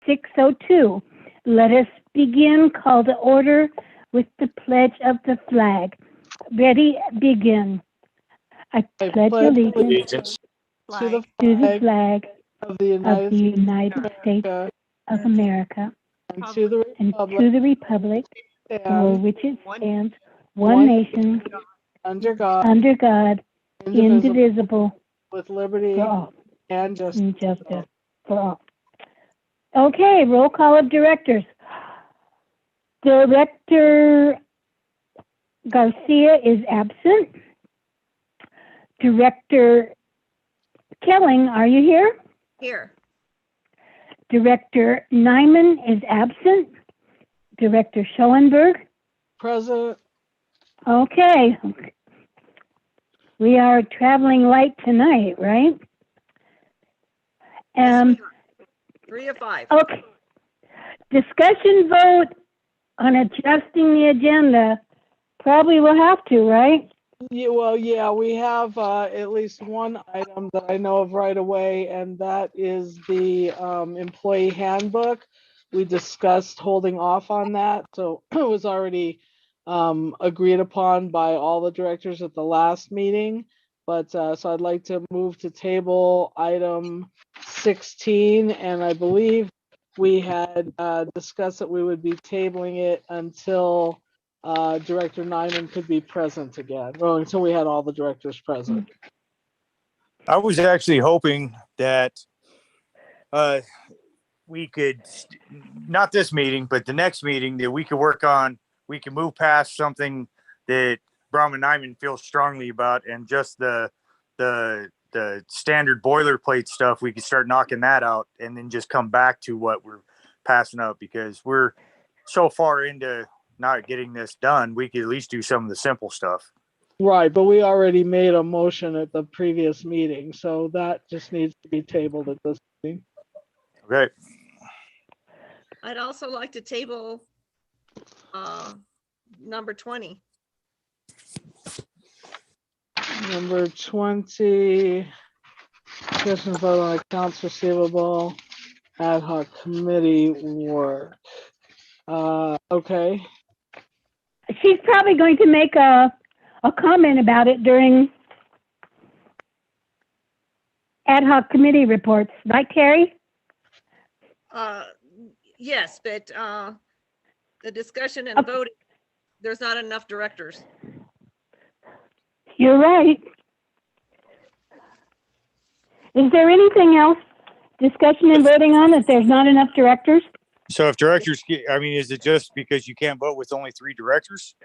6:02. Let us begin. Call to order with the pledge of the flag. Ready, begin. I pledge allegiance to to the flag of the of the United States America of America and to the and republic to the republic for and which it stands, one nation, under God, under God, indivisible, with liberty for all, and justice. and justice for all. Okay, roll call of directors. Director Garcia is absent. Director Kelling, are you here? Here. Director Nyman is absent. Director Schoenberg. Present. Okay. We are traveling light tonight, right? Yes, we are. 3 of 5. Okay. Discussion vote on adjusting the agenda. Probably will have to, right? Yeah, well, yeah, we have at least one item that I know of right away, and that is the employee handbook. We discussed holding off on that, so it was already agreed upon by all the directors at the last meeting. But so I'd like to move to table item 16, and I believe we had discussed that we would be tabling it until Director Nyman could be present again, well, until we had all the directors present. I was actually hoping that we could, not this meeting, but the next meeting, that we could work on, we can move past something that Brahman Nyman feels strongly about, and just the standard boilerplate stuff, we could start knocking that out and then just come back to what we're passing up, because we're so far into not getting this done. We could at least do some of the simple stuff. Right, but we already made a motion at the previous meeting, so that just needs to be tabled at this meeting. Okay. I'd also like to table number 20. Number 20, discussion vote on accounts receivable, ad hoc committee work. Okay. She's probably going to make a comment about it during ad hoc committee reports, right, Carrie? Yes, but the discussion and voting, there's not enough directors. You're right. Is there anything else discussion and voting on that there's not enough directors? So if directors, is it just because you can't vote with only 3 directors?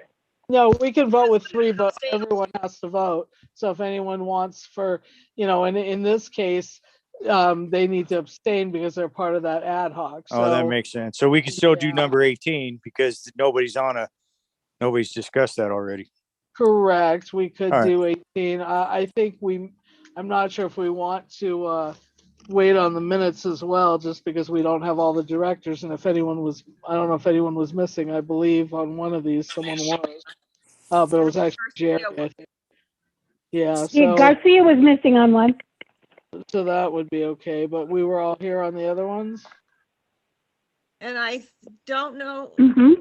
No, we can vote with 3, but everyone has to vote. So if anyone wants and in this case, they need to abstain because they're part of that ad hoc. So, Oh, that makes sense. So we can still do number 18 because nobody's discussed that already. correct. We could All right. do 18. I think I'm not sure if we want to wait on the minutes as well, just because we don't have all the directors. And if anyone was, I don't know if anyone was missing, I believe on one of these, someone was. But it was actually Jerry, I think. Yeah, Yeah, Garcia was missing on one. so that would be okay, but we were all here on the other ones. And I don't know, Mm-hmm.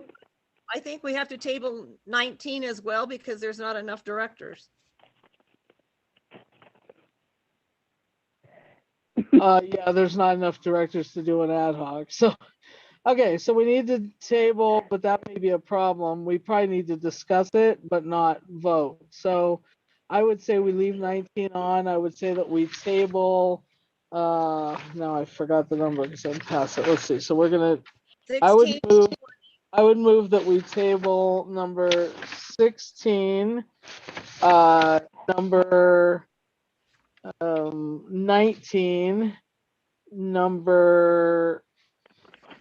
I think we have to table 19 as well because there's not enough directors. Yeah, there's not enough directors to do an ad hoc. So, okay, so we need to table, but that may be a problem. We probably need to discuss it, but not vote. So I would say we leave 19 on. I would say that we table, now I forgot the number because I'm past it. Let's see. So we're gonna, 16, I would move that we table number 16, number 19, number,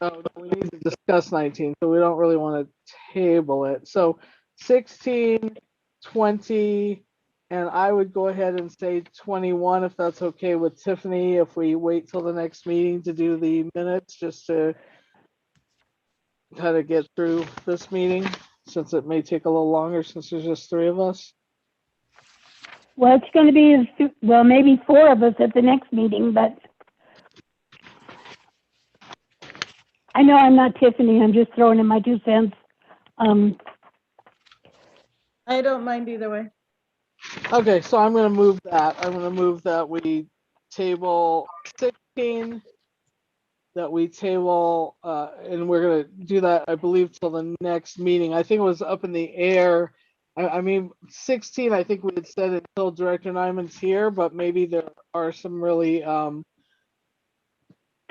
oh, no, we need to discuss 19, so we don't really want to table it. So 16, 20, and I would go ahead and say 21, if that's okay with Tiffany, if we wait till the next meeting to do the minutes, just to kind of get through this meeting, since it may take a little longer since there's just 3 of us. Well, it's going to be, maybe 4 of us at the next meeting, but I know I'm not Tiffany, I'm just throwing in my 2 cents. I don't mind either way. Okay, so I'm gonna move that. I'm gonna move that we table 16, that we table, and we're gonna do that, I believe, till the next meeting. I think it was up in the air. I mean, 16, I think we had said until Director Nyman's here, but maybe there are some really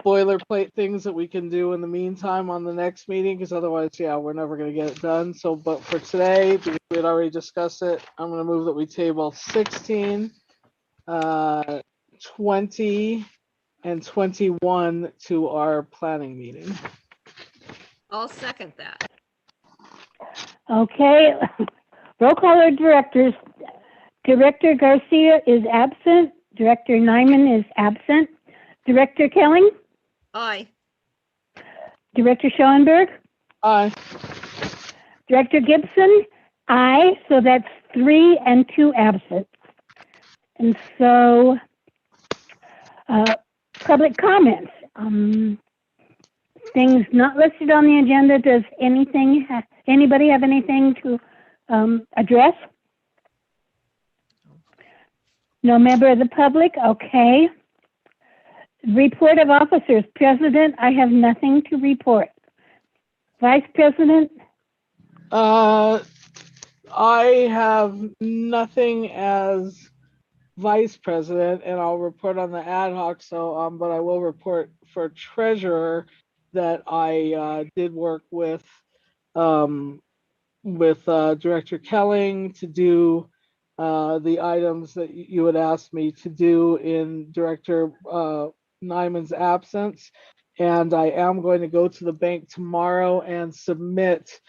boilerplate things that we can do in the meantime on the next meeting, because otherwise, yeah, we're never gonna get it done. So, but for today, because we had already discussed it, I'm gonna move that we table 16, 20, and 21 to our planning meeting. I'll second that. Okay, roll call our directors. Director Garcia is absent. Director Nyman is absent. Director Kelling, Aye. Director Schoenberg, Aye. Director Gibson, aye. So that's 3 and 2 absent. And so, public comments. Things not listed on the agenda. Does anybody have anything to address? No member of the public? Okay. Report of officers. President, I have nothing to report. Vice President? I have nothing as vice president, and I'll report on the ad hoc. So, but I will report for treasurer that I did work with Director Kelling to do the items that you had asked me to do in Director Nyman's absence. And I am going to go to the bank tomorrow and submit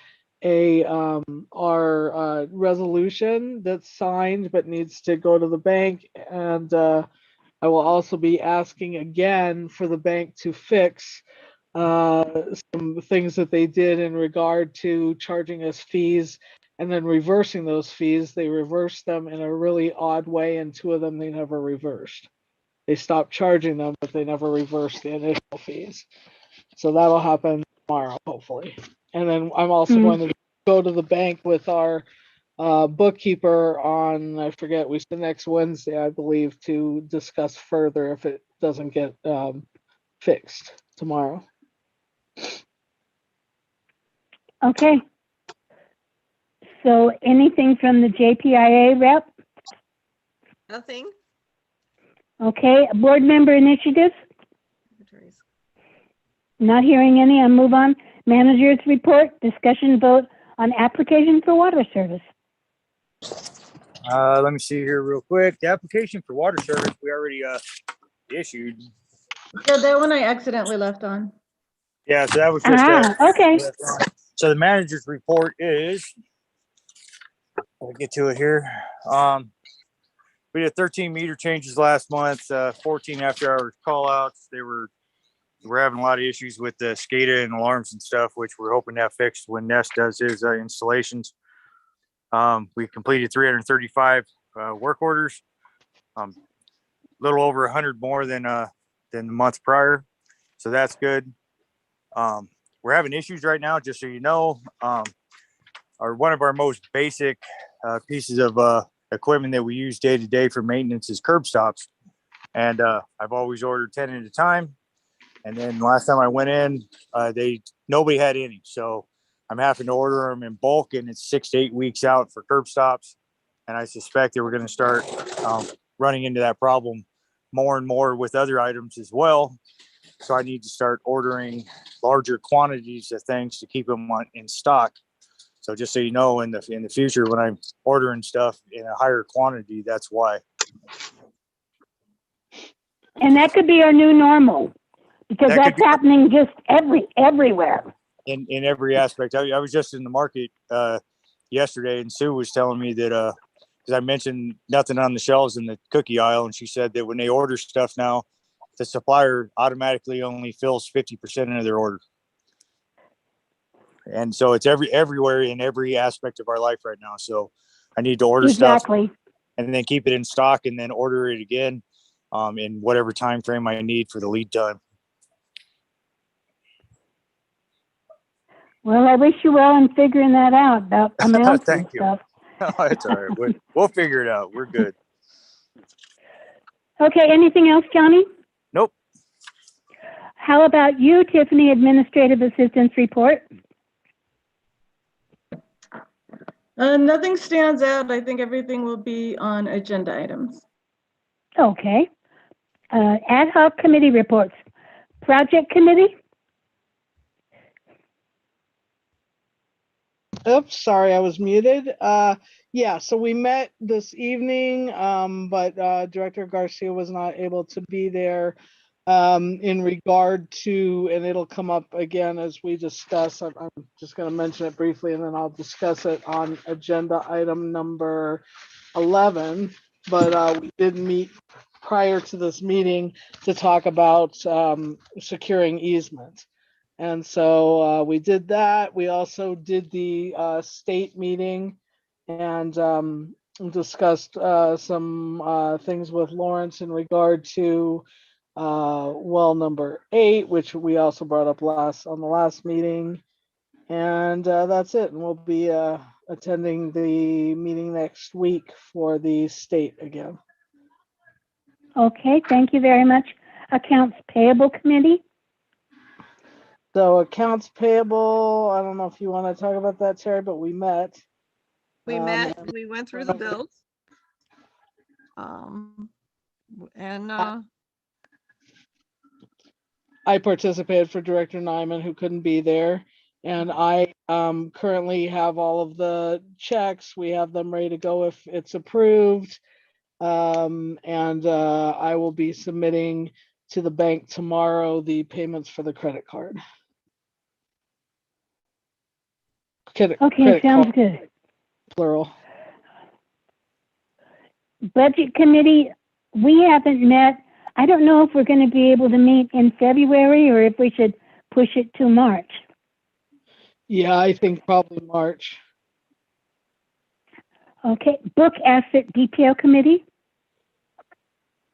our resolution that's signed but needs to go to the bank. And I will also be asking again for the bank to fix some things that they did in regard to charging us fees and then reversing those fees. They reversed them in a really odd way, and 2 of them they never reversed. They stopped charging them, but they never reversed the initial fees. So that'll happen tomorrow, hopefully. And then I'm also going to go to the bank with our bookkeeper on, I forget, we said next Wednesday, I believe, to discuss further if it doesn't get fixed tomorrow. Okay. So anything from the JPIA rep? Nothing? Okay. Board member initiatives? Attorneys. Not hearing any. I'll move on. Manager's report, discussion vote on application for water service. Let me see here real quick. The application for water service, we already issued. Yeah, that one I accidentally left on. Yeah, so that was just Okay. so the manager's report is, I'll get to it here. We did 13 meter changes last month, 14 after hours call outs. We're having a lot of issues with the SCADA and alarms and stuff, which we're hoping to have fixed when Nest does his installations. We completed 335 work orders, a little over 100 more than the month prior. So that's good. We're having issues right now, just so you know. One of our most basic pieces of equipment that we use day to day for maintenance is curb stops. And I've always ordered 10 at a time. And then last time I went in, nobody had any. So I'm having to order them in bulk, and it's 6 to 8 weeks out for curb stops. And I suspect that we're going to start running into that problem more and more with other items as well. So I need to start ordering larger quantities of things to keep them in stock. So just so you know, in the future, when I'm ordering stuff in a higher quantity, that's why. And that could be our new normal, because that's happening just everywhere. In every aspect. I was just in the market yesterday, and Sue was telling me that because I mentioned nothing on the shelves in the cookie aisle, and she said that when they order stuff now, the supplier automatically only fills 50% of their order. And so it's everywhere in every aspect of our life right now. So I need to order stuff and then keep it in stock and then order it again in whatever time frame I need for the lead time. Well, I wish you well in figuring that out about amounts and Thank you. stuff. Oh, it's all right. We'll figure it out. We're good. Okay, anything else, Johnny? Nope. How about you, Tiffany, Administrative Assistance Report? Nothing stands out. I think everything will be on agenda items. Okay. Ad hoc committee reports. Project committee? Oops, sorry, I was muted. Yeah, so we met this evening, but Director Garcia was not able to be there in regard to, and it'll come up again as we discuss. I'm just going to mention it briefly, and then I'll discuss it on agenda item number 11. But we did meet prior to this meeting to talk about securing easement. And so we did that. We also did the state meeting and discussed some things with Lawrence in regard to well number 8, which we also brought up on the last meeting. And that's it. And we'll be attending the meeting next week for the state again. Okay, thank you very much. Accounts payable committee? So accounts payable, I don't know if you want to talk about that, Terry, but we met. We Um, met, we went through the bills. And I participated for Director Nyman, who couldn't be there. And I currently have all of the checks. We have them ready to go if it's approved. And I will be submitting to the bank tomorrow the payments for the credit card. Okay, Credit sounds card, good. plural. Budget committee, we haven't met. I don't know if we're going to be able to meet in February or if we should push it to March. Yeah, I think probably March. Okay, book asset detail committee?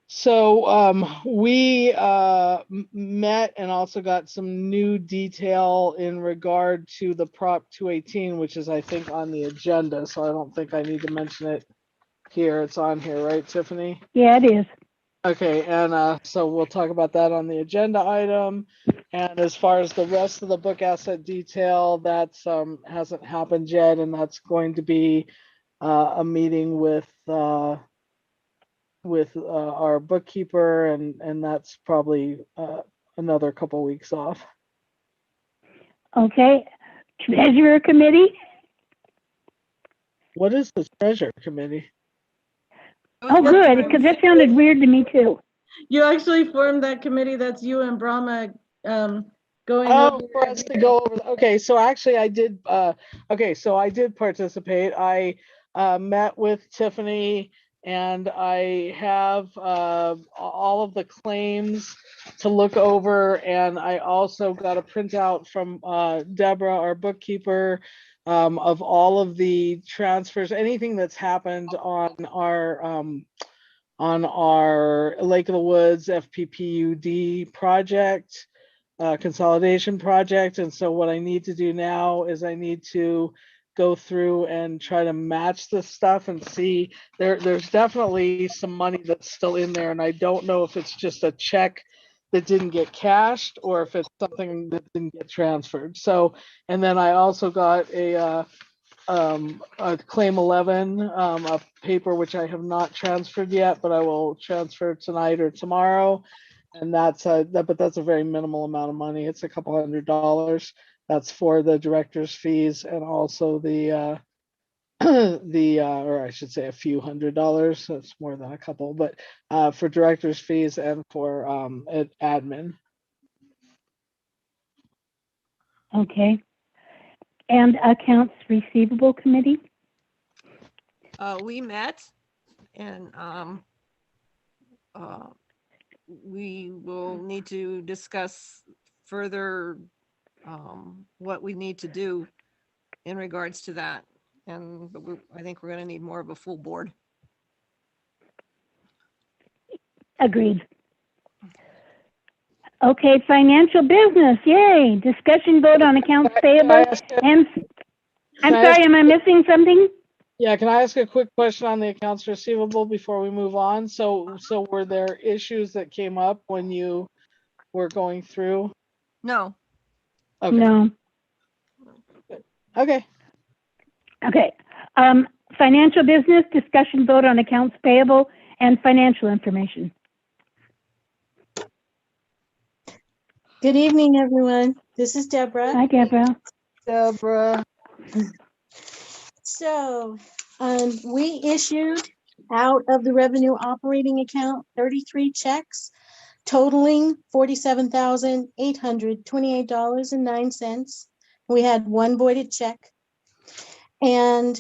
So we met and also got some new detail in regard to the Prop 218, which is I think on the agenda. So I don't think I need to mention it here. It's on here, right, Tiffany? Yeah, it is. Okay, and so we'll talk about that on the agenda item. And as far as the rest of the book asset detail, that's hasn't happened yet, and that's going to be a meeting with our bookkeeper, and that's probably another couple weeks off. Okay, treasurer committee? What is the treasure committee? Oh, good, because that sounded weird to me too. You actually formed that committee. That's you and Brahma going Oh, over. for us to go over. Okay, so actually I did. Okay, so I did participate. I met with Tiffany, and I have all of the claims to look over, and I also got a printout from Deborah, our bookkeeper, of all of the transfers, anything that's happened on our Lake of the Woods FPPUD project. Consolidation project. And so what I need to do now is I need to go through and try to match this stuff and see there's definitely some money that's still in there. And I don't know if it's just a check that didn't get cashed or if it's something that didn't get transferred. So, and then I also got a claim 11, a paper which I have not transferred yet, but I will transfer tonight or tomorrow. And that's but that's a very minimal amount of money. It's a couple $100. That's for the director's fees and also the or I should say a few $100. That's more than a couple, but for director's fees and for admin. Okay. And accounts receivable committee? we met and we will need to discuss further what we need to do in regards to that. And I think we're going to need more of a full board. Agreed. Okay, financial business, yay. Discussion vote on accounts Can I payable ask a- and, I'm can I sorry, ask- am I missing something? Yeah, can I ask a quick question on the accounts receivable before we move on? So were there issues that came up when you were going through? No, Okay, No. okay. Okay. Financial business, discussion vote on accounts payable and financial information. Good evening, everyone. This is Deborah. Hi, Deborah. Deborah, So, we issued out of the revenue operating account 33 checks totaling $47,828.09. We had one voided check. And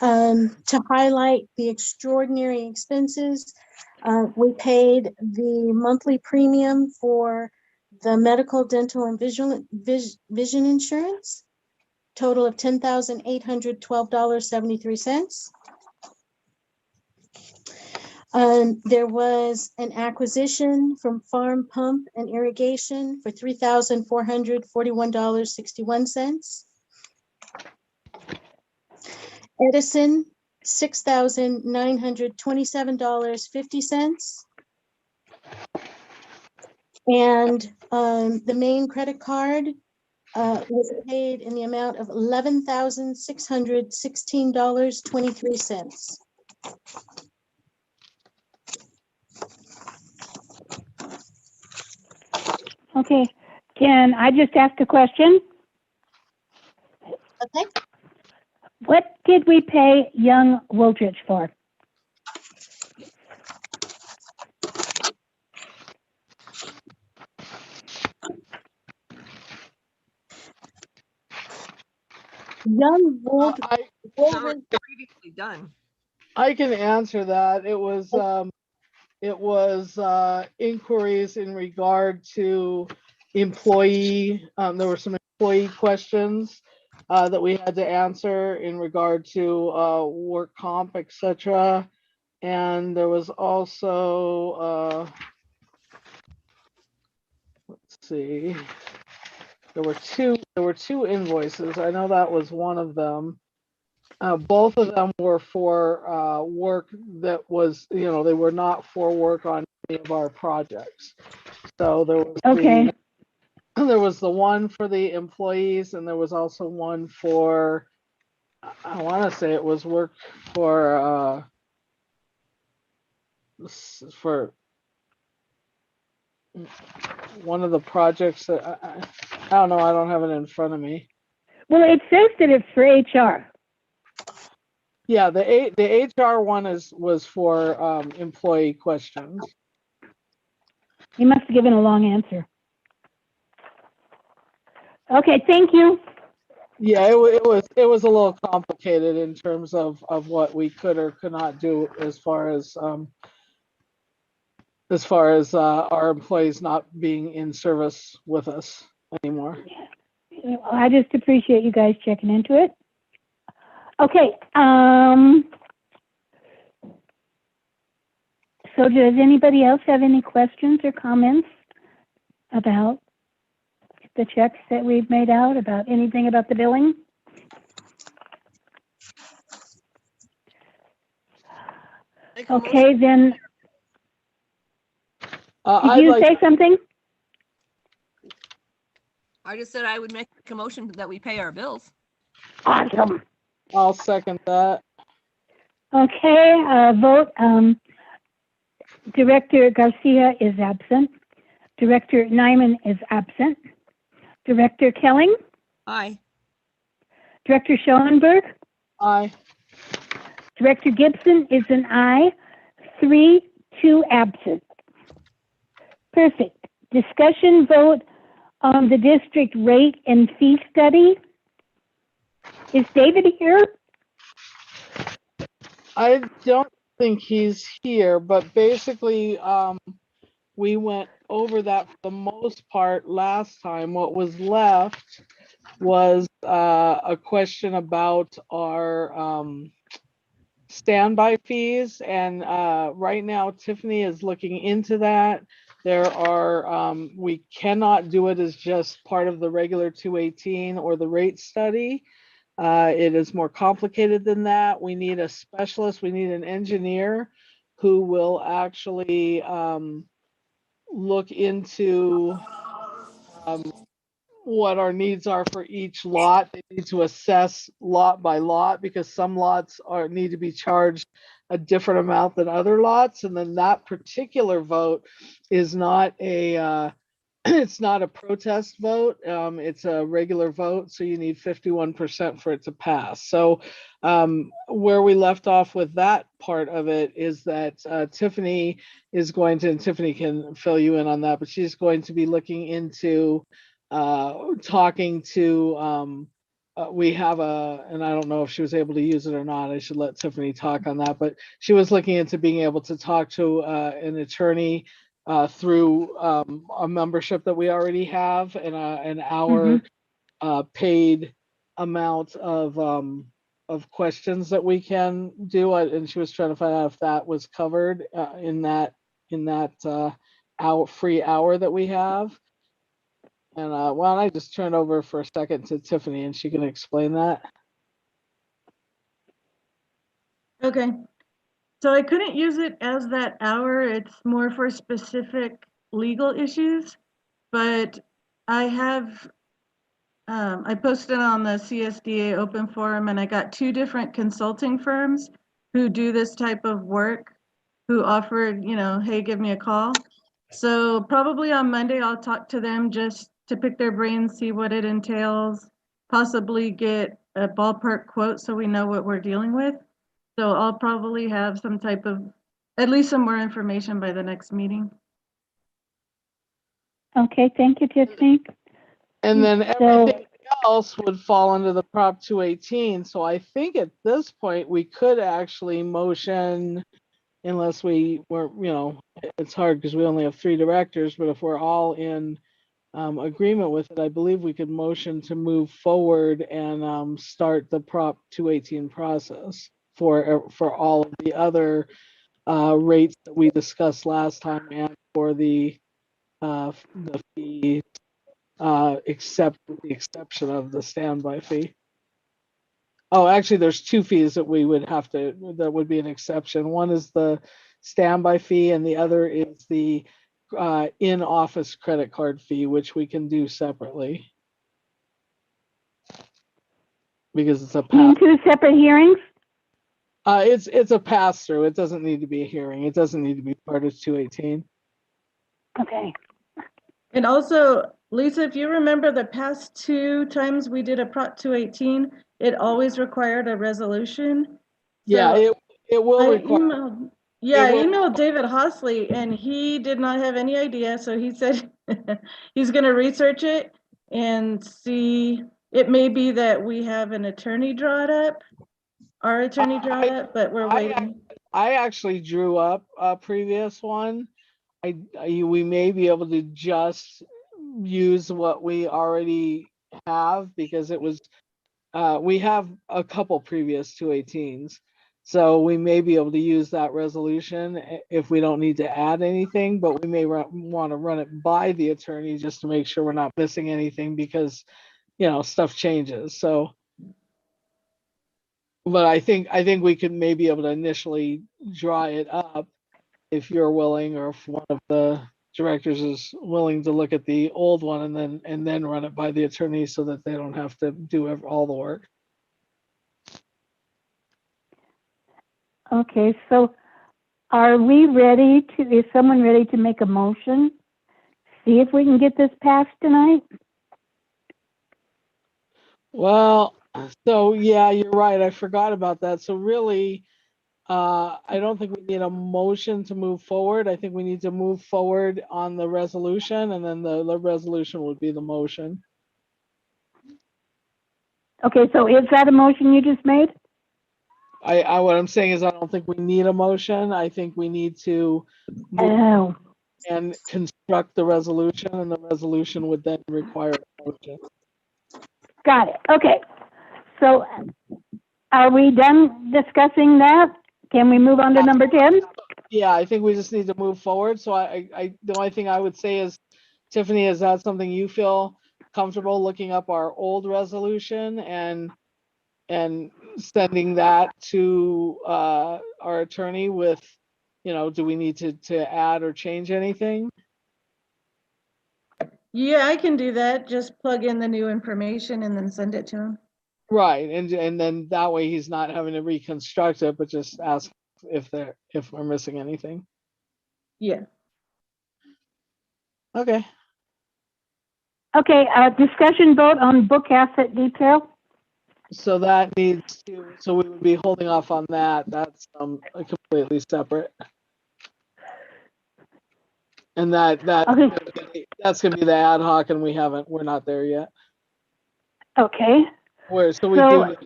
to highlight the extraordinary expenses, we paid the monthly premium for the medical, dental, and vision insurance, total of $10,812.73. There was an acquisition from Farm Pump and Irrigation for $3,441.61. Edison, $6,927.50. And the main credit card was paid in the amount of $11,616.23. Okay. Can I just ask a question? Okay. What did we pay Young Wooldridge for? Young Wold, so it's previously done. I can answer that. It was inquiries in regard to employee, there were some employee questions that we had to answer in regard to work comp, etc. And there was also, let's see, there were two invoices. I know that was one of them. Both of them were for work that was, they were not for work on any of our projects. So there was Okay. there was the one for the employees, and there was also one for, I want to say it was work for one of the projects that I don't know. I don't have it in front of me. Well, it says that it's for HR. Yeah, the HR one was for employee questions. You must have given a long answer. Okay, thank you. Yeah, it was a little complicated in terms of what we could or could not do as far as our employees not being in service with us anymore. I just appreciate you guys checking into it. Okay, so does anybody else have any questions or comments about the checks that we've made out, about anything about the billing? Make a motion. Okay, then, did I'd you like, say something? I just said I would make a motion that we pay our bills. Awesome. I'll second that. Okay, vote. Director Garcia is absent. Director Nyman is absent. Director Kelling, Aye. Director Schoenberg, Aye. Director Gibson is an aye. 3, 2 absent. Perfect. Discussion vote on the district rate and fee study. Is David here? I don't think he's here, but basically, we went over that for the most part last time. What was left was a question about our standby fees, and right now Tiffany is looking into that. There are, we cannot do it as just part of the regular 218 or the rate study. It is more complicated than that. We need a specialist, we need an engineer who will actually look into what our needs are for each lot. They need to assess lot by lot because some lots need to be charged a different amount than other lots. And then that particular vote is not a it's not a protest vote. It's a regular vote, so you need 51% for it to pass. So where we left off with that part of it is that Tiffany is going to, and Tiffany can fill you in on that, but she's going to be looking into talking to, we have and I don't know if she was able to use it or not. I should let Tiffany talk on that, but she was looking into being able to talk to an attorney through a membership that we already have and an hour paid amount of questions that we can do. And she was trying to find out if that was covered in that free hour that we have. And why don't I just turn over for a second to Tiffany and she can explain that. Okay. So I couldn't use it as that hour. It's more for specific legal issues, but I have, I posted on the CSDA open forum and I got 2 different consulting firms who do this type of work who offered, hey, give me a call. So probably on Monday, I'll talk to them just to pick their brains, see what it entails, possibly get a ballpark quote so we know what we're dealing with. So I'll probably have some type of, at least some more information by the next meeting. Okay, thank you, Tiffany. And then So- everything else would fall under the Prop 218. So I think at this point, we could actually motion, unless we were, it's hard because we only have 3 directors, but if we're all in agreement with it, I believe we could motion to move forward and start the Prop 218 process for all of the other rates that we discussed last time and for the fee, except with the exception of the standby fee. Oh, actually, there's 2 fees that we would have to, that would be an exception. One is the standby fee and the other is the in-office credit card fee, which we can do separately. Because it's a pass. 2 separate hearings? It's a pass through. It doesn't need to be a hearing. It doesn't need to be part of 218. Okay. And also, Lisa, if you remember the past 2 times we did a Prop 218, it always required a resolution. Yeah, So it will I require. emailed David Hosley and he did not have any idea. So he said he's going to research it and see. It may be that we have an attorney draw it up, our attorney draw it up, but we're waiting. I actually drew up a previous one. We may be able to just use what we already have because it was, we have a couple previous 218s. So we may be able to use that resolution if we don't need to add anything, but we may want to run it by the attorney just to make sure we're not missing anything because, stuff changes. So, but I think we could maybe able to initially draw it up if you're willing, or if one of the directors is willing to look at the old one and then run it by the attorney so that they don't have to do all the work. Okay, so are we ready is someone ready to make a motion? See if we can get this passed tonight? Well, so yeah, you're right. I forgot about that. So really, I don't think we need a motion to move forward. I think we need to move forward on the resolution, and then the resolution would be the motion. Okay, so is that a motion you just made? What I'm saying is I don't think we need a motion. I think we need to move Oh, and construct the resolution, and the resolution would then require a motion. got it. Okay. So are we done discussing that? Can we move on to number 10? Yeah, I think we just need to move forward. So the only thing I would say is, Tiffany, is that something you feel comfortable looking up our old resolution and sending that to our attorney with, do we need to add or change anything? Yeah, I can do that. Just plug in the new information and then send it to him. Right, and then that way he's not having to reconstruct it, but just ask if we're missing anything. Yeah. Okay. Okay, discussion vote on book asset detail. So that needs to, so we would be holding off on that. That's completely separate. And Okay. that's gonna be the ad hoc, and we're not there yet. Okay, So-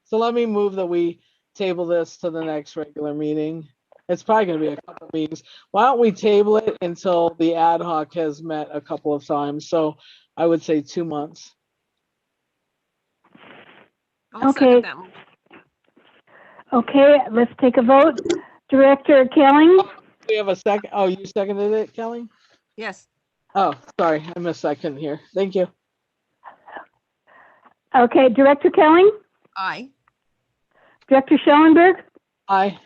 So let me move that we table this to the next regular meeting. It's probably gonna be a couple of meetings. Why don't we table it until the ad hoc has met a couple of times? So I would say 2 months. I'll Okay. second that. okay, let's take a vote. Director Kelling, We have a second. Oh, you seconded it, Kelly? Yes, Oh, sorry, I missed. I couldn't hear. Thank you. okay, Director Kelling, aye. Director Schellenberg, Aye.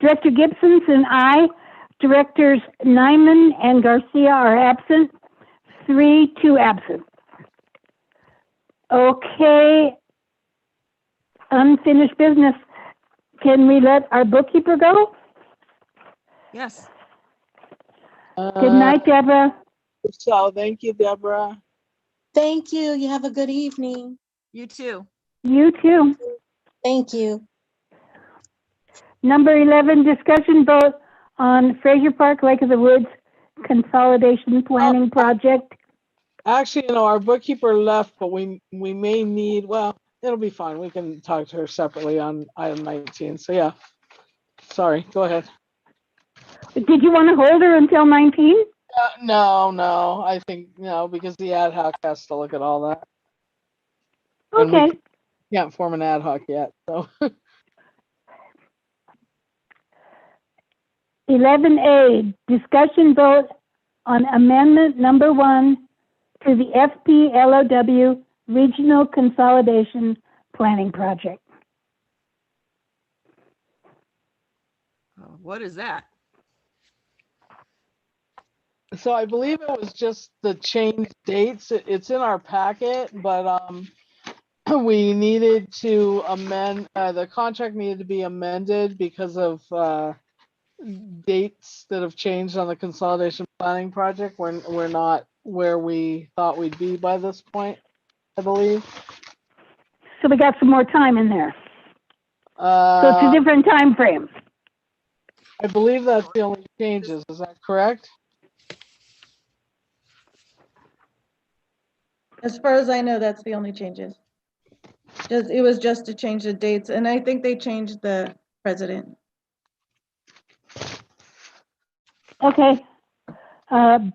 Director Gibson's and I, Directors Nyman and Garcia are absent, 3-2 absent. Okay, unfinished business. Can we let our bookkeeper go? Yes. Good night, Deborah. So thank you, Deborah. Thank you. You have a good evening. You too. You too. Thank you. Number 11, discussion vote on Fraser Park Lake of the Woods Consolidation Planning Project. Actually, our bookkeeper left, but we may need, well, it'll be fine. We can talk to her separately on item 19. So yeah, sorry, go ahead. Did you want to hold her until 19? No, I think, because the ad hoc has to look at all that. And we Okay. can't form an ad hoc yet, so. 11A, discussion vote on amendment number 1 to the FPLOW Regional Consolidation Planning Project. What is that? So I believe it was just the change dates. It's in our packet, but we needed to amend, the contract needed to be amended because of dates that have changed on the consolidation planning project. We're not where we thought we'd be by this point, I believe. So we got some more time in there. So it's a different time frame. I believe that's the only changes. Is that correct? As far as I know, that's the only changes. It was just to change the dates, and I think they changed the president. Okay.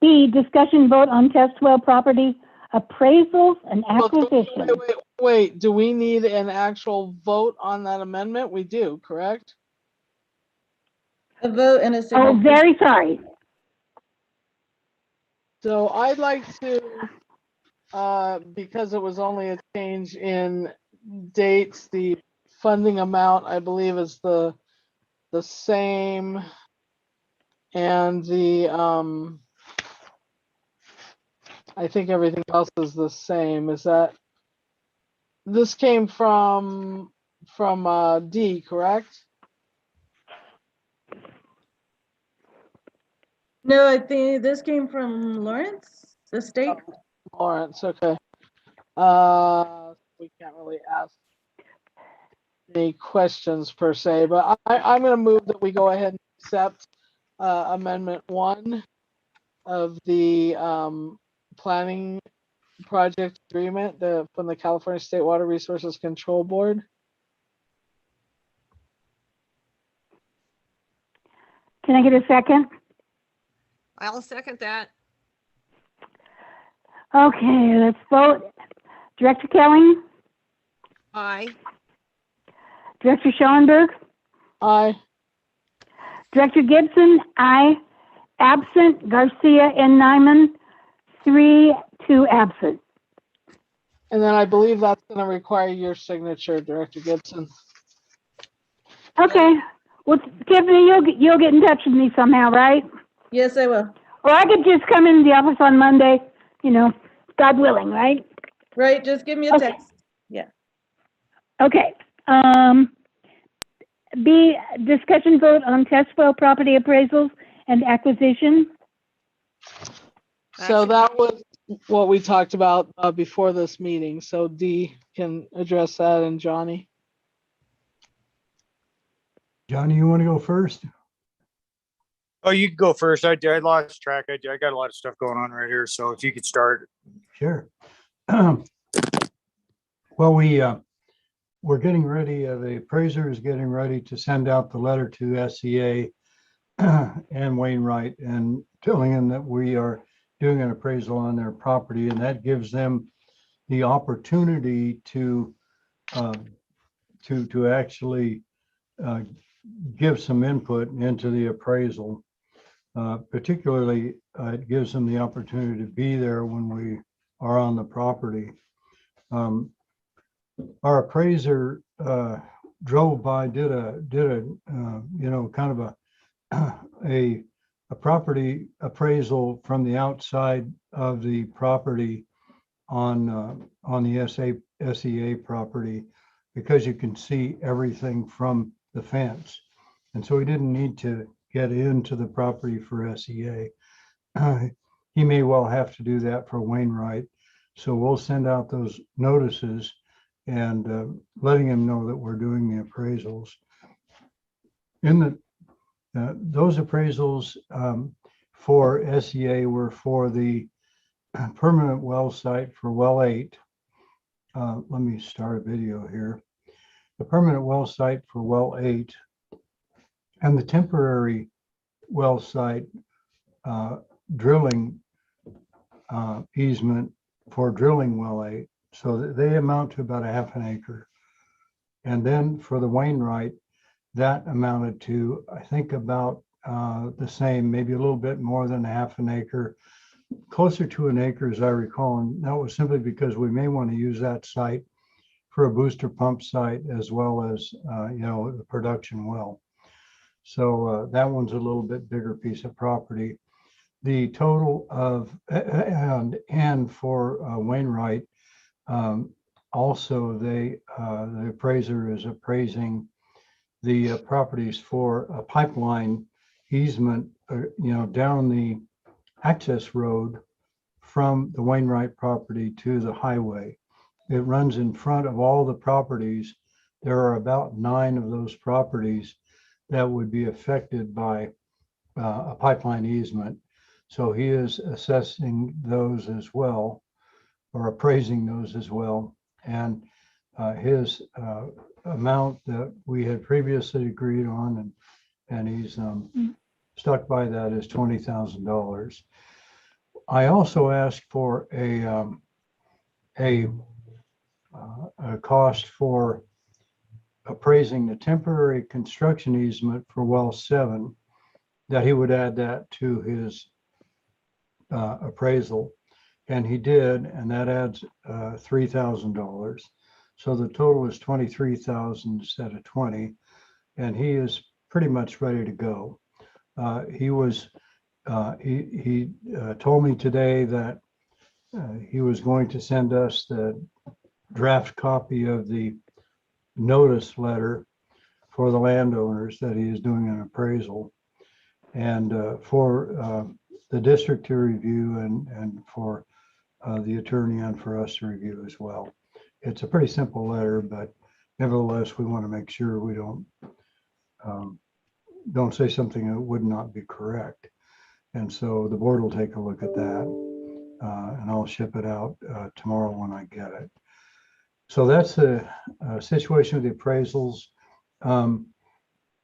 B, discussion vote on test well property appraisals and acquisition. Wait, do we need an actual vote on that amendment? We do, correct? A vote and a Oh, signature. very sorry. So I'd like to, because it was only a change in dates, the funding amount, I believe, is the same. And I think everything else is the same. This came from D, correct? No, I think this came from Lawrence, the state. Lawrence, okay. We can't really ask any questions per se, but I'm gonna move that we go ahead and accept amendment 1 of the planning project agreement from the California State Water Resources Control Board. Can I get a second? I'll second that. Okay, let's vote. Director Kelly, Aye. Director Schellenberg, Aye. Director Gibson, aye. Absent, Garcia and Nyman, 3-2 absent. And then I believe that's gonna require your signature, Director Gibson. Okay. Well, Tiffany, you'll get in touch with me somehow, right? Yes, I will. Or I could just come in the office on Monday, you know, God willing, right? Right, just give me a Okay. text. Yeah. Okay. B, discussion vote on Testwell property appraisals and acquisition. So that was what we talked about before this meeting. So D can address that, and Johnny. Johnny, you want to go first? Oh, you can go first. I lost track. I got a lot of stuff going on right here. So if you could start. Sure. Well, we're getting ready, the appraiser is getting ready to send out the letter to SCA and Wainwright and telling them that we are doing an appraisal on their property, and that gives them the opportunity to actually give some input into the appraisal. Particularly, it gives them the opportunity to be there when we are on the property. Our appraiser drove by, did a you know, kind of a property appraisal from the outside of the property on the SEA property, because you can see everything from the fence. And so he didn't need to get into the property for SEA. He may well have to do that for Wainwright. So we'll send out those notices and letting him know that we're doing the appraisals. In the those appraisals for SEA were for the permanent well site for well 8. Let me start a video here. The permanent well site for well 8 and the temporary well site drilling easement for drilling well 8. So that they amount to about 1/2 an acre. And then for the Wainwright, that amounted to, I think, about the same, maybe a little bit more than 1/2 an acre, closer to an acre as I recall. And that was simply because we may want to use that site for a booster pump site as well as, you know, the production well. So that one's a little bit bigger piece of property. The total of, and for Wainwright, also the appraiser is appraising the properties for a pipeline easement, you know, down the access road from the Wainwright property to the highway. It runs in front of all the properties. There are about 9 of those properties that would be affected by a pipeline easement. So he is assessing those as well, or appraising those as well. And his amount that we had previously agreed on, and he's stuck by that, is $20,000. I also asked for a cost for appraising the temporary construction easement for well 7, that he would add that to his appraisal. And he did, and that adds $3,000. So the total is $23,000 instead of 20, and he is pretty much ready to go. He told me today that he was going to send us the draft copy of the notice letter for the landowners that he is doing an appraisal, and for the district to review, and for the attorney and for us to review as well. It's a pretty simple letter, but nevertheless, we want to make sure we don't say something that would not be correct. And so the board will take a look at that, and I'll ship it out tomorrow when I get it. So that's the situation with the appraisals.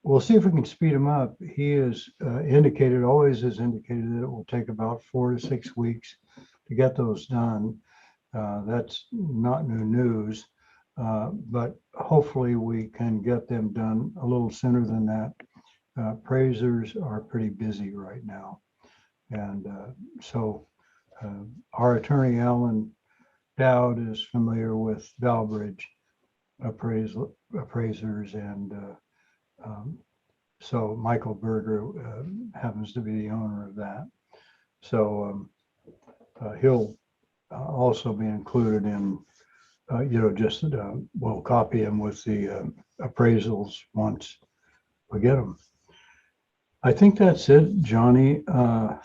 We'll see if we can speed them up. He has indicated, always has indicated, that it will take about 4 to 6 weeks to get those done. That's not new news, but hopefully we can get them done a little sooner than that. appraisers are pretty busy right now. And so our attorney, Alan Dowd, is familiar with Valbridge appraisers, and so Michael Berger happens to be the owner of that. So he'll also be included in, just we'll copy him with the appraisals once we get them. I think that's it, Johnny.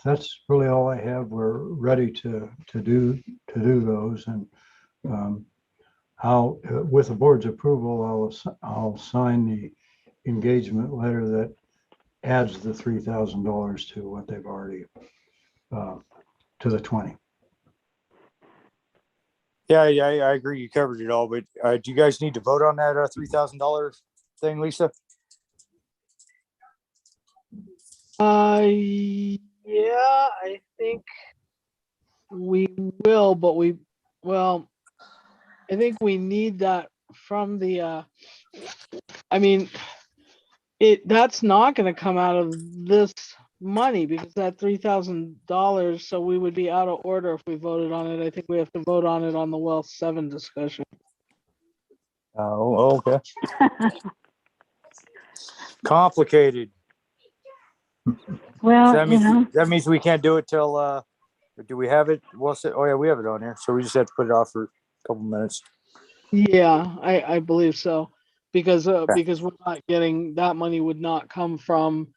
That's really all I have. We're ready to do those, and I'll, with the board's approval, I'll sign the engagement letter that adds the $3,000 to what they've already to the 20. Yeah, I agree. You covered it all, but do you guys need to vote on that $3,000 thing, Lisa? Yeah, I think we will, but I think we need that from the, that's not gonna come out of this money because that $3,000, so we would be out of order if we voted on it. I think we have to vote on it on the well 7 discussion. Oh, okay. Complicated. Well, So that means we can't do it till, do we have it? Oh yeah, we have it on here. So we just have to put it off for a couple minutes. Yeah, I believe so. Because we're not getting, that money would not come from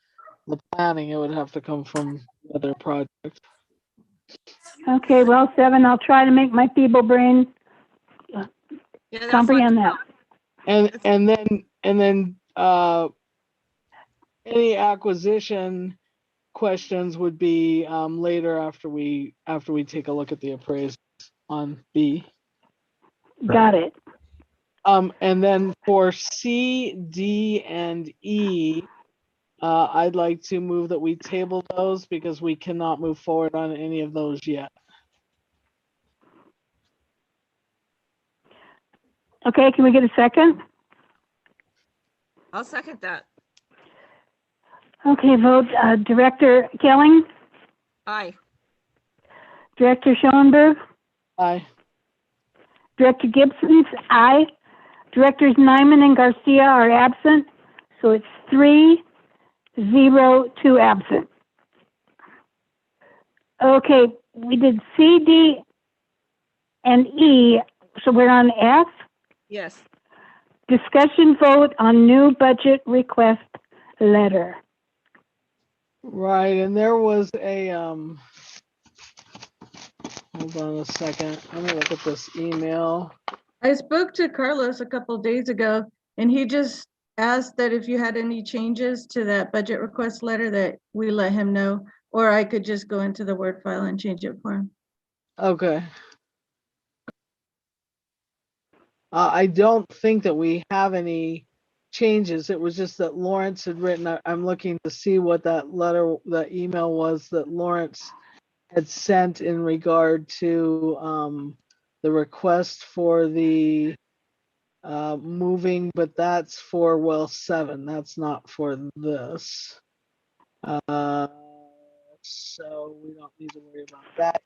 the planning. It would have to come from other projects. okay, well, 7, I'll try to make my feeble brain Yeah, that's comprehend like- that. And then any acquisition questions would be later after we take a look at the appraisals on B. Got it. And then for C, D, and E, I'd like to move that we table those because we cannot move forward on any of those yet. Okay, can we get a second? I'll second that. Okay, vote, Director Kelling, Aye. Director Schoenberg, Aye. Director Gibson's aye. Directors Nyman and Garcia are absent, so it's 3-0, 2 absent. Okay, we did C, D, and E, so we're on F. Yes. Discussion vote on new budget request letter. Right, and there was a hold on a second. Let me look at this email. I spoke to Carlos a couple days ago, and he just asked that if you had any changes to that budget request letter that we let him know, or I could just go into the Word file and change it for him. Okay. I don't think that we have any changes. It was just that Lawrence had written, I'm looking to see what that letter, that email was that Lawrence had sent in regard to the request for the moving, but that's for well 7. That's not for this. So we don't need to worry about that.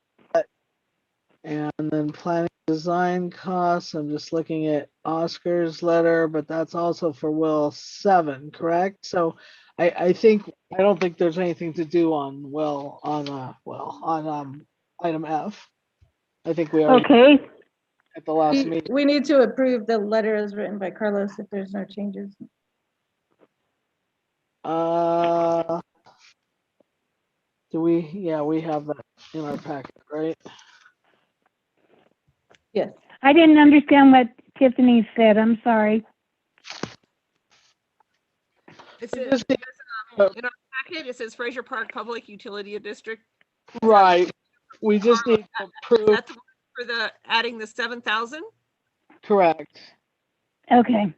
And then planning design costs, I'm just looking at Oscar's letter, but that's also for well 7, correct? So I don't think there's anything to do on item F. I think we already Okay, at the last meeting. We need to approve the letter as written by Carlos if there's no changes. Do we? Yeah, we have that in our packet, right? Yes. I didn't understand what Tiffany said, I'm sorry. It We says, just need- in our packet, it says Fraser Park Public Utility District. Right. We just need to Is approve, that the one for the adding the 7,000? correct. Okay,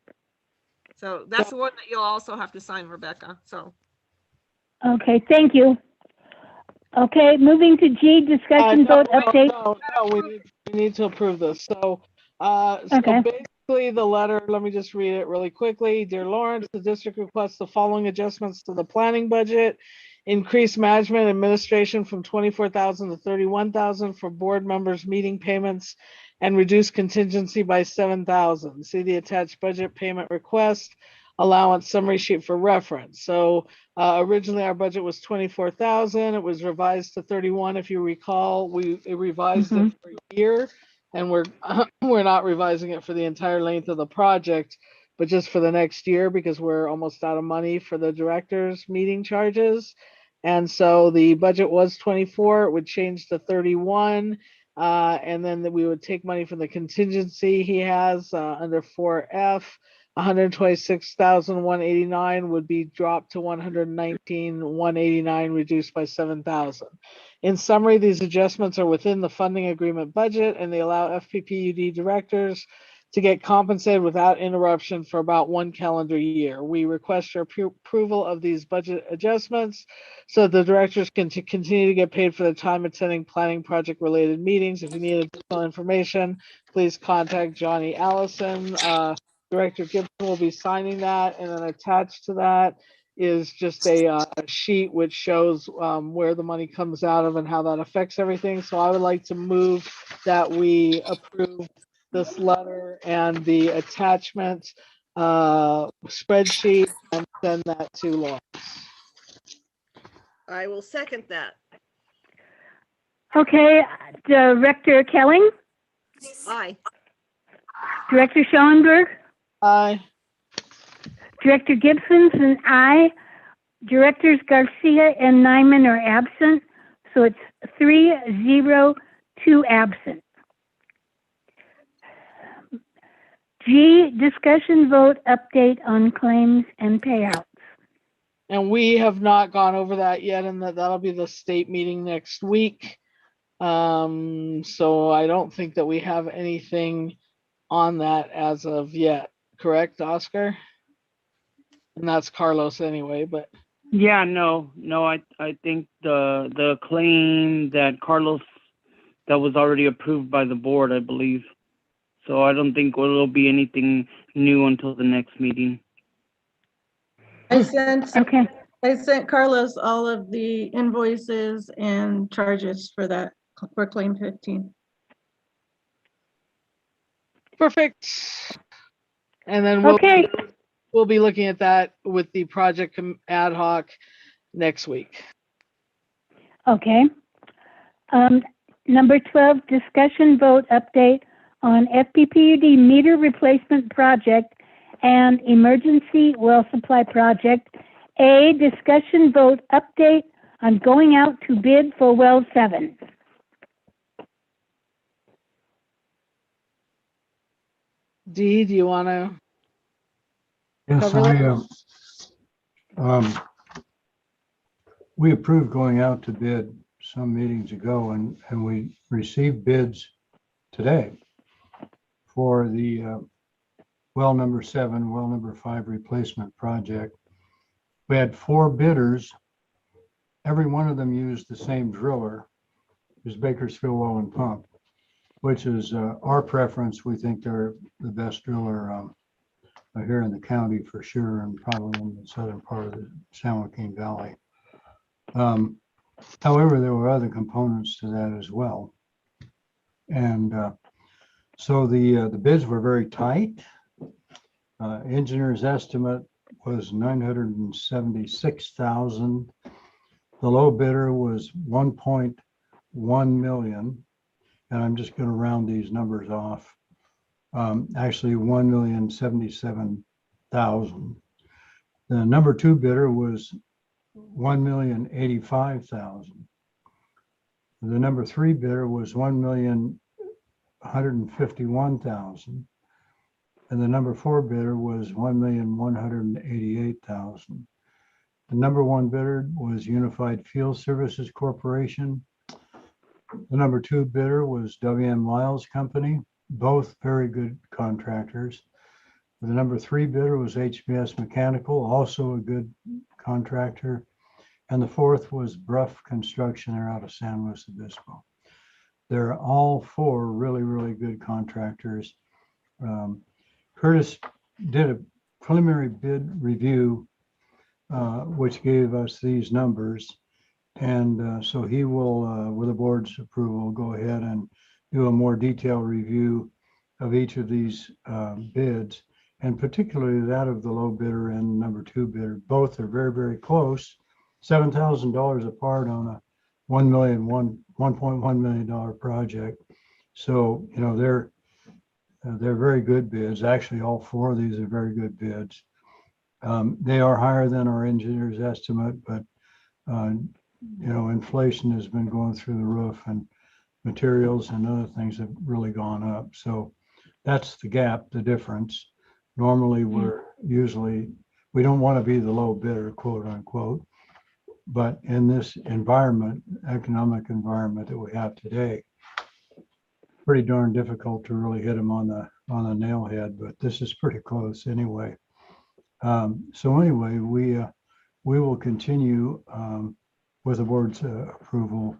So that's the one that you'll also have to sign, Rebecca. So okay, thank you. Okay, moving to G, discussion vote update. No, we need to approve this. So, Okay. Basically, the letter, let me just read it really quickly. Dear Lawrence, the district requests the following adjustments to the planning budget. Increase management administration from 24,000 to 31,000 for board members' meeting payments and reduce contingency by 7,000. See the attached budget payment request allowance summary sheet for reference. So originally our budget was 24,000. It was revised to 31. If you recall, we revised it for a year, and we're not revising it for the entire length of the project, but just for the next year because we're almost out of money for the director's meeting charges. And so the budget was 24, it would change to 31. And then we would take money from the contingency he has under 4F. 126,189 would be dropped to 119,189, reduced by 7,000. In summary, these adjustments are within the funding agreement budget, and they allow FPPUD directors to get compensated without interruption for about 1 calendar year. We request your approval of these budget adjustments so the directors can continue to get paid for their time attending planning project related meetings. If you need additional information, please contact Johnny Allison. Director Gibson will be signing that, and then attached to that is just a sheet which shows where the money comes out of and how that affects everything. So I would like to move that we approve this letter and the attachment spreadsheet and send that to Lawrence. I will second that. Okay, Director Kelling, Aye. Director Schellenberg, Aye. Director Gibson's and I, Directors Garcia and Nyman are absent, so it's 3-0-2 absent. G, discussion vote update on claims and payouts. And we have not gone over that yet, and that'll be the state meeting next week. So I don't think that we have anything on that as of yet. Correct, Oscar? And that's Carlos anyway, but Yeah, no, I think the claim that Carlos, that was already approved by the board, I believe. So I don't think there'll be anything new until the next meeting. I sent Okay, Carlos all of the invoices and charges for that, for claim 15. perfect. And then okay, we'll be looking at that with the project ad hoc next week. okay. Number 12, discussion vote update on FPPUD meter replacement project and emergency well supply project. A, discussion vote update on going out to bid for well 7. Dee, do you want to? Yes, Cover we approved going out to bid some meetings ago, and we received bids today for the well number 7, well number 5 replacement project. We had 4 bidders. Every one of them used the same driller, it was Bakersfield Well and Pump, which is our preference. We think they're the best driller here in the county for sure, and probably in the southern part of the San Joaquin Valley. However, there were other components to that as well. And so the bids were very tight. Engineer's estimate was $976,000. The low bidder was 1.1 million. And I'm just going to round these numbers off. Actually, 1,077,000. The number 2 bidder was 1,085,000. The number 3 bidder was 1,151,000. And the number 4 bidder was 1,188,000. The number 1 bidder was Unified Field Services Corporation. The number 2 bidder was WM Lyles Company, both very good contractors. The number 3 bidder was HBS Mechanical, also a good contractor. And the 4th was Bruff Construction. They're out of San Luis Obispo. They're all 4 really, really good contractors. Curtis did a preliminary bid review, which gave us these numbers. And so he will, with the board's approval, go ahead and do a more detailed review of each of these bids, and particularly that of the low bidder and number two bidder. Both are very, very close, $7,000 apart on a $1.1 million project. So, you know, they're very good bids. Actually, all four of these are very good bids. They are higher than our engineer's estimate, but you know, inflation has been going through the roof, and materials and other things have really gone up. So that's the gap, the difference. Normally, we don't want to be the low bidder, quote unquote. But in this environment, economic environment that we have today, pretty darn difficult to really hit them on the nail head, but this is pretty close anyway. So anyway, we will continue with the board's approval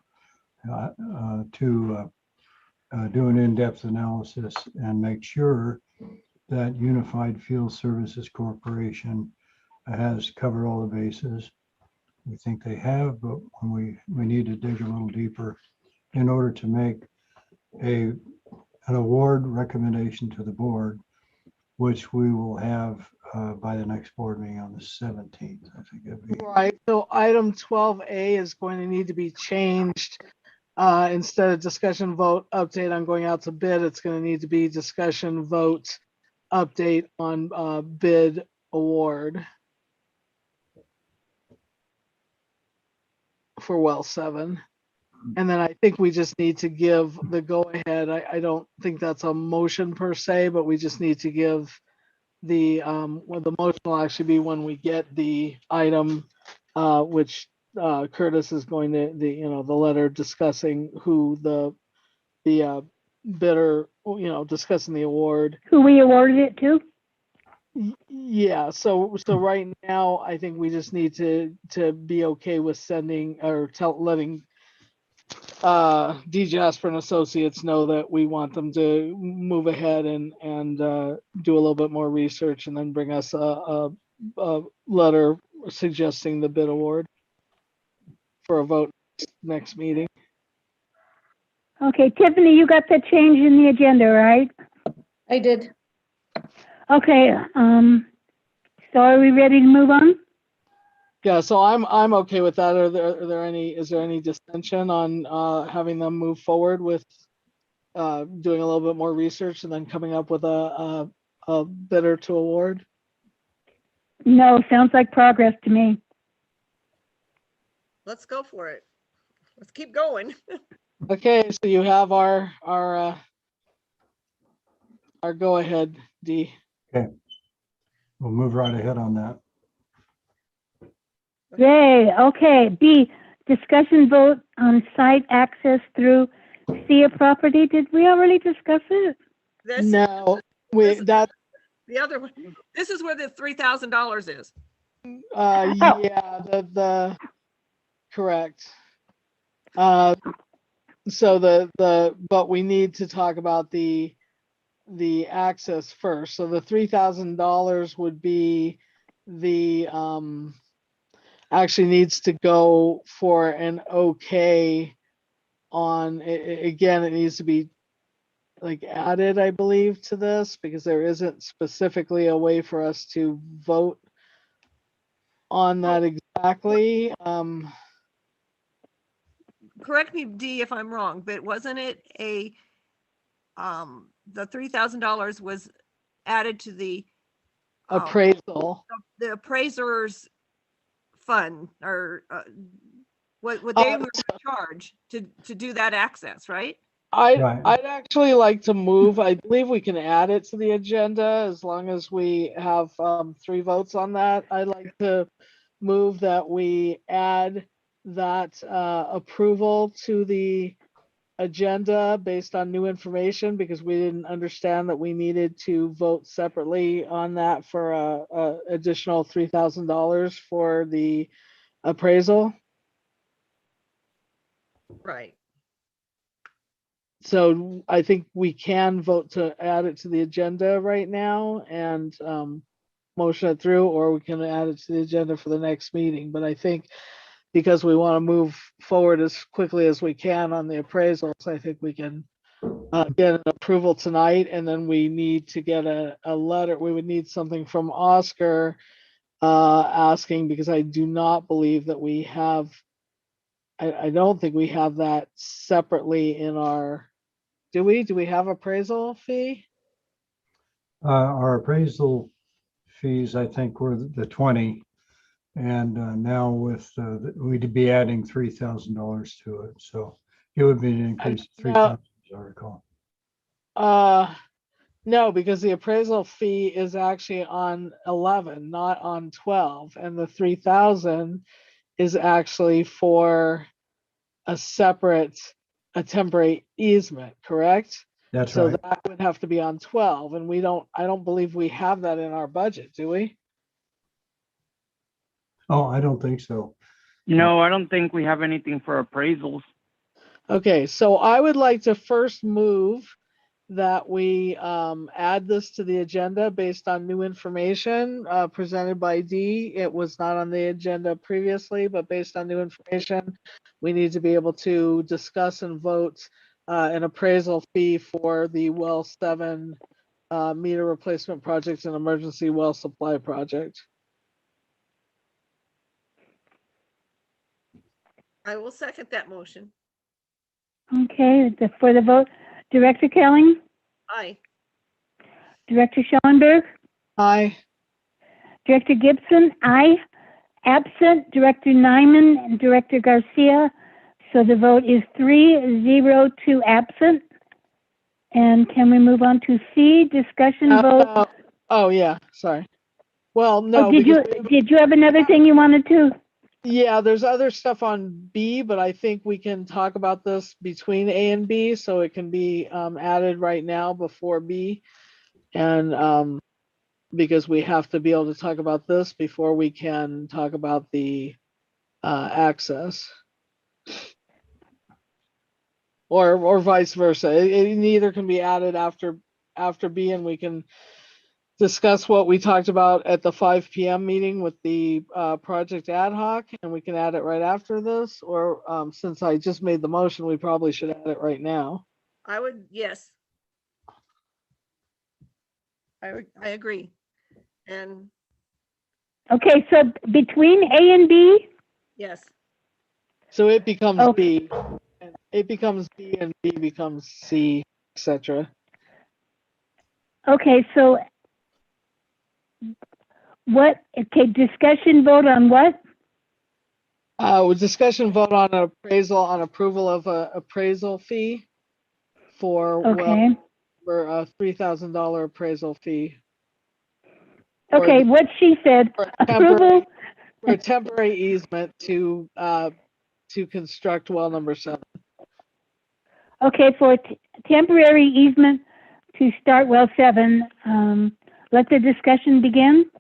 to do an in-depth analysis and make sure that Unified Field Services Corporation has covered all the bases. We think they have, but when we need to dig a little deeper in order to make an award recommendation to the board, which we will have by the next board meeting on the 17th, I think it'd be. Right, so item 12A is going to need to be changed. Instead of discussion vote update on going out to bid, it's going to need to be discussion vote update on bid award for well 7. And then I think we just need to give the go ahead. I don't think that's a motion per se, but we just need to give the well, the motion will actually be when we get the item, which Curtis is going to, the letter discussing who the bidder, discussing the award. Who we awarded it to? Yeah, so right now, I think we just need to be okay with sending or letting D. Jasper and Associates know that we want them to move ahead and do a little bit more research and then bring us a letter suggesting the bid award for a vote next meeting. Okay, Tiffany, you got the change in the agenda, right? I did. Okay, so are we ready to move on? Yeah, so I'm okay with that. Is there any dissension on having them move forward with doing a little bit more research and then coming up with a bidder to award? No, sounds like progress to me. Let's go for it. Let's keep going. Okay, so you have our go ahead, D. Okay, we'll move right ahead on that. Yay, okay. B, discussion vote on site access through SIA property. Did we already discuss it? This, No, this- that the other one, this is where the $3,000 is. yeah, the correct. So but we need to talk about the access first. So the $3,000 would be the actually needs to go for an okay on again, it needs to be like added, I believe, to this because there isn't specifically a way for us to vote on that exactly. Correct me, D, if I'm wrong, but wasn't it the $3,000 was added to the Appraisal. the appraiser's fund or what they were charged to do that access, right? Right. I'd actually like to move. I believe we can add it to the agenda as long as we have 3 votes on that. I'd like to move that we add that approval to the agenda based on new information because we didn't understand that we needed to vote separately on that for a additional $3,000 for the appraisal. Right. So I think we can vote to add it to the agenda right now and motion it through, or we can add it to the agenda for the next meeting. But I think because we want to move forward as quickly as we can on the appraisals, I think we can get an approval tonight, and then we need to get a letter. We would need something from Oscar asking, because I do not believe that we have, I don't think we have that separately in our, do we have appraisal fee? Our appraisal fees, I think, were the 20. And now with, we'd be adding $3,000 to it. So it would be an increase of 3,000, as I recall. No, because the appraisal fee is actually on 11, not on 12, and the 3,000 is actually for a temporary easement, correct? That's So right. that would have to be on 12, and I don't believe we have that in our budget, do we? Oh, I don't think so. No, I don't think we have anything for appraisals. Okay, so I would like to first move that we add this to the agenda based on new information presented by Dee. It was not on the agenda previously, but based on new information, we need to be able to discuss and vote an appraisal fee for the well 7 meter replacement project and emergency well supply project. I will second that motion. Okay, for the vote, Director Kelly, Aye. Director Schoenberg, Aye. Director Gibson, aye. Absent, Director Nyman and Director Garcia. So the vote is 3-0 absent. And can we move on to C, discussion vote? Oh, yeah, sorry. Well, no. Oh, did you have another thing you wanted to? Yeah, there's other stuff on B, but I think we can talk about this between A and B, so it can be added right now before B. And because we have to be able to talk about this before we can talk about the access. Or vice versa. It neither can be added after B, and we can discuss what we talked about at the 5 p.m. meeting with the project ad hoc, and we can add it right after this, or since I just made the motion, we probably should add it right now. I would, yes. I agree. And Okay, so between A and B? yes, So it becomes Okay. B, and it becomes B, and B becomes C, etc. Okay, so what, okay, discussion vote on what? With discussion vote on an appraisal, on approval of a appraisal fee for Okay, for a $3,000 appraisal fee. okay, what she said, For a temporary, approval, for a temporary easement to construct well number 7. okay, for temporary easement to start well 7. Let the discussion begin.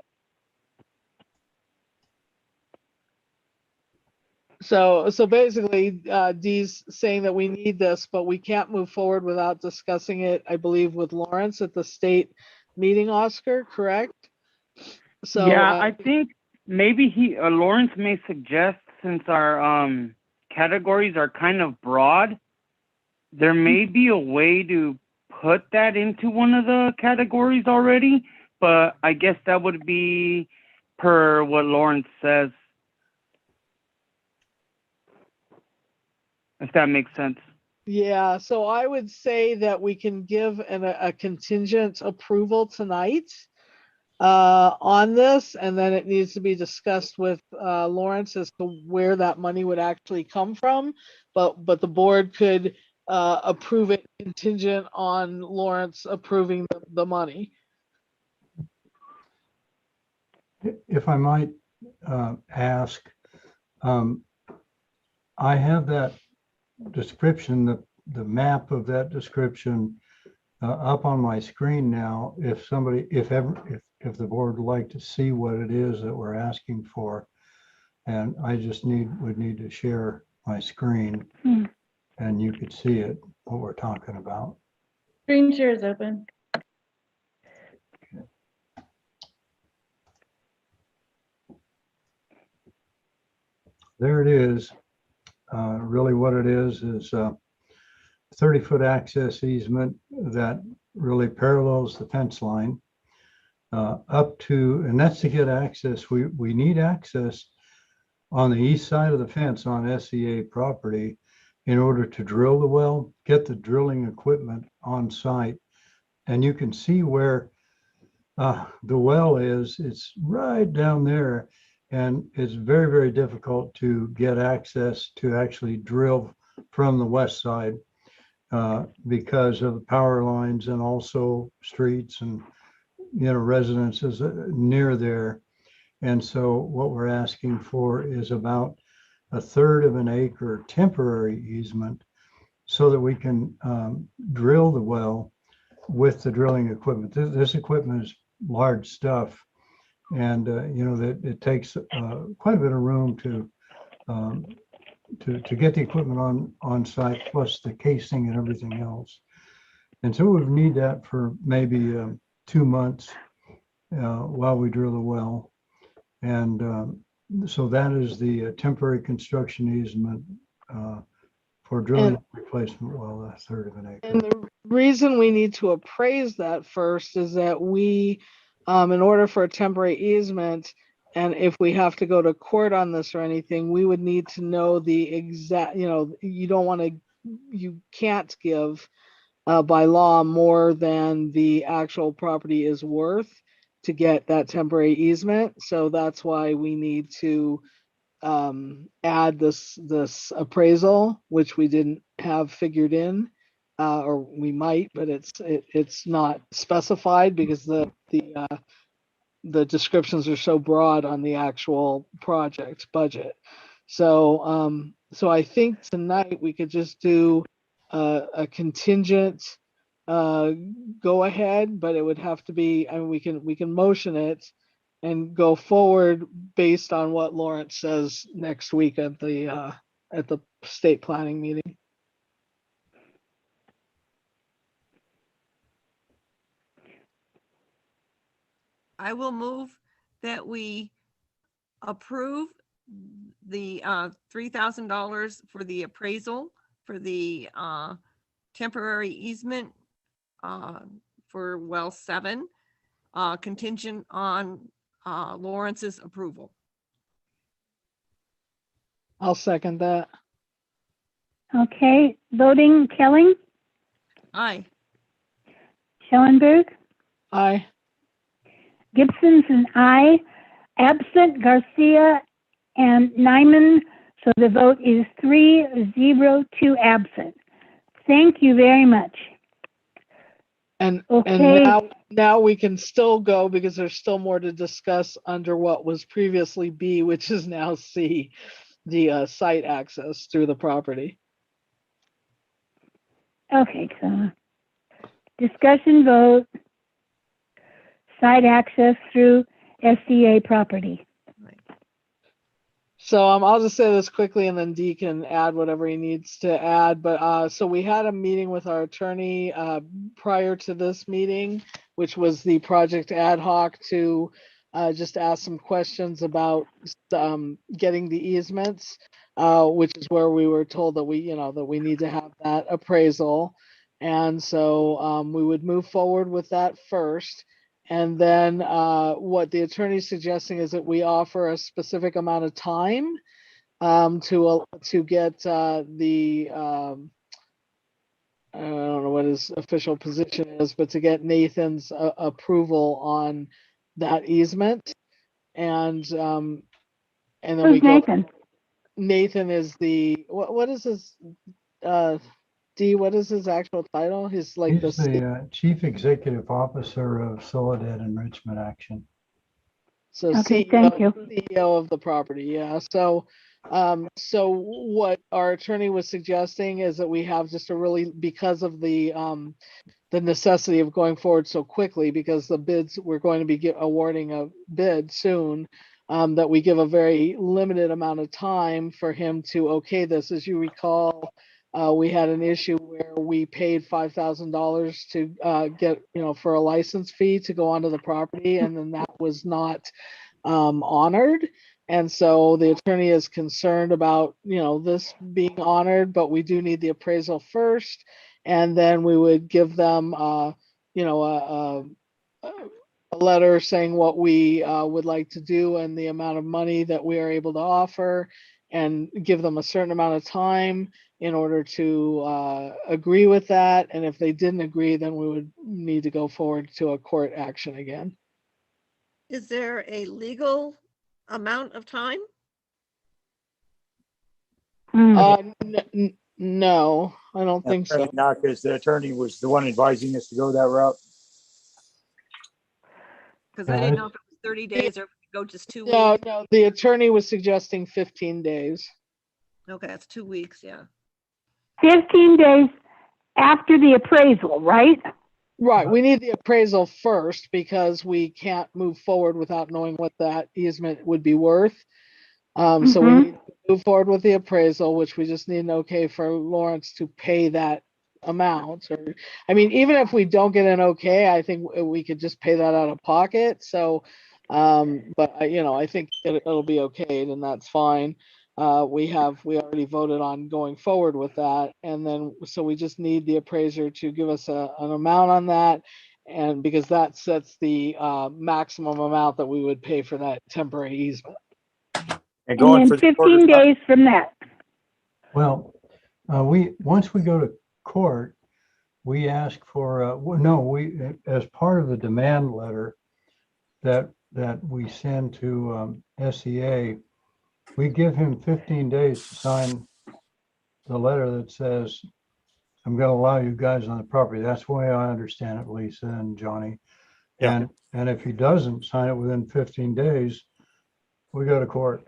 So basically, Dee's saying that we need this, but we can't move forward without discussing it, I believe, with Lawrence at the state meeting, Oscar, correct? So Yeah, I think maybe Lawrence may suggest, since our categories are kind of broad, there may be a way to put that into one of the categories already, but I guess that would be per what Lawrence says. If that makes sense. yeah, so I would say that we can give a contingent approval tonight on this, and then it needs to be discussed with Lawrence as to where that money would actually come from. But the board could approve it contingent on Lawrence approving the money. If I might ask, I have that description, the map of that description up on my screen now. If somebody, if the board would like to see what it is that we're asking for, and I just would need to share my screen and you could see it. what we're talking about. Screen share is open. There it is. Really what it is 30-foot access easement that really parallels the fence line up to, and that's to get access. We need access on the east side of the fence on SEA property in order to drill the well, get the drilling equipment on site. And you can see where the well is. It's right down there. And it's very, very difficult to get access to actually drill from the west side because of the power lines and also streets and, residences near there. And so what we're asking for is about 1/3 of an acre temporary easement so that we can drill the well with the drilling equipment. This equipment is large stuff. And that it takes quite a bit of room to get the equipment on site, plus the casing and everything else. And so we need that for maybe 2 months while we drill the well. And so that is the temporary construction easement for drilling replacement well, 1/3 of an acre. And the reason we need to appraise that first is that we, in order for a temporary easement, and if we have to go to court on this or anything, we would need to know the exact, you can't give by law more than the actual property is worth to get that temporary easement. So that's why we need to add this appraisal, which we didn't have figured in, or we might, but it's not specified because the descriptions are so broad on the actual project budget. So I think tonight we could just do a contingent go ahead, but it would have to be, I mean, we can motion it and go forward based on what Lawrence says next week at the state planning meeting. I will move that we approve the $3,000 for the appraisal for the temporary easement for well 7, contingent on Lawrence's approval. I'll second that. Okay, voting, Kelly, Aye. Schellenberg, Aye. Gibson's an aye, absent Garcia and Nyman, so the vote is 3-0 absent. Thank you very much. And Okay. now we can still go because there's still more to discuss under what was previously B, which is now C, the site access through the property. Okay, so discussion vote, site access through SCA property. So I'll just say this quickly and then Dee can add whatever he needs to add. But so we had a meeting with our attorney prior to this meeting, which was the project ad hoc to just ask some questions about getting the easements, which is where we were told that we need to have that appraisal. And so we would move forward with that first. And then what the attorney is suggesting is that we offer a specific amount of time to get the I don't know what his official position is, but to get Nathan's approval on that easement. And then Who's Nathan? Nathan is what is his Dee, what is his actual title? He's like He's the Chief Executive Officer of Soledad Enrichment Action. So Okay, CEO, thank you. CEO of the property, yeah. So what our attorney was suggesting is that we have just because of the necessity of going forward so quickly, because the bids, we're going to be awarding a bid soon, that we give a very limited amount of time for him to okay this. As you recall, we had an issue where we paid $5,000 to get, for a license fee to go onto the property, and then that was not honored. And so the attorney is concerned about, this being honored, but we do need the appraisal first. And then we would give them, a letter saying what we would like to do and the amount of money that we are able to offer, and give them a certain amount of time in order to agree with that. And if they didn't agree, then we would need to go forward to a court action again. Is there a legal amount of time? No, I don't think so. Not because the attorney was the one advising us to go that route. Because I didn't know if it was 30 days or if it could go just 2 weeks. No, the attorney was suggesting 15 days. Okay, that's 2 weeks, yeah. 15 days after the appraisal, right? Right, we need the appraisal first because we can't move forward without knowing what that easement would be worth. So we need to move forward with the appraisal, which we just need an okay for Lawrence to pay that amount. Or, I mean, even if we don't get an okay, I think we could just pay that out of pocket. So, but I think it'll be okay, and that's fine. We already voted on going forward with that, and then so we just need the appraiser to give us an amount on that, and because that sets the maximum amount that we would pay for that temporary easement. And going And for then the quarter 15 days from that. Well, once we go to court, we ask for, we, as part of the demand letter that we send to SEA, we give him 15 days to sign the letter that says, I'm going to allow you guys on the property. That's the way I understand it, Lisa and Johnny. Yeah. And if he doesn't sign it within 15 days, we go to court.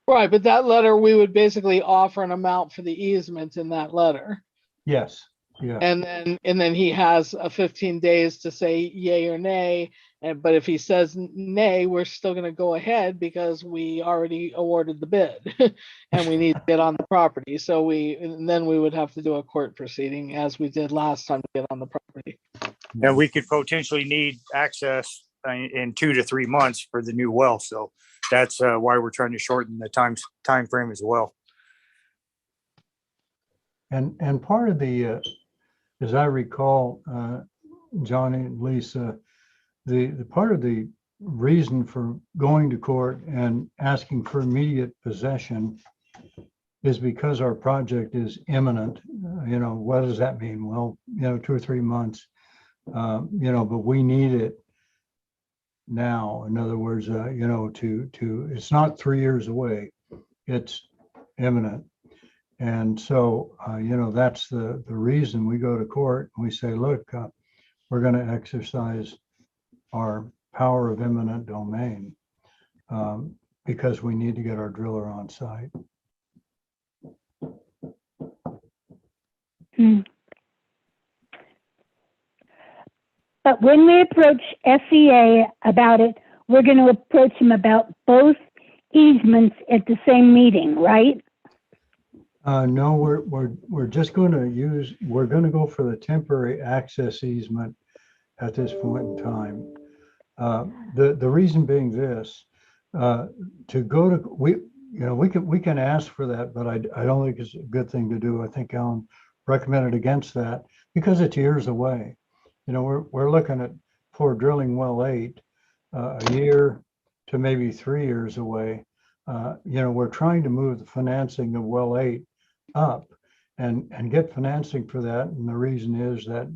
Right, but that letter, we would basically offer an amount for the easement in that letter. Yes, yeah. And then he has a 15 days to say yay or nay. But if he says nay, we're still going to go ahead because we already awarded the bid and we need to get on the property. So then we would have to do a court proceeding as we did last time to get on the property. And we could potentially need access in 2 to 3 months for the new well. So that's why we're trying to shorten the time frame as well. And part of the, as I recall, Johnny and Lisa, the part of the reason for going to court and asking for immediate possession is because our project is imminent. What does that mean? Well, 2 or 3 months, but we need it now. In other words, it's not 3 years away, it's imminent. And so, that's the reason we go to court and we say, look, we're going to exercise our power of eminent domain because we need to get our driller on site. But when we approach SEA about it, we're going to approach them about both easements at the same meeting, right? No, we're just going to we're going to go for the temporary access easement at this point in time. The reason being this, to go to, we can ask for that, but I don't think it's a good thing to do. I think Alan recommended against that because it's years away. We're looking at for drilling well 8, a year to maybe 3 years away. We're trying to move the financing of well 8 up and get financing for that. And the reason is that,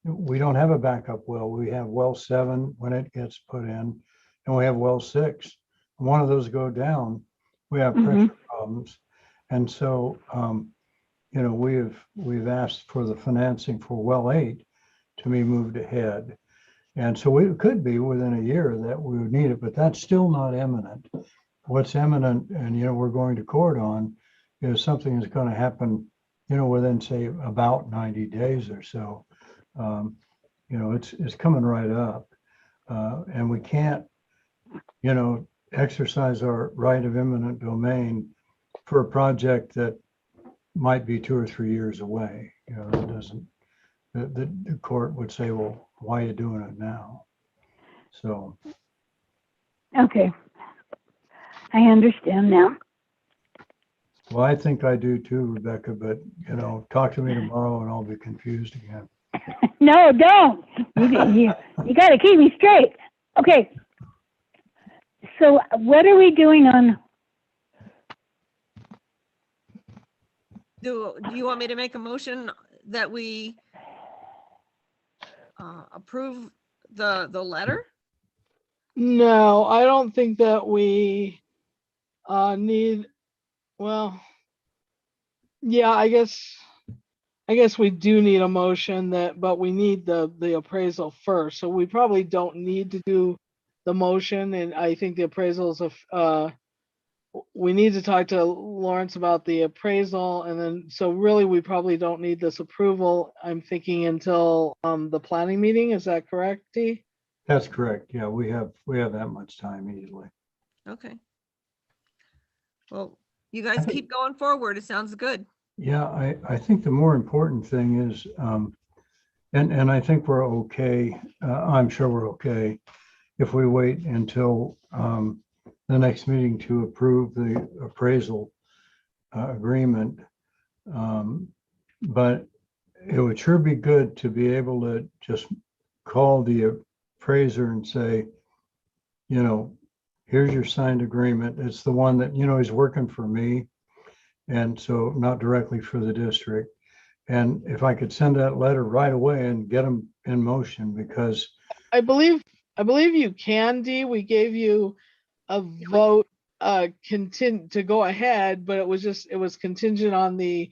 we don't have a backup well. We have well 7 when it gets put in, and we have well 6. One of those go down, we have pressure problems. And so, we've asked for the financing for well 8 to be moved ahead. And so it could be within a year that we would need it, but that's still not imminent. What's imminent, and we're going to court on, is something that's going to happen, within say about 90 days or so. It's coming right up, and we can't, exercise our right of eminent domain for a project that might be 2 or 3 years away. You know, that doesn't, the court would say, well, why are you doing it now? So, Okay. I understand now. well, I think I do too, Rebecca, but you know, talk to me tomorrow and I'll be confused again. No, don't. You got to keep me straight. Okay. So what are we doing on, Do you want me to make a motion that we approve the letter? No, I don't think that we need, well, yeah, I guess we do need a motion that, but we need the appraisal first. So we probably don't need to do the motion. And I think the appraisals of, we need to talk to Lawrence about the appraisal. And then, so really, we probably don't need this approval, I'm thinking, until the planning meeting. Is that correct, Dee? That's correct. Yeah, we have that much time easily. Okay. Well, you guys keep going forward. It sounds good. Yeah, I think the more important thing is, and I think we're okay, I'm sure we're okay if we wait until the next meeting to approve the appraisal agreement. But it would sure be good to be able to just call the appraiser and say, you know, here's your signed agreement. It's the one that, you know, he's working for me. And so not directly for the district. And if I could send that letter right away and get them in motion, because I believe you can, Dee. We gave you a vote to go ahead, but it was contingent on the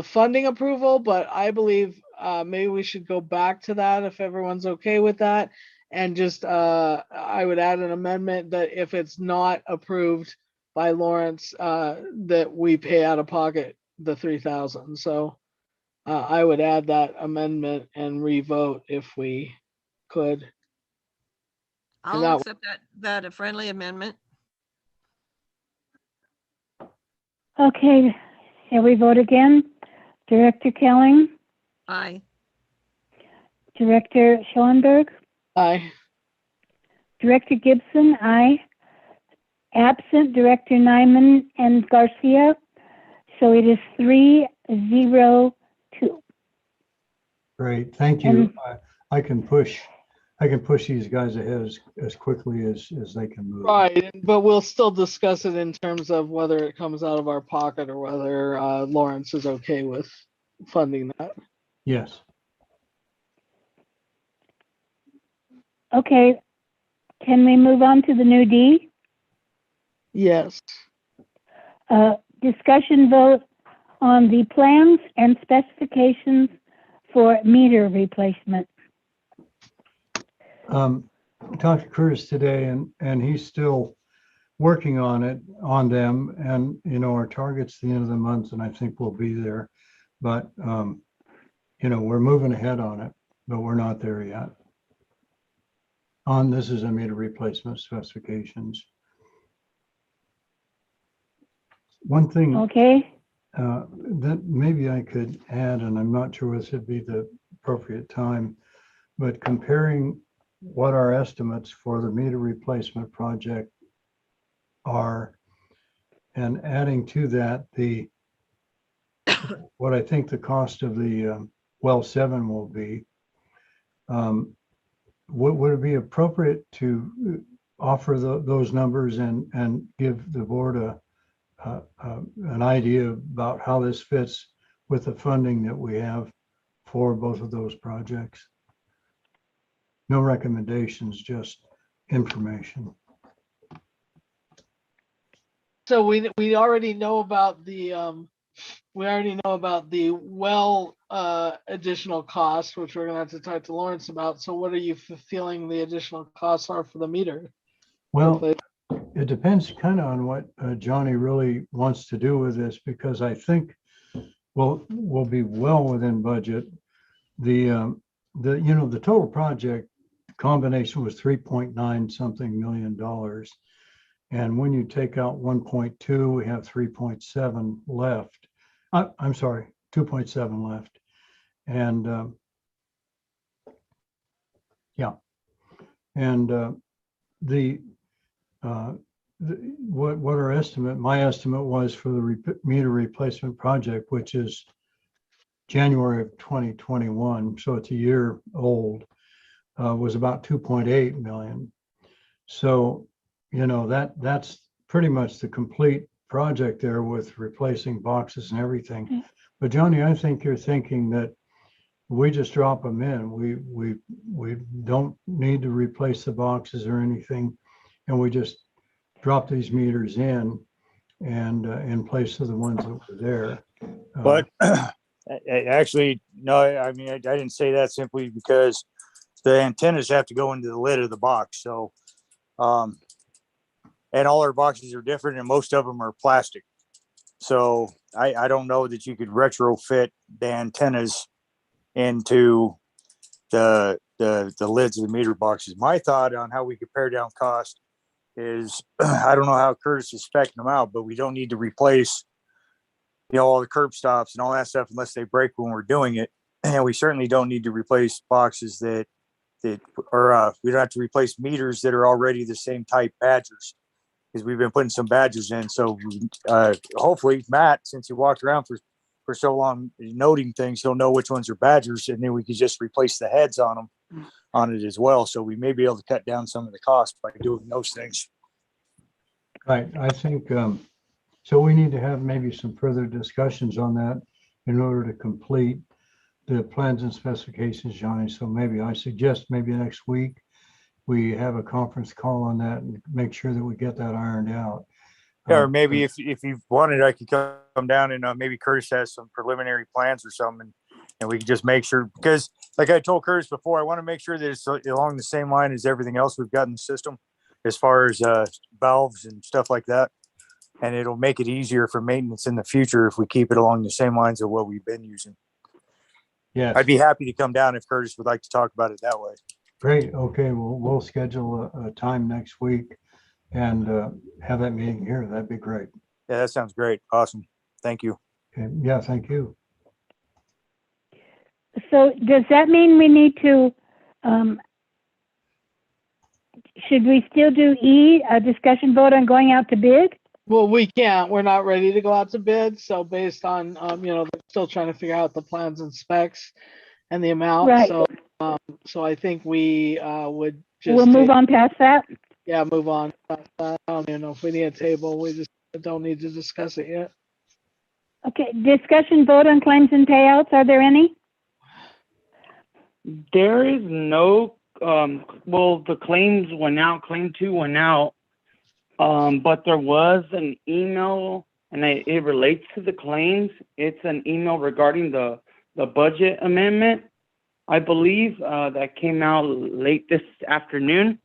funding approval. But I believe maybe we should go back to that if everyone's okay with that. And just I would add an amendment that if it's not approved by Lawrence, that we pay out of pocket the 3,000. So I would add that amendment and revote if we could. I'll that- accept that a friendly amendment. okay, shall we vote again? Director Kelling, Aye. Director Schoenberg, Aye. Director Gibson, aye. Absent Director Nyman and Garcia. So it is 3-0-2. great, thank you. I can push these guys ahead as quickly as they can move. Right, but we'll still discuss it in terms of whether it comes out of our pocket or whether Lawrence is okay with funding that. Yes, Okay, can we move on to the new D? Yes. Discussion vote on the plans and specifications for meter replacement. talked to Curtis today and he's still working on them. And, you know, our target's the end of the month and I think we'll be there. But, you know, we're moving ahead on it, but we're not there yet. This is a meter replacement specifications. One thing Okay, that maybe I could add, and I'm not sure this would be the appropriate time, but comparing what our estimates for the meter replacement project are and adding to that what I think the cost of the well 7 will be. Would it be appropriate to offer those numbers and give the board an idea about how this fits with the funding that we have for both of those projects? No recommendations, just information. So we already know about the well additional cost, which we're gonna have to talk to Lawrence about. So what are you feeling the additional costs are for the meter? Well, it depends kind of on what Johnny really wants to do with this, because I think we'll be well within budget. The total project combination was $3.9 something million. And when you take out 1.2, we have 3.7 left. I'm sorry, 2.7 left. And yeah, and what our estimate, my estimate was for the meter replacement project, which is January of 2021, so it's a year old, was about 2.8 million. So, you know, that's pretty much the complete project there with replacing boxes and everything. But Johnny, I think you're thinking that we just drop them in. We don't need to replace the boxes or anything, and we just drop these meters in and in place of the ones that were there. But actually, no, I mean, I didn't say that simply because the antennas have to go into the lid of the box. So, and all our boxes are different and most of them are plastic. So I don't know that you could retrofit the antennas into the lids of the meter boxes. My thought on how we could pare down cost is I don't know how Curtis is specking them out, but we don't need to replace, you know, all the curb stops and all that stuff unless they break when we're doing it. And we certainly don't need to replace boxes that or we don't have to replace meters that are already the same type badgers, because we've been putting some badgers in. So hopefully Matt, since he walked around for so long noting things, he'll know which ones are badgers, and then we could just replace the heads on them on it as well. So we may be able to cut down some of the cost by doing those things. Right. I think so. We need to have maybe some further discussions on that in order to complete the plans and specifications, Johnny. So maybe I suggest maybe next week we have a conference call on that and make sure that we get that ironed out. Yeah, or maybe if you wanted, I could come down and maybe Curtis has some preliminary plans or something, and we can just make sure, because like I told Curtis before, I want to make sure that it's along the same line as everything else we've got in the system as far as valves and stuff like that. And it'll make it easier for maintenance in the future if we keep it along the same lines of what we've been using. Yes. I'd be happy to come down if Curtis would like to talk about it that way. Great. Okay. Well, we'll schedule a time next week and have that meeting here. That'd be great. Yeah, that sounds great. Awesome. Thank you. Okay. Yeah, thank you. So does that mean we need to, should we still do E, a discussion vote on going out to bid? Well, we can't. We're not ready to go out to bid. So based on, you know, they're still trying to figure out the plans and specs and the amount. Right. So I think we would just. We'll move on past that. Yeah, move on. I don't even know if we need a table. We just don't need to discuss it yet. Okay, discussion vote on claims and payouts. Are there any? There is no, well, the claims went out, claim 2 went out. But there was an email, and it relates to the claims. It's an email regarding the budget amendment, I believe, that came out late this afternoon.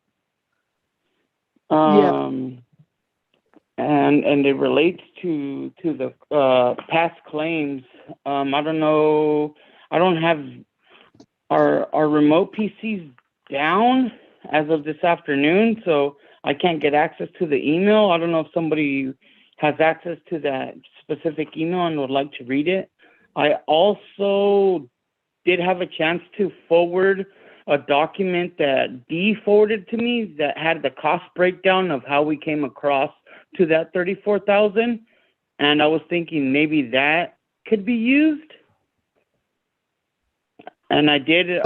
And it relates to the past claims. I don't know. I don't have our remote PCs down as of this afternoon, so I can't get access to the email. I don't know if somebody has access to that specific email and would like to read it. I also did have a chance to forward a document that Dee forwarded to me that had the cost breakdown of how we came across to that 34,000. And I was thinking maybe that could be used. And I did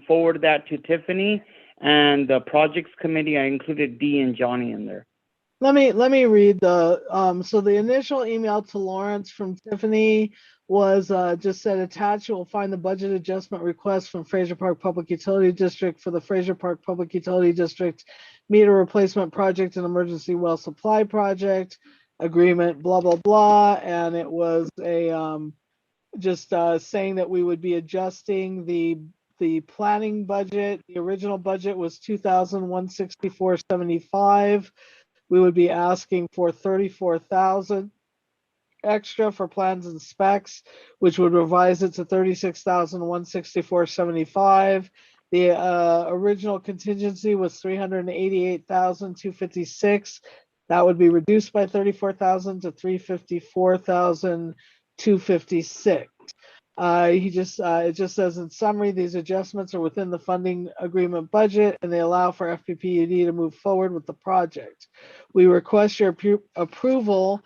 forward that to Tiffany and the projects committee. I included Dee and Johnny in there. Let me read the, so the initial email to Lawrence from Tiffany was just said attached, you will find the budget adjustment request from Fraser Park Public Utility District for the Fraser Park Public Utility District meter replacement project and emergency well supply project agreement, blah, blah, blah. And it was a, just saying that we would be adjusting the planning budget. The original budget was $2,164.75. We would be asking for 34,000 extra for plans and specs, which would revise it to 36,164.75. The original contingency was 388,256. That would be reduced by 34,000 to 354,256. It just says in summary, these adjustments are within the funding agreement budget and they allow for FPPUD to move forward with the project. We request your approval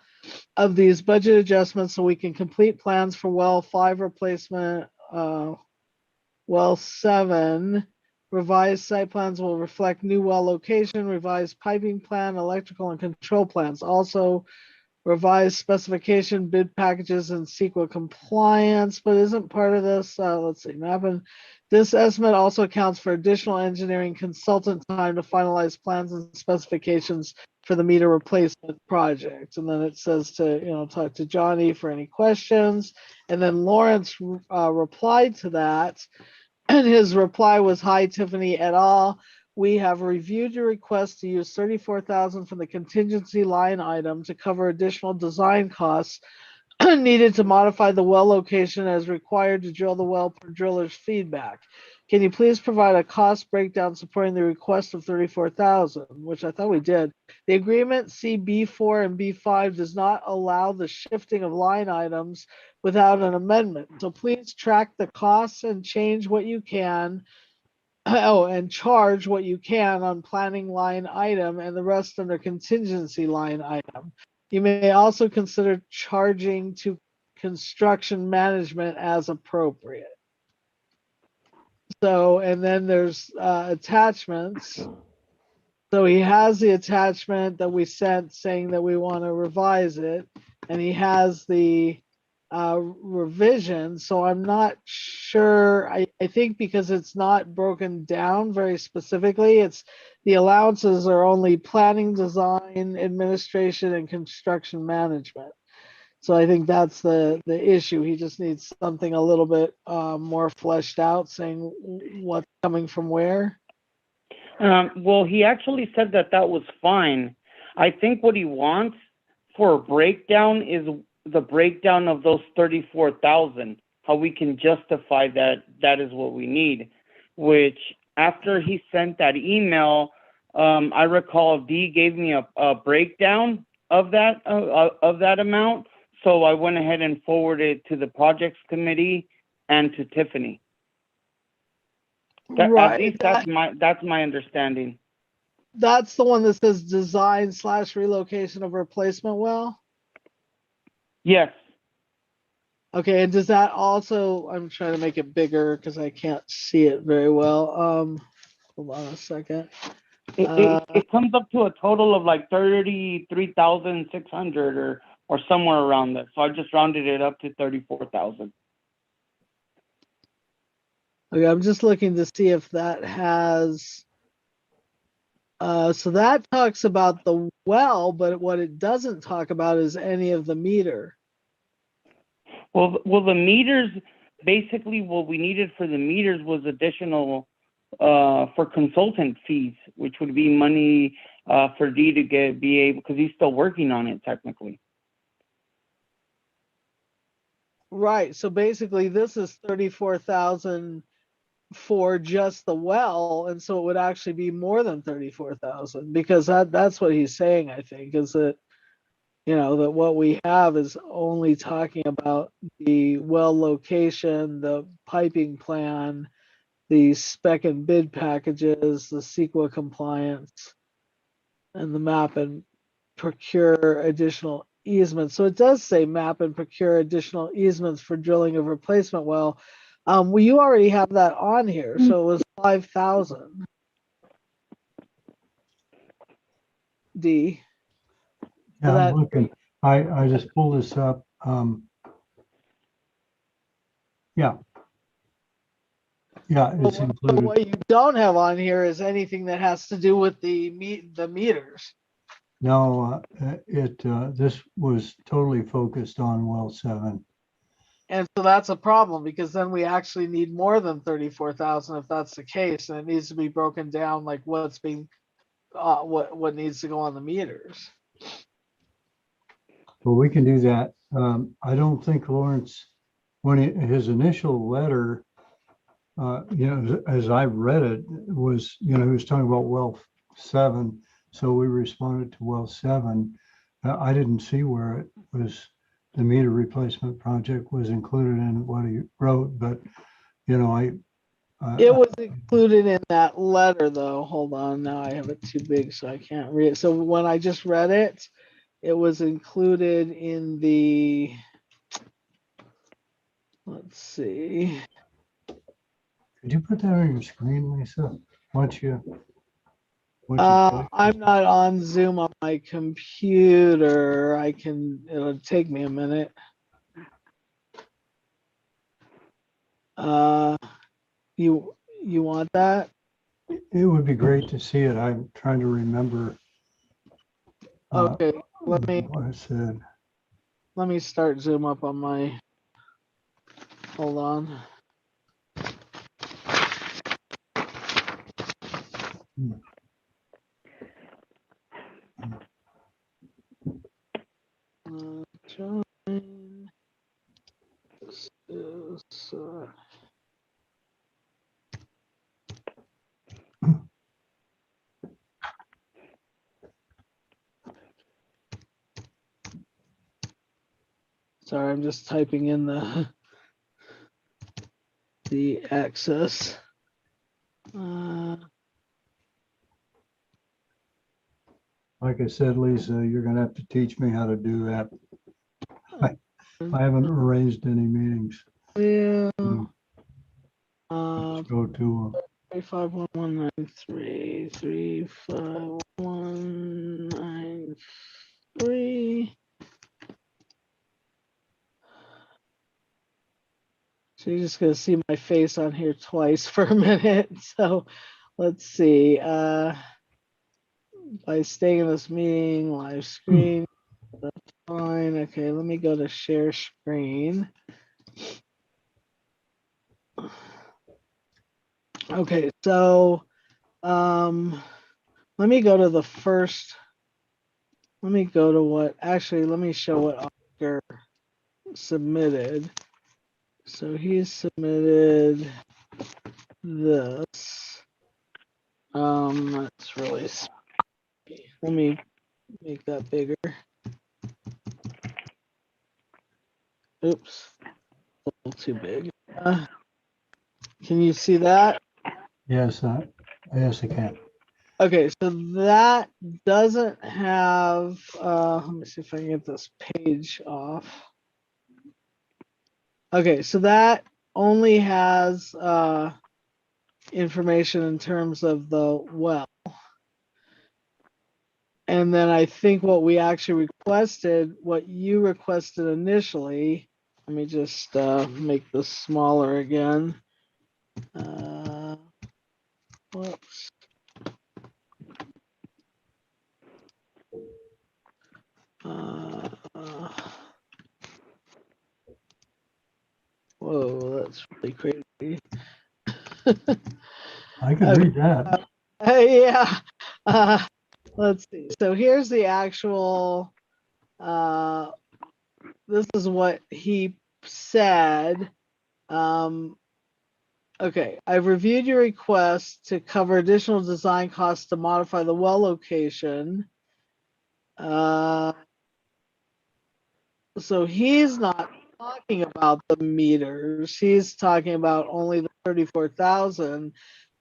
of these budget adjustments so we can complete plans for well 5 replacement, well 7. Revised site plans will reflect new well location, revised piping plan, electrical and control plans. Also, revised specification, bid packages, and CEQA compliance, but isn't part of this. Let's see, mapping. This estimate also accounts for additional engineering consultant time to finalize plans and specifications for the meter replacement project. And then it says to, talk to Johnny for any questions. And then Lawrence replied to that. And his reply was, "Hi, Tiffany et al. We have reviewed your request to use 34,000 from the contingency line item to cover additional design costs needed to modify the well location as required to drill the well per driller's feedback. Can you please provide a cost breakdown supporting the request of 34,000, which I thought we did. The agreement C B4 and B5 does not allow the shifting of line items without an amendment. So please track the costs and change what you can. And charge what you can on planning line item and the rest under contingency line item. You may also consider charging to construction management as appropriate." So, and then there's attachments. So he has the attachment that we sent saying that we want to revise it, and he has the revision. So I'm not sure. I think because it's not broken down very specifically, it's the allowances are only planning, design, administration, and construction management. So I think that's the issue. He just needs something a little bit more fleshed out, saying what's coming from where. Well, he actually said that was fine. I think what he wants for a breakdown is the breakdown of those 34,000, how we can justify that is what we need, which after he sent that email, I recall Dee gave me a breakdown of that amount. So I went ahead and forwarded to the projects committee and to Tiffany. Right. At least that's my understanding. That's the one that says design/relocation of replacement well. Yes. Okay, and does that also, I'm trying to make it bigger because I can't see it very well. Hold on a second. It comes up to a total of like 33,600 or somewhere around there. So I just rounded it up to 34,000. Okay, I'm just looking to see if that has, so that talks about the well, but what it doesn't talk about is any of the meter. Well, the meters, basically what we needed for the meters was additional for consultant fees, which would be money for Dee to be able, because he's still working on it technically. Right, so basically this is 34,000 for just the well, and so it would actually be more than 34,000 because that's what he's saying, I think, is that that what we have is only talking about the well location, the piping plan, the spec and bid packages, the CEQA compliance, and the map and procure additional easements. So it does say map and procure additional easements for drilling of replacement well. Well, you already have that on here, so it was 5,000. D. Yeah, that- I'm looking, I just pulled this up. Yeah. Yeah, it's But included. what you don't have on here is anything that has to do with the meters. No, this was totally focused on well 7. And so that's a problem because then we actually need more than 34,000 if that's the case, and it needs to be broken down like what's being, what needs to go on the meters. Well, we can do that. I don't think Lawrence, his initial letter, as I read it, was, he was talking about well 7, So we responded to well 7. I didn't see where it was, the meter replacement project was included in what he wrote, but It was included in that letter though. Hold on, now I have it too big so I can't read it. So when I just read it, it was included in the, let's see. Could you put that on your screen, Lisa? Once you click? I'm not on Zoom on my computer. It'll take me a minute. You want that? It would be great to see it. I'm trying to remember Okay, let what I said. me start Zoom up on my, hold on. Join. This is, sorry, I'm just typing in the access. Like I said, Lisa, you're gonna have to teach me how to do that. I haven't arranged any meetings. Yeah. Let's go to 35193351193. So you're just gonna see my face on here twice for a minute. So let's see. By staying in this meeting, live screen, that's fine. Okay, let me go to share screen. Okay, so let me go to the first. Let me go to what, actually, let me show what Oscar submitted. So he submitted this. That's really, let me make that bigger. Oops, a little too big. Can you see that? yes, I can. Okay, so that doesn't have, let me see if I can get this page off. Okay, so that only has information in terms of the well. And then I think what we actually requested, what you requested initially, let me just make this smaller again. Whoops. Whoa, that's really crazy. I can read that. Yeah. Let's see. So here's the actual, this is what he said. Okay, I've reviewed your request to cover additional design costs to modify the well location. So he's not talking about the meters. He's talking about only the 34,000.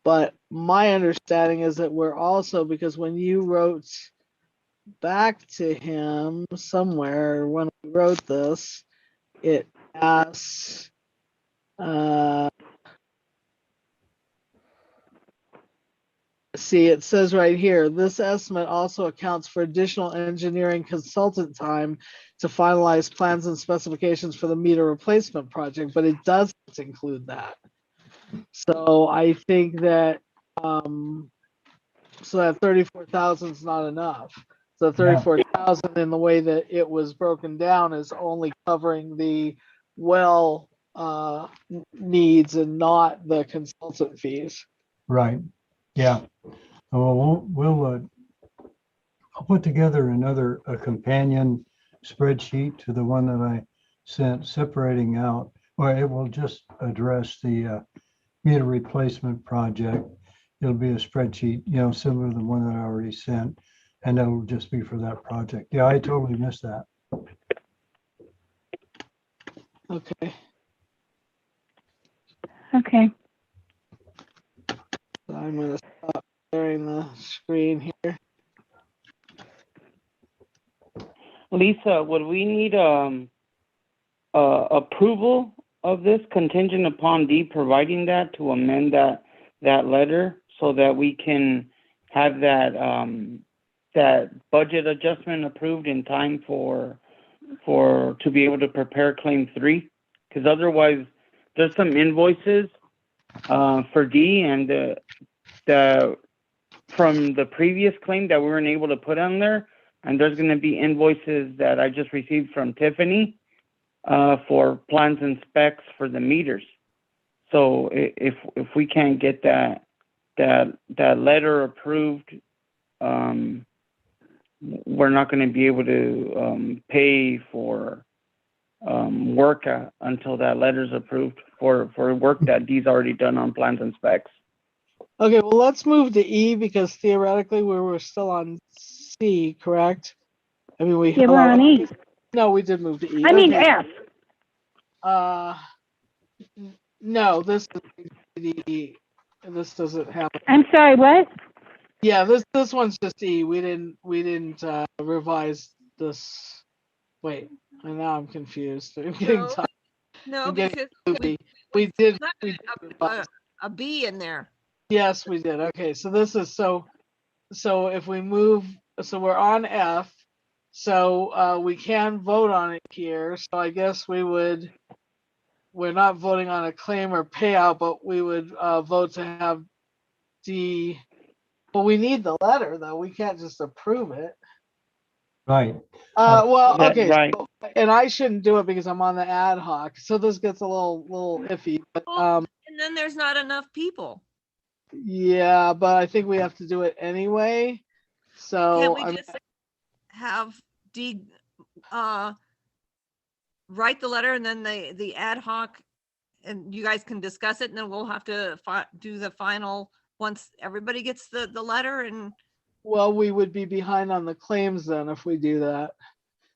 But my understanding is that we're also, because when you wrote back to him somewhere, when we wrote this, it asks, see, it says right here, this estimate also accounts for additional engineering consultant time to finalize plans and specifications for the meter replacement project, but it doesn't include that. So I think that, so that 34,000 is not enough. So 34,000 in the way that it was broken down is only covering the well needs and not the consultant fees. Right. Yeah. We'll I'll put together a companion spreadsheet to the one that I sent, separating out, or it will just address the meter replacement project. It'll be a spreadsheet, similar to the one that I already sent. And that'll just be for that project. Yeah, I totally missed that. Okay, Okay. so I'm gonna stop sharing the screen here. Lisa, would we need approval of this contingent upon D providing that to amend that letter so that we can have that budget adjustment approved in time for to be able to prepare claim 3? Because otherwise, there's some invoices for D and the from the previous claim that we weren't able to put on there, and there's going to be invoices that I just received from Tiffany for plans and specs for the meters. So if we can't get that letter approved, we're not going to be able to pay for work until that letter's approved for work that D's already done on plans and specs. Okay, well, let's move to E because theoretically we were still on C, correct? I mean, Yeah, we're on E. No, we did move to E. I mean Okay. F. No, this is E. This doesn't have. I'm sorry, what? Yeah, this one's just E. We didn't revise this. Wait, now I'm confused. I'm getting No, tired. No, I'm getting because goofy. We did. a B in there. Yes, we did. Okay, so this is so if we move, so we're on F, so we can vote on it here. So I guess we're not voting on a claim or payout, but we would vote to have D. But we need the letter though. We can't just approve it. Right. Well, That- okay. right. So, and I shouldn't do it because I'm on the ad hoc. So this gets a little iffy. But Well, and then there's not enough people. yeah, but I think we have to do it anyway. So Can't we just have D write the letter and then the ad hoc, and you guys can discuss it, and then we'll have to do the final once everybody gets the letter. And well, we would be behind on the claims then if we do that.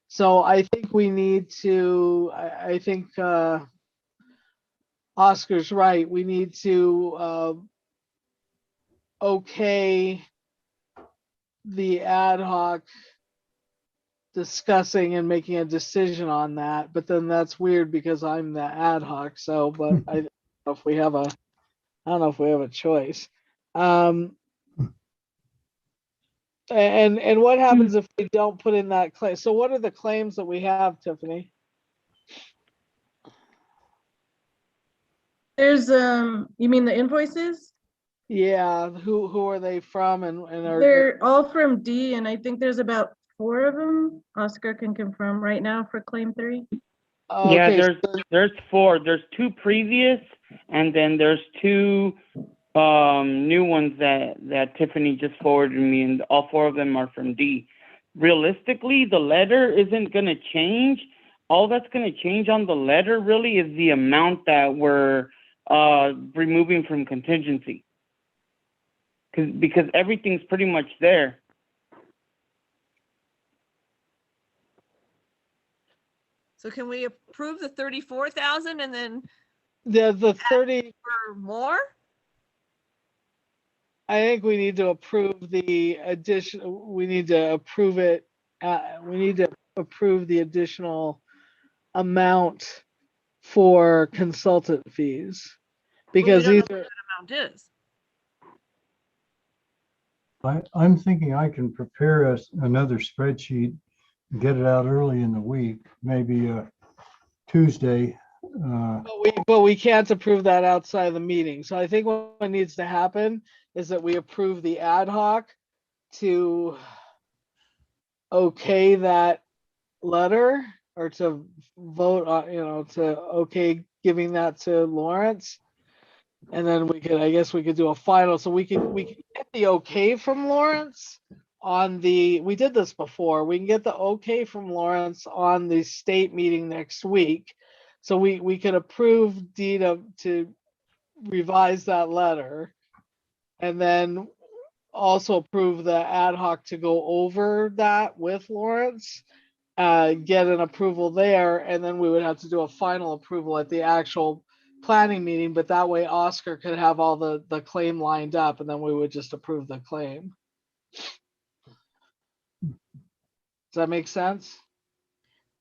So I think we need to, I think Oscar's right. We need to okay the ad hoc discussing and making a decision on that. But then that's weird because I'm the ad hoc. So, but I don't know if we have a choice. And what happens if we don't put in that claim? So what are the claims that we have, Tiffany? There's, you mean the invoices? Yeah, who are they from and are They're all from D, and I think there's about 4 of them. Oscar can confirm right now for claim 3. Yeah, okay, there's 4. There's 2 previous, and then there's 2 new ones that Tiffany just forwarded me, and all 4 of them are from D. Realistically, the letter isn't going to change. All that's going to change on the letter really is the amount that we're removing from contingency. Because everything's pretty much there. so can we approve the 34,000 and then the 30, for more? I think we need to approve the addition, we need to approve it, we need to approve the additional amount for consultant fees. Because Well, we these don't know are, what that amount is. I'm thinking I can prepare us another spreadsheet, and get it out early in the week, maybe Tuesday. but we can't approve that outside of the meeting. So I think what needs to happen is that we approve the ad hoc to okay that letter or to vote on, to okay giving that to Lawrence. And then I guess we could do a final. So we can get the okay from Lawrence on we did this before. We can get the okay from Lawrence on the state meeting next week. So we could approve Dee to revise that letter. And then also approve the ad hoc to go over that with Lawrence, get an approval there, and then we would have to do a final approval at the actual planning meeting, but that way Oscar could have all the claim lined up, and then we would just approve the claim. Does that make sense?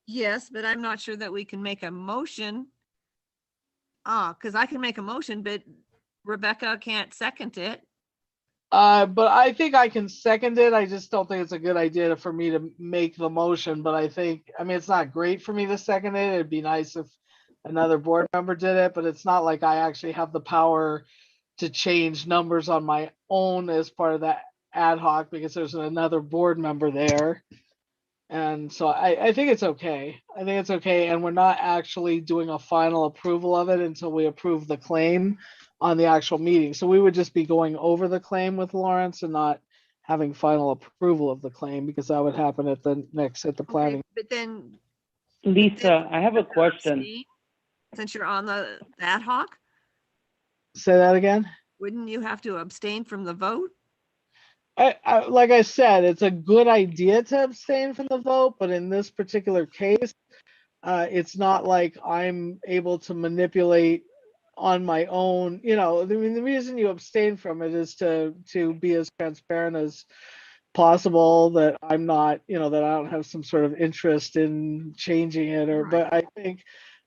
Yes, but I'm not sure that we can make a motion. Because I can make a motion, but Rebecca can't second it. But I think I can second it. I just don't think it's a good idea for me to make the motion, but I mean, it's not great for me to second it. It'd be nice if another board member did it, but it's not like I actually have the power to change numbers on my own as part of that ad hoc because there's another board member there. And so I think it's okay. I think it's okay. And we're not actually doing a final approval of it until we approve the claim on the actual meeting. So we would just be going over the claim with Lawrence and not having final approval of the claim because that would happen at the planning. Okay, but then. Lisa, I have a Rebecca question. abstain, since you're on the ad hoc, Say that again. wouldn't you have to abstain from the vote? Like I said, it's a good idea to abstain from the vote, but in this particular case, it's not like I'm able to manipulate on my own. You know, I mean, the reason you abstain from it is to be as transparent as possible, that I'm not, you know, that I don't have some sort of interest in changing it, or, Right. but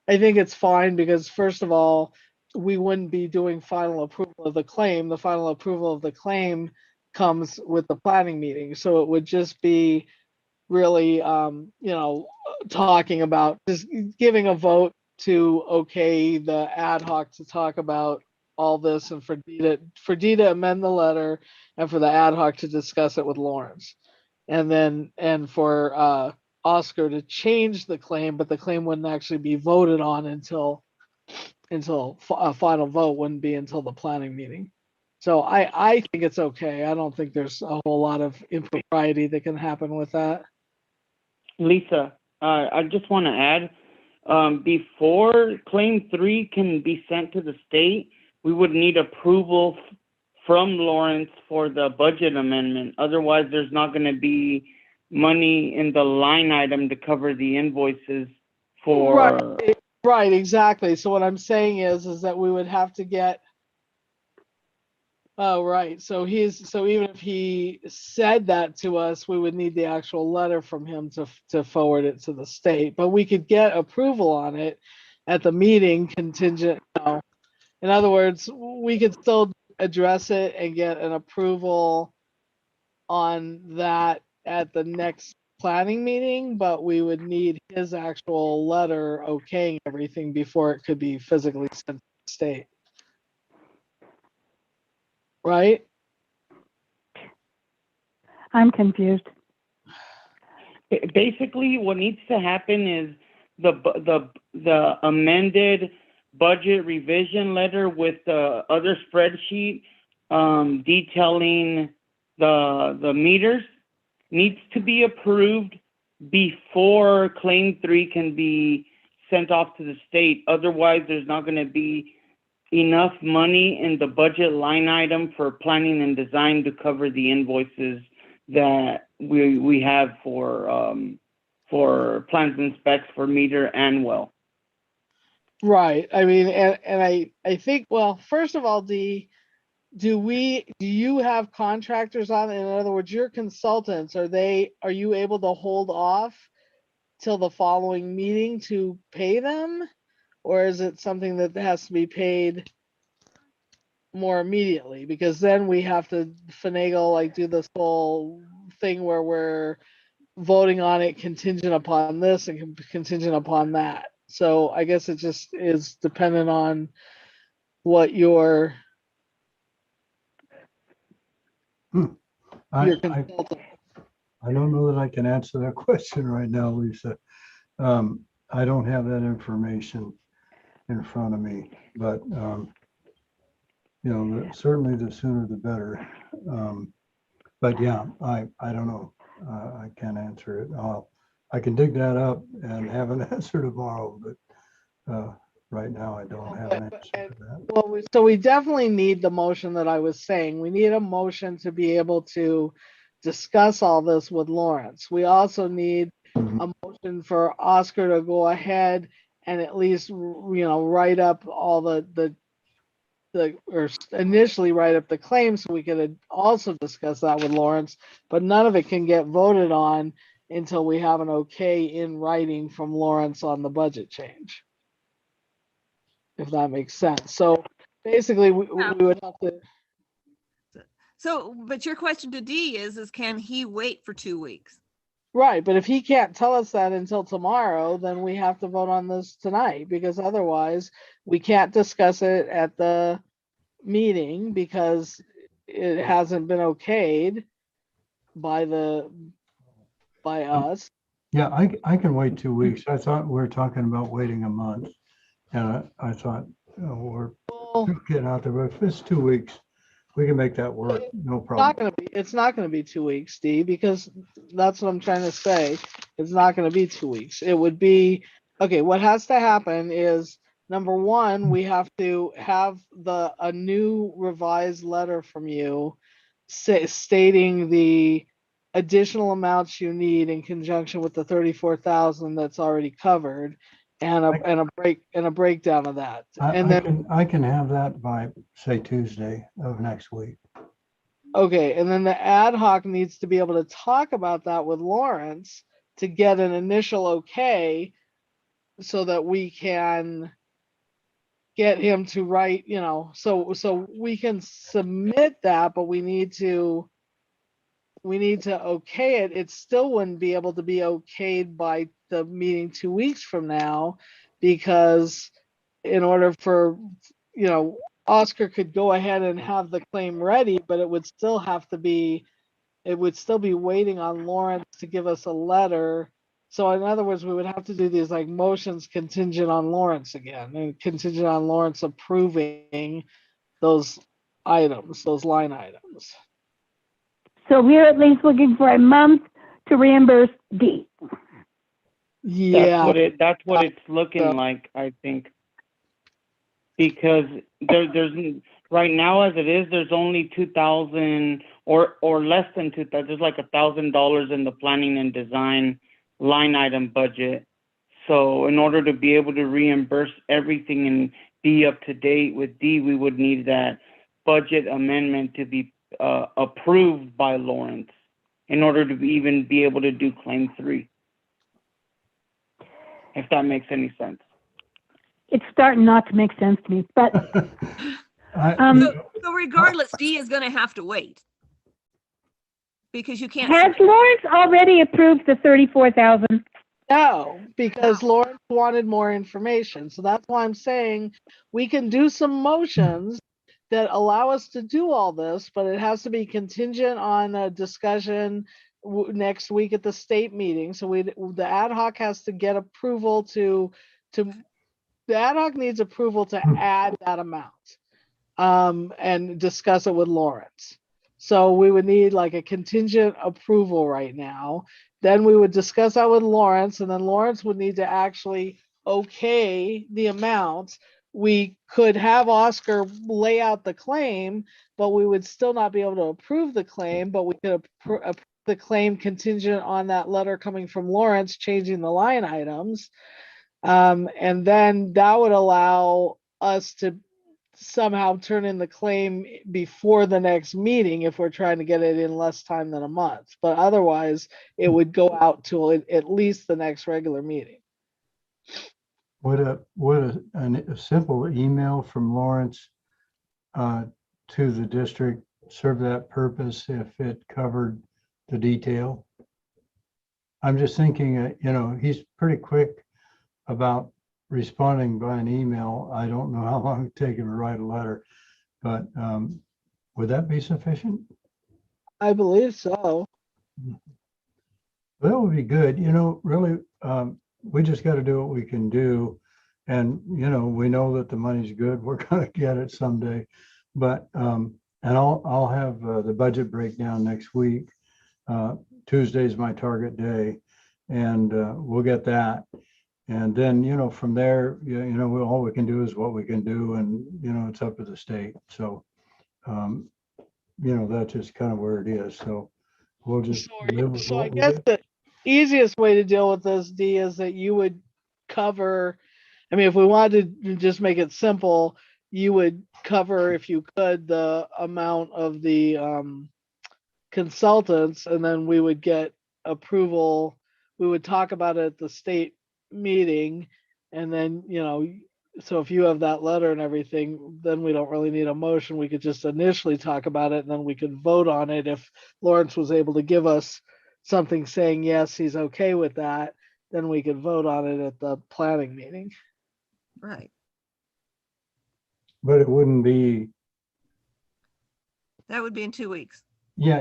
I think it's fine because first of all, we wouldn't be doing final approval of the claim. The final approval of the claim comes with the planning meeting. So it would just be really, you know, talking about just giving a vote to okay the ad hoc to talk about all this, and for Dee to amend the letter, and for the ad hoc to discuss it with Lawrence, and then for Oscar to change the claim, but the claim wouldn't actually be voted on until a final vote wouldn't be until the planning meeting. So I think it's okay. I don't think there's a whole lot of impropriety that can happen with that. Lisa, I just want to add, before claim 3 can be sent to the state, we would need approval from Lawrence for the budget amendment. Otherwise, there's not going to be money in the line item to cover the invoices for. Right, exactly. So what I'm saying is that we would have to get. Oh, right. So even if he said that to us, we would need the actual letter from him to forward it to the state. But we could get approval on it at the meeting contingent. You know, in other words, we could still address it and get an approval on that at the next planning meeting, but we would need his actual letter okaying everything before it could be physically sent to the state. Right? I'm confused. Basically, what needs to happen is the amended budget revision letter with the other spreadsheet detailing the meters needs to be approved before claim 3 can be sent off to the state. Otherwise, there's not going to be enough money in the budget line item for planning and design to cover the invoices that we have for plans and specs for meter and well. Right. I mean, and I think, well, first of all, do you have contractors on? In other words, your consultants, are you able to hold off till the following meeting to pay them? Or is it something that has to be paid more immediately? Because then we have to finagle, like do this whole thing where we're voting on it contingent upon this and contingent upon that. So I guess it just is dependent on what your consultant. I don't know that I can answer that question right now, Lisa. I don't have that information in front of me, but you know, certainly the sooner the better. But yeah, I don't know. I can't answer it. I can dig that up and have an answer tomorrow, but right now I don't have an answer for that. Well, so we definitely need the motion that I was saying. We need a motion to be able to discuss all this with Lawrence. We also need Mhm. a motion for Oscar to go ahead and at least, write up all or initially write up the claims so we could also discuss that with Lawrence, but none of it can get voted on until we have an okay in writing from Lawrence on the budget change. If that makes sense. So basically, we would have to, So, but your question to D is can he wait for 2 weeks? right, but if he can't tell us that until tomorrow, then we have to vote on this tonight, because otherwise we can't discuss it at the meeting because it hasn't been okayed by us. Yeah, I can wait 2 weeks. I thought we were talking about waiting a month. And I thought, we're Well, getting out there, but if it's 2 weeks, we can make that work, no problem. it's not gonna be 2 weeks, Steve, because that's what I'm trying to say. It's not gonna be 2 weeks. It would be, okay, what has to happen is, number one, we have to have a new revised letter from you stating the additional amounts you need in conjunction with the 34,000 that's already covered, and a breakdown of that. And then I can have that by, say, Tuesday of next week. okay, and then the ad hoc needs to be able to talk about that with Lawrence to get an initial okay so that we can get him to write, so we can submit that, but we need to okay it. It still wouldn't be able to be okayed by the meeting 2 weeks from now, because in order for, Oscar could go ahead and have the claim ready, but it would still be waiting on Lawrence to give us a letter. So in other words, we would have to do these like motions contingent on Lawrence again, and contingent on Lawrence approving those items, those line items. So we're at least looking for a month to reimburse D. Yeah, That's what it's looking Yeah. like, I think. Because there's right now as it is, there's only 2,000 or less than 2,000. There's like $1,000 in the planning and design line item budget. So in order to be able to reimburse everything and be up to date with D, we would need that budget amendment to be approved by Lawrence in order to even be able to do claim 3. If that makes any sense. It's starting not to make sense to me, but So regardless, D is going to have to wait. Because you can't. has Lawrence already approved the 34,000? no, because Lawrence wanted more information. So that's why I'm saying we can do some motions that allow us to do all this, but it has to be contingent on a discussion next week at the state meeting. So the ad hoc has to get approval the ad hoc needs approval to add that amount, and discuss it with Lawrence. So we would need like a contingent approval right now. Then we would discuss that with Lawrence, and then Lawrence would need to actually okay the amount. We could have Oscar lay out the claim, but we would still not be able to approve the claim, but we could approve the claim contingent on that letter coming from Lawrence changing the line items. And then that would allow us to somehow turn in the claim before the next meeting if we're trying to get it in less time than a month. But otherwise, it would go out to at least the next regular meeting. Would a simple email from Lawrence to the district serve that purpose if it covered the detail? I'm just thinking, he's pretty quick about responding by an email. I don't know how long it'd take him to write a letter, but would that be sufficient? I believe so. That would be good. Really, we just got to do what we can do. And, we know that the money's good. We're going to get it someday. But, and I'll have the budget breakdown next week. Tuesday's my target day, and we'll get that. And then, from there, all we can do is what we can do, and, it's up to the state. So, that's just kind of where it is. So we'll just live with So I what we guess do. the easiest way to deal with this, D, is that you would cover, I mean, if we wanted to just make it simple, you would cover, if you could, the amount of the consultants, and then we would get approval. We would talk about it at the state meeting, and then, so if you have that letter and everything, then we don't really need a motion. We could just initially talk about it, and then we could vote on it. If Lawrence was able to give us something saying, yes, he's okay with that, then we could vote on it at the planning meeting. Right. But it wouldn't be, That would be in 2 weeks. yeah.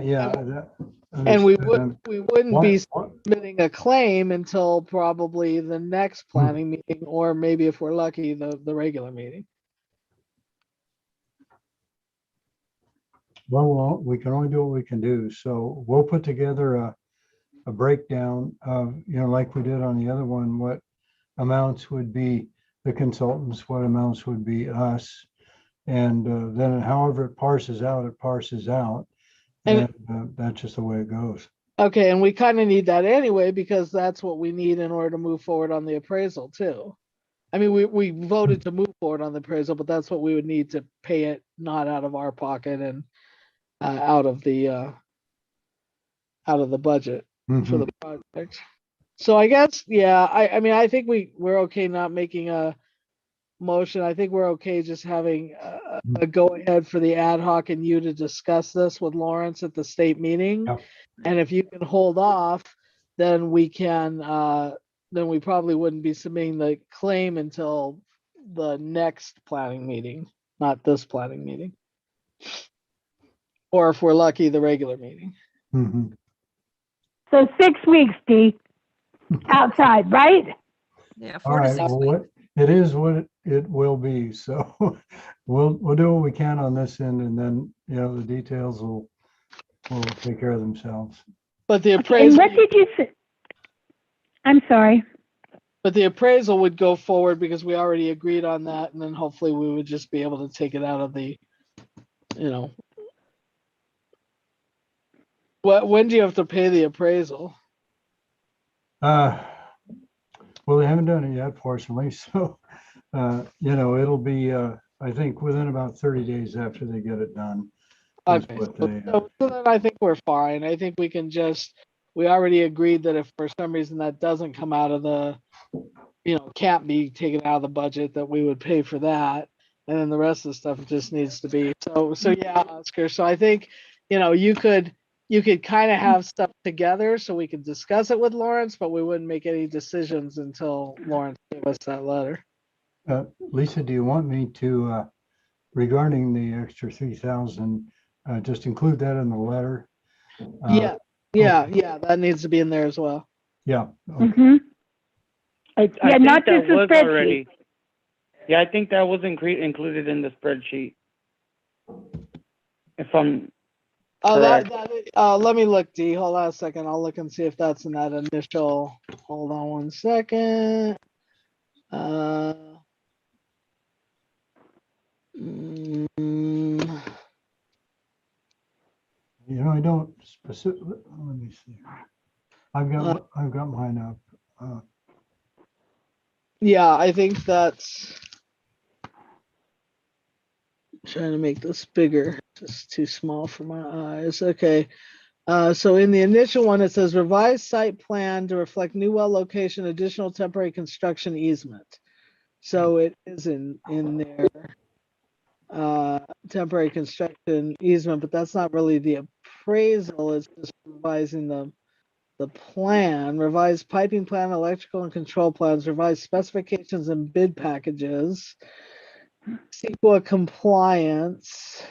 And we understood. wouldn't be What- submitting a claim until probably the next planning meeting, or maybe if we're lucky, the regular meeting. Well, we can only do what we can do. So we'll put together a breakdown of, like we did on the other one, what amounts would be the consultants, what amounts would be us. And then however it parses out, it parses out. And- And that's just the way it goes. Okay, and we kind of need that anyway, because that's what we need in order to move forward on the appraisal too. I mean, we voted to move forward on the appraisal, but that's what we would need to pay it, not out of our pocket and out of the budget for Mhm. the project. So I guess, yeah, I mean, I think we're okay not making a motion. I think we're okay just having a go ahead for the ad hoc and you to discuss this with Lawrence at the state meeting. Yeah. And if you can hold off, then we can, then we probably wouldn't be submitting the claim until the next planning meeting, not this planning meeting. Or if we're lucky, the regular meeting. Mhm. So 6 weeks, Dee, outside, right? Yeah, All 4 to right, 6 well, weeks. it is what it will be. So we'll do what we can on this end, and then, the details will take care of themselves. But the And appraisal, what did you say? I'm sorry. but the appraisal would go forward because we already agreed on that, and then hopefully we would just be able to take it out of the, when do you have to pay the appraisal? Well, they haven't done it yet, fortunately. So, it'll be, I think within about 30 days after they get it done. is Okay, what so they, so then I think we're fine. I think we can just, we already agreed that if for some reason that doesn't come out of the, can't be taken out of the budget, that we would pay for that. And then the rest of the stuff just needs to be, so yeah, Oscar, so I think, you could kind of have stuff together so we could discuss it with Lawrence, but we wouldn't make any decisions until Lawrence gave us that letter. Lisa, do you want me to, regarding the extra 3,000, just include that in the letter? Yeah, that needs to be in there as well. Yeah. Okay. Mm-hmm. I Yeah, think not that just the was spreadsheet. already. Yeah, I think that was included in the spreadsheet. If I'm Oh, correct. let me look, D. Hold on a second. I'll look and see if that's in that initial. Hold on one second. Mm, I don't specifically, let me see. I've got mine up. yeah, I think that's. Trying to make this bigger. It's too small for my eyes. Okay. So in the initial one, it says revised site plan to reflect new well location, additional temporary construction easement. So it is in there. Temporary construction easement, but that's not really the appraisal. It's just revising the plan, revised piping plan, electrical and control plans, revised specifications and bid packages, CEQA compliance,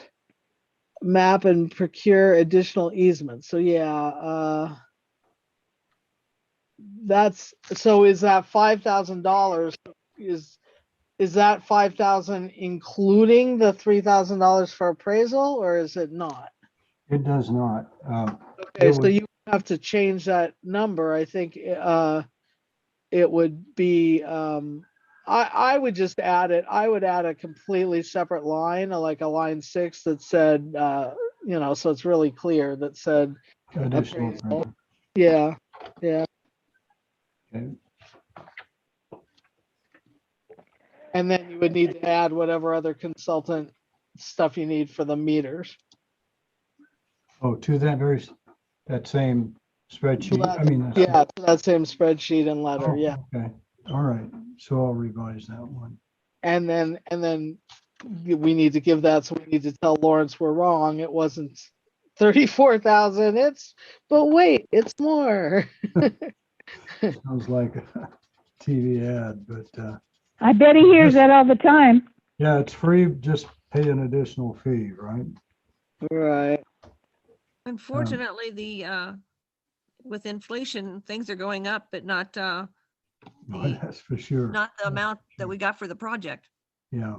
map and procure additional easements. So yeah, is that $5,000 is that 5,000 including the $3,000 for appraisal, or is it not? It does not. Okay, It so would- you have to change that number. I think it would be, I would just add it, I would add a completely separate line, like a line 6 that said, so it's really clear that said, Additional. appraisal. Yeah, Okay. and then you would need to add whatever other consultant stuff you need for the meters. Oh, to that that same spreadsheet. I mean, that's. Yeah, to that same spreadsheet and Oh, letter, yeah. okay. All right. So I'll revise that one. And then we need to give that, so we need to tell Lawrence we're wrong. It wasn't 34,000. But wait, it's more. Sounds like a TV ad, but I bet he hears that all the time. yeah, it's free. Just pay an additional fee, right? Right. Unfortunately, with inflation, things are going up, but not, Well, the, that's for sure. not the amount that we got for the project. Yeah.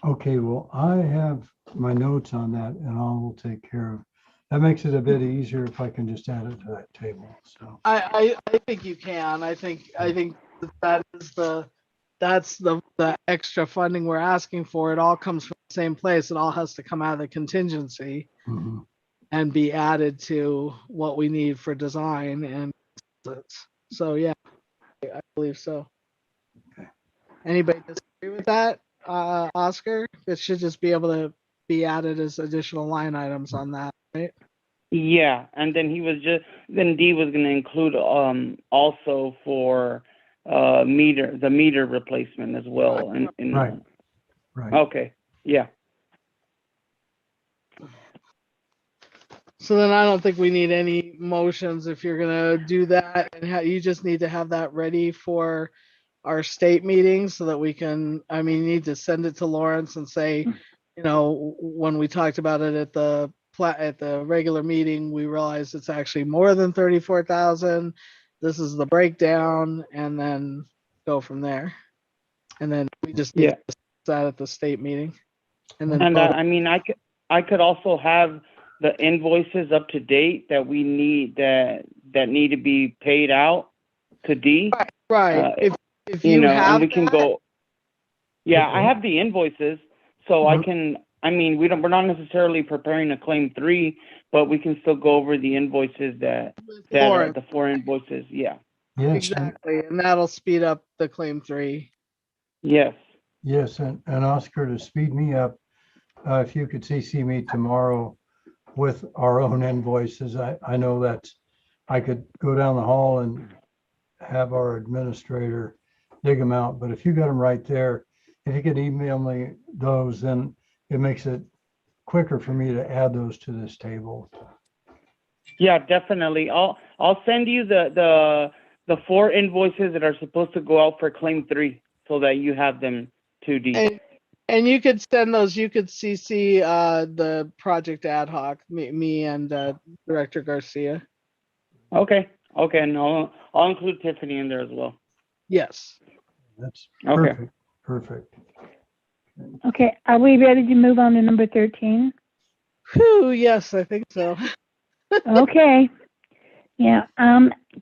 Okay, well, I have my notes on that and I will take care of. That makes it a bit easier if I can just add it to that table, so. I think you can. I think that's the extra funding we're asking for. It all comes from the same place. It all has to come out of the contingency Mhm. and be added to what we need for design, and so yeah, I believe so. Okay. Anybody disagree with that, Oscar? It should just be able to be added as additional line items on that, right? Yeah, and then then D was gonna include also for the meter replacement as well. Right. Right. Okay, yeah. So then I don't think we need any motions if you're gonna do that, and you just need to have that ready for our state meeting so that we can, you need to send it to Lawrence and say, when we talked about it at the regular meeting, we realized it's actually more than 34,000. This is the breakdown, and then go from there. And then we just need Yeah. to discuss that at the state meeting. And then And vote. I could also have the invoices up to date that we need that need to be paid out to D. Right. If You you know, have and we can that, go. Yeah, I Okay. have the invoices, so I Mhm. can. We're not necessarily preparing a claim 3, but we can still go over the invoices that Lawrence, the 4 invoices. Yeah. Yes, and- exactly, and that'll speed up the claim 3. Yes. yes, and Oscar, to speed me up, if you could CC me tomorrow with our own invoices, I know that I could go down the hall and have our administrator dig them out, but if you got them right there, if you could email me those, then it makes it quicker for me to add those to this table. Yeah, definitely. I'll send you the 4 invoices that are supposed to go out for claim 3 so that you have them 2D. And you could send those, you could CC the project ad hoc, me and Director Garcia. Okay. And I'll include Tiffany in there as well. Yes. That's Okay. perfect. Okay, are we ready to move on to number 13? Whew, yes, I think so. Okay. Yeah,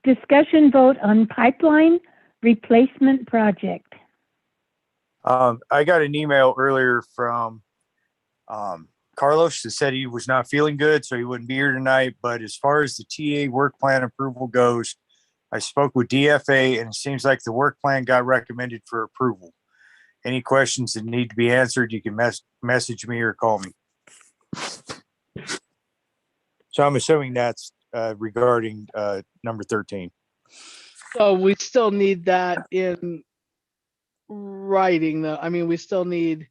discussion vote on pipeline replacement project. I got an email earlier from Carlos that said he was not feeling good, so he wouldn't be here tonight. But as far as the TA work plan approval goes, I spoke with DFA and it seems like the work plan got recommended for approval. Any questions that need to be answered, you can message me or call me. So I'm assuming that's regarding number 13. So we still need that in writing though. We still need,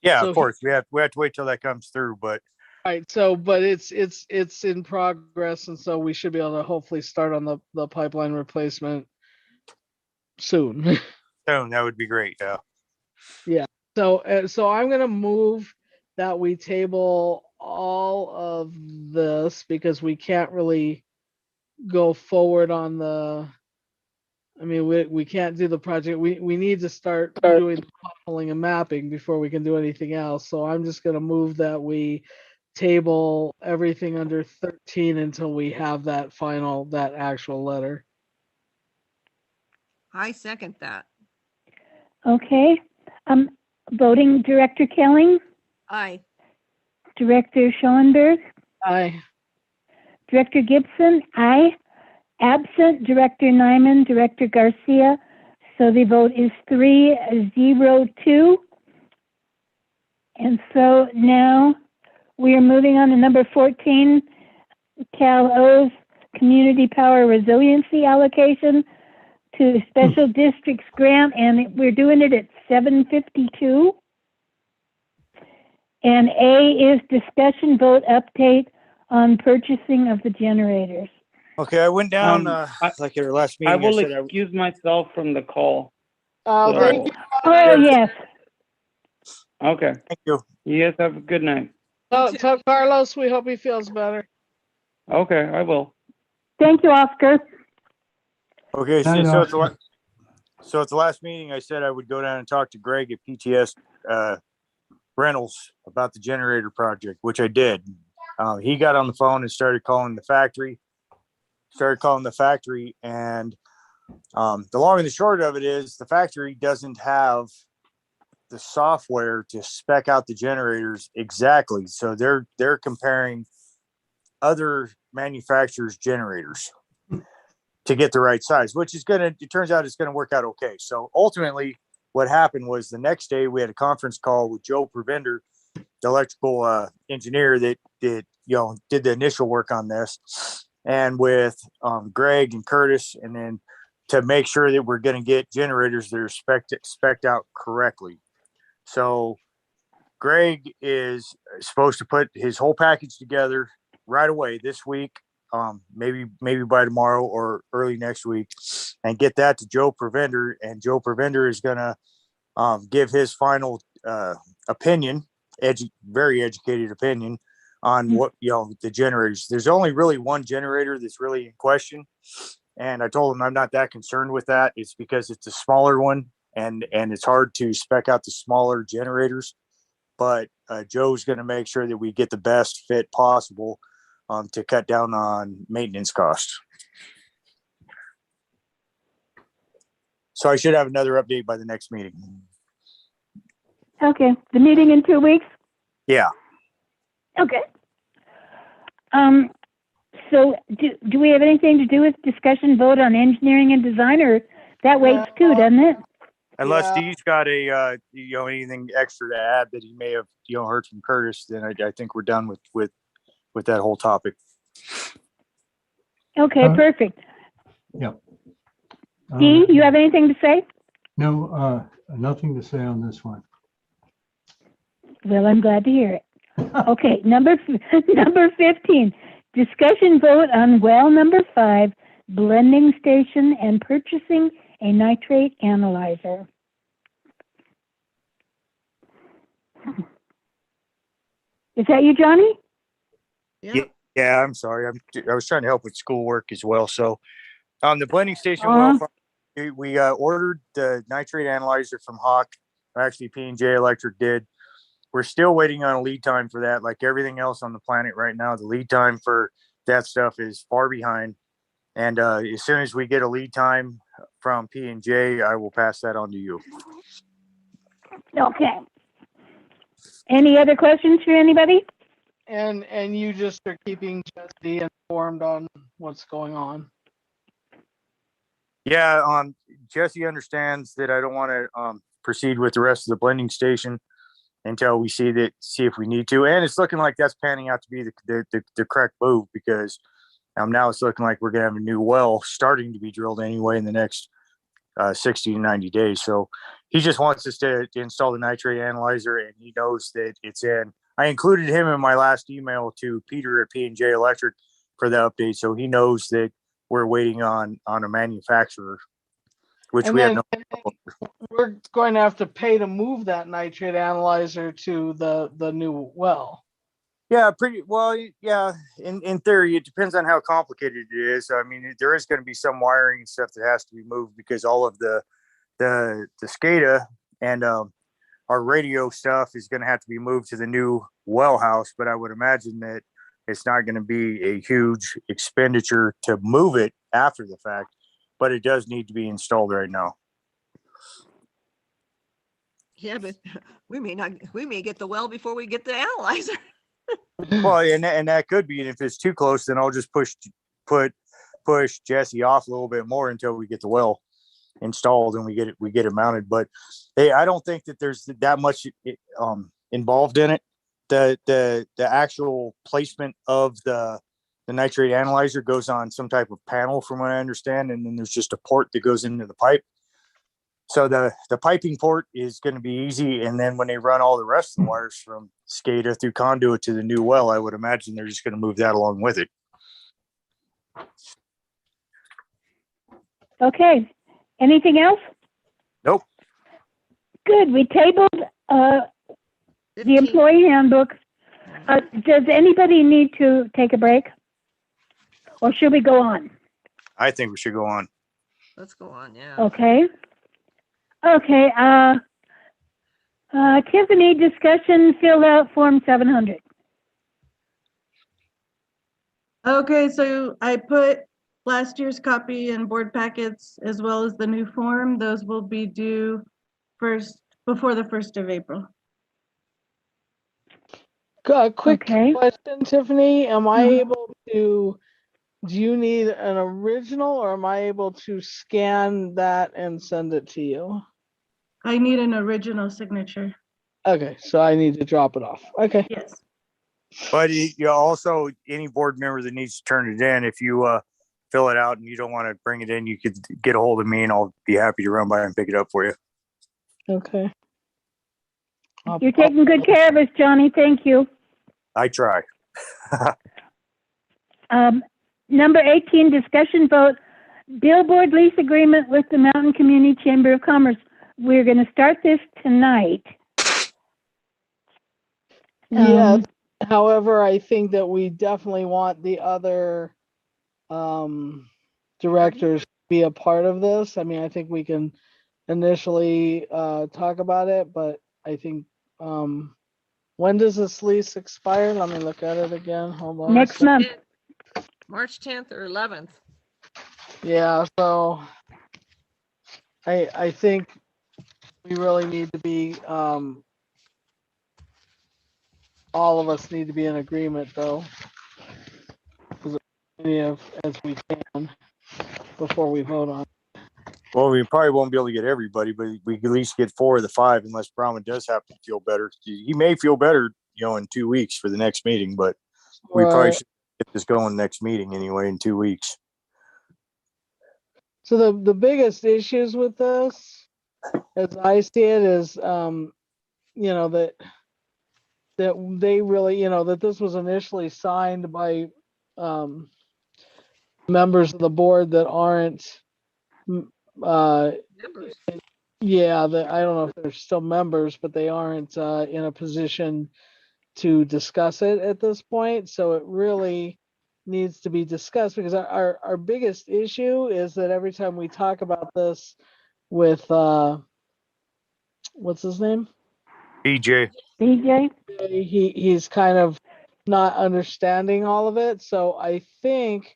Yeah, So of course. We have to wait till that comes through, but right, so, but it's in progress, and so we should be able to hopefully start on the pipeline replacement soon. soon, that would be great. Yeah. So I'm gonna move that we table all of this because we can't really go forward on we can't do the project. We need to start doing the modeling and mapping before we can do anything else. So I'm just gonna move that we table everything under 13 until we have that actual letter. I second that. Okay. Voting Director Kelly, Aye. Director Schoenberg, Aye. Director Gibson, aye. Absent Director Nyman, Director Garcia. So the vote is 3-0-2. And so now we are moving on to number 14, Cal O's Community Power Resiliency Allocation to Special Districts Grant, and we're doing it at 7:52. And A is discussion vote update on purchasing of the generators. Okay, I went down, I like at our last I meeting, I will said, excuse myself from the call. Thank you. Oh, yes. Okay. thank you. You guys have a good night. Tell Carlos we hope he feels better. Okay, I will. Thank you, Oscar. Okay, so, Night, so at the, Oscar. so at the last meeting, I said I would go down and talk to Greg at PTS, Rentals about the generator project, which I did. He got on the phone and started calling the factory, and the long and the short of it is the factory doesn't have the software to spec out the generators exactly. So they're comparing other manufacturers' generators to get the right size, which is it turns out it's gonna work out okay. So ultimately, what happened was the next day we had a conference call with Joe Prevender, the electrical engineer that did the initial work on this, and with Greg and Curtis, and then to make sure that we're going to get generators that are spec'd out correctly. So Greg is supposed to put his whole package together right away this week, maybe by tomorrow or early next week, and get that to Joe Prevender, and Joe Prevender is going to give his final opinion, very educated opinion on what the generators. There's only really one generator that's really in question, and I told him I'm not that concerned with that. It's because it's a smaller one, and it's hard to spec out the smaller generators. But Joe's going to make sure that we get the best fit possible to cut down on maintenance costs. So I should have another update by the next meeting. Okay, the meeting in 2 weeks? Yeah. Okay. So do we have anything to do with discussion vote on engineering and design, or that waits too, doesn't it? Unless Yeah. Steve's got a anything extra to add that he may have heard from Curtis, then I think we're done with that whole topic. Okay, perfect. Yep. Dee, you have anything to say? No, nothing to say on this one. Well, I'm glad to hear it. Okay, number 15, discussion vote on well number 5, blending station and purchasing a nitrate analyzer. Is that you, Johnny? Yeah. Yeah, I'm sorry. I was trying to help with schoolwork as well. So on the blending station, we ordered the nitrate analyzer from Hawk. Actually, P&J Electric did. We're still waiting on a lead time for that. Like everything else on the planet right now, the lead time for that stuff is far behind. And as soon as we get a lead time from P&J, I will pass that on to you. Okay. Any other questions for anybody? And you just are keeping Jesse informed on what's going on. Yeah, Jesse understands that I don't want to proceed with the rest of the blending station until we see if we need to. And it's looking like that's panning out to be the correct move, because now it's looking like we're going to have a new well starting to be drilled anyway in the next 60 to 90 days. So he just wants us to install the nitrate analyzer, and he knows that it's in. I included him in my last email to Peter at P&J Electric for the update. So he knows that we're waiting on a manufacturer, which we have no. We're going to have to pay to move that nitrate analyzer to the new well. Yeah, pretty well. Yeah, in theory, it depends on how complicated it is. I mean, there is going to be some wiring and stuff that has to be moved, because all of the SCADA and our radio stuff is going to have to be moved to the new well house. But I would imagine that it's not going to be a huge expenditure to move it after the fact. but it does need to be installed right now. Yeah, but we may get the well before we get the analyzer. Well, and that could be, and if it's too close, then I'll just push Jesse off a little bit more until we get the well installed and we get it mounted. But hey, I don't think that there's that much involved in it. The actual placement of the nitrate analyzer goes on some type of panel, from what I understand, and then there's just a port that goes into the pipe. So the piping port is going to be easy, and then when they run all the rest of the wires from SCADA through conduit to the new well, I would imagine they're just going to move that along with it. Okay. Anything else? Nope. Good. We tabled the 15. employee handbook. Does anybody need to take a break? Or should we go on? I think we should go on. Let's go on, yeah. Okay. Okay. Tiffany, discussion filled out form 700. Okay, so I put last year's copy in board packets as well as the new form. Those will be due before the 1st of April. Quick Okay. question, Tiffany. Am I Mhm. able to, do you need an original, or am I able to scan that and send it to you? I need an original signature. Okay, so I need to drop it off. Okay. Yes. But you also, any board member that needs to turn it in, if you fill it out and you don't want to bring it in, you could get a hold of me and I'll be happy to run by and pick it up for you. Okay. You're taking good care of us, Johnny. Thank you. I try. Number 18, discussion vote, billboard lease agreement with the Mountain Community Chamber of Commerce. We're going to start this tonight. Yeah. However, I think that we definitely want the other directors to be a part of this. I mean, I think we can initially talk about it, but I think when does this lease expire? Let me look at it again. Hold on. Next month. March 10th or 11th. Yeah, so I think we really need to be all of us need to be in agreement, though, as many as we can before we vote on it. Well, we probably won't be able to get everybody, but we can at least get 4 of the 5, unless Brahman does happen to feel better. He may feel better, in 2 weeks for the next meeting, but we probably should get this going next meeting anyway in 2 weeks. So the biggest issues with this, as I see it, is that they really, that this was initially signed by members of the board that aren't Members. I don't know if they're still members, but they aren't in a position to discuss it at this point. So it really needs to be discussed, because our biggest issue is that every time we talk about this with what's his name? BJ. He's kind of not understanding all of it. So I think,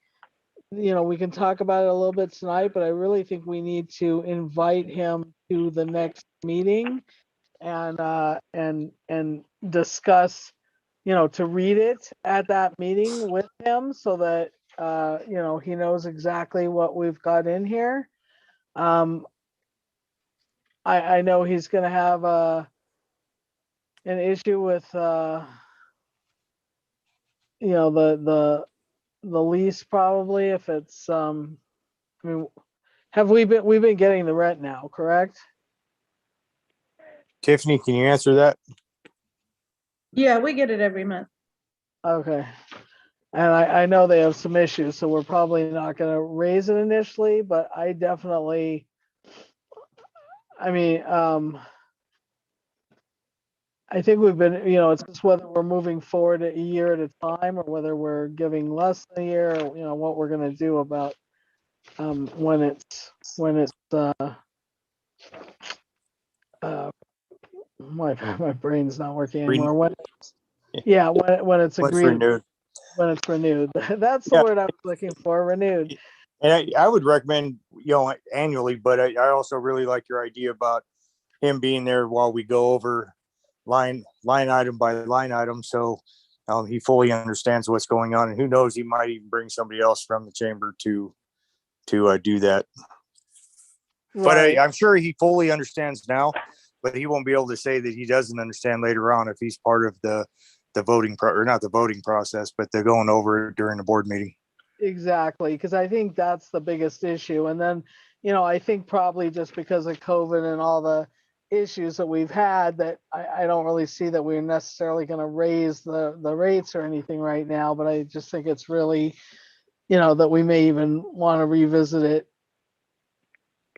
we can talk about it a little bit tonight, but I really think we need to invite him to the next meeting and discuss, to read it at that meeting with him, so that he knows exactly what we've got in here. I know he's going to have an issue with the lease, probably, if it's we've been getting the rent now, correct? Tiffany, can you answer that? Yeah, we get it every month. Okay. And I know they have some issues, so we're probably not going to raise it initially, but I definitely, I think we've been, it's just whether we're moving forward a year at a time, or whether we're giving less than a year, or, what we're going to do about when it's my brain's not working anymore. When it's Once agreed, renewed. when it's renewed. That's the Yeah. word I was looking for, renewed. And I would recommend, annually, but I also really like your idea about him being there while we go over line item by line item. So he fully understands what's going on, and who knows, he might even bring somebody else from the chamber to do that. But Right. I'm sure he fully understands now, but he won't be able to say that he doesn't understand later on if he's part of the voting or not the voting process, but they're going over it during the board meeting. Exactly, because I think that's the biggest issue. And then, I think probably just because of COVID and all the issues that we've had, that I don't really see that we're necessarily going to raise the rates or anything right now. But I just think it's really, that we may even want to revisit it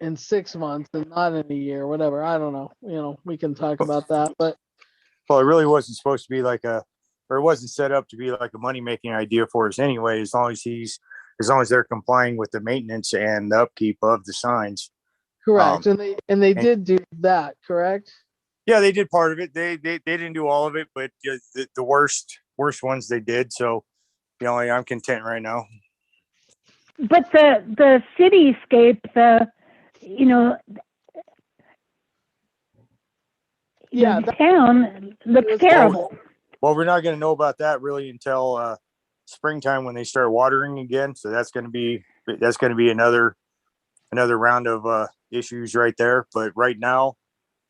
in 6 months and not in a year, whatever. I don't know. We can talk about that. But Well, it really wasn't supposed to be or it wasn't set up to be like a money making idea for us anyway. As long as they're complying with the maintenance and the upkeep of the signs. correct. And they did do that, correct? Yeah, they did part of it. They didn't do all of it, but the worst ones they did. So, I'm content right now. But the cityscape, Yeah, the town looks was- terrible. Well, we're not going to know about that really until springtime when they start watering again. So that's going to be another round of issues right there. But right now,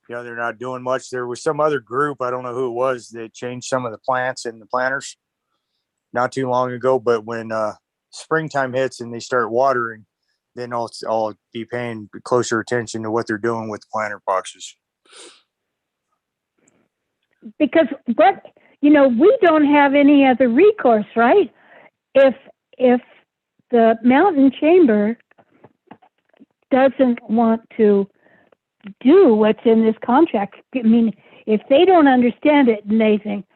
they're not doing much. There was some other group, I don't know who it was, that changed some of the plants in the planters not too long ago. But when springtime hits and they start watering, then I'll be paying closer attention to what they're doing with the planter boxes. Because we don't have any other recourse, right? If the mountain chamber doesn't want to do what's in this contract, I mean, if they don't understand it and they think,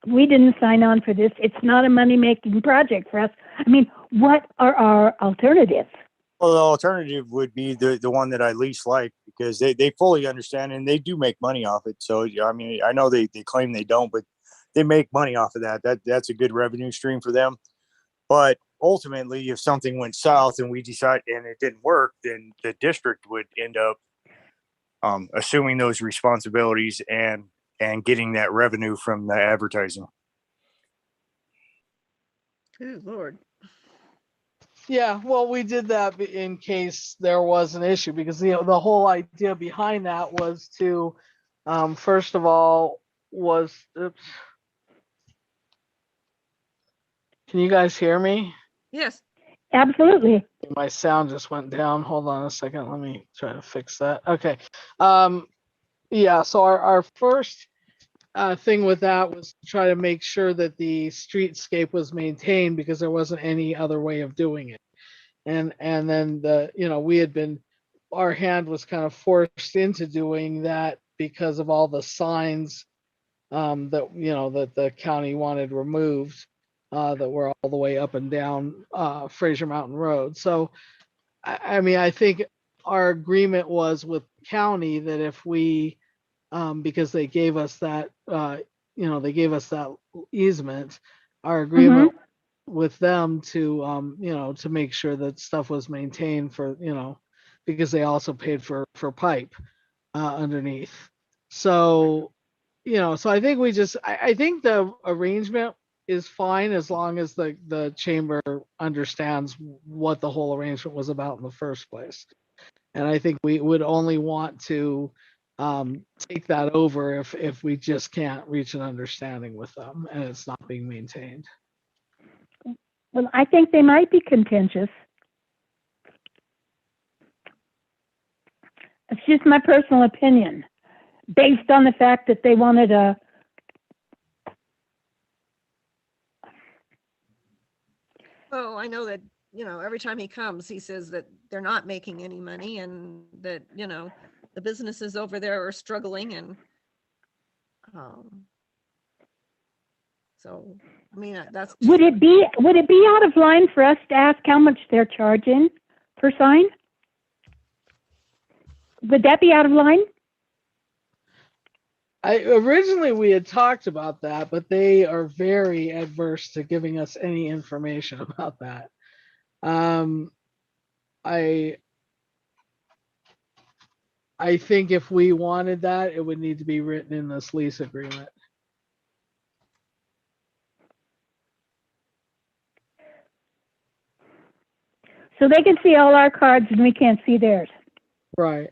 we didn't sign on for this, it's not a money-making project for us. I mean, what are our alternatives? Well, the alternative would be the one that I least like, because they fully understand and they do make money off it. So, I mean, I know they claim they don't, but they make money off of that. That's a good revenue stream for them. But ultimately, if something went south and we decide and it didn't work, then the district would end up assuming those responsibilities and getting that revenue from the advertising. Good Lord. Yeah, well, we did that in case there was an issue, because the whole idea behind that was to, first of all, oops. Can you guys hear me? Yes. Absolutely. My sound just went down. Hold on a second. Let me try to fix that. Okay. Yeah, so our first thing with that was to try to make sure that the streetscape was maintained, because there wasn't any other way of doing it. And then we had been, our hand was kind of forced into doing that because of all the signs that that the county wanted removed, that were all the way up and down Fraser Mountain Road. So I mean, I think our agreement was with county that if we, because they gave us that, they gave us that easement, our agreement with them to, to make sure that stuff was maintained for, because they also paid for pipe underneath. So, so I think I think the arrangement is fine as long as the chamber understands what the whole arrangement was about in the first place. And I think we would only want to take that over if we just can't reach an understanding with them and it's not being maintained. Well, I think they might be contentious. It's just my personal opinion, based on the fact that they wanted a Well, I know that, every time he comes, he says that they're not making any money and that, the businesses over there are struggling and, so, I mean, that's. Would it be out of line for us to ask how much they're charging per sign? Would that be out of line? Originally we had talked about that, but they are very adverse to giving us any information about that. I I think if we wanted that, it would need to be written in this lease agreement. So they can see all our cards and we can't see theirs. Right.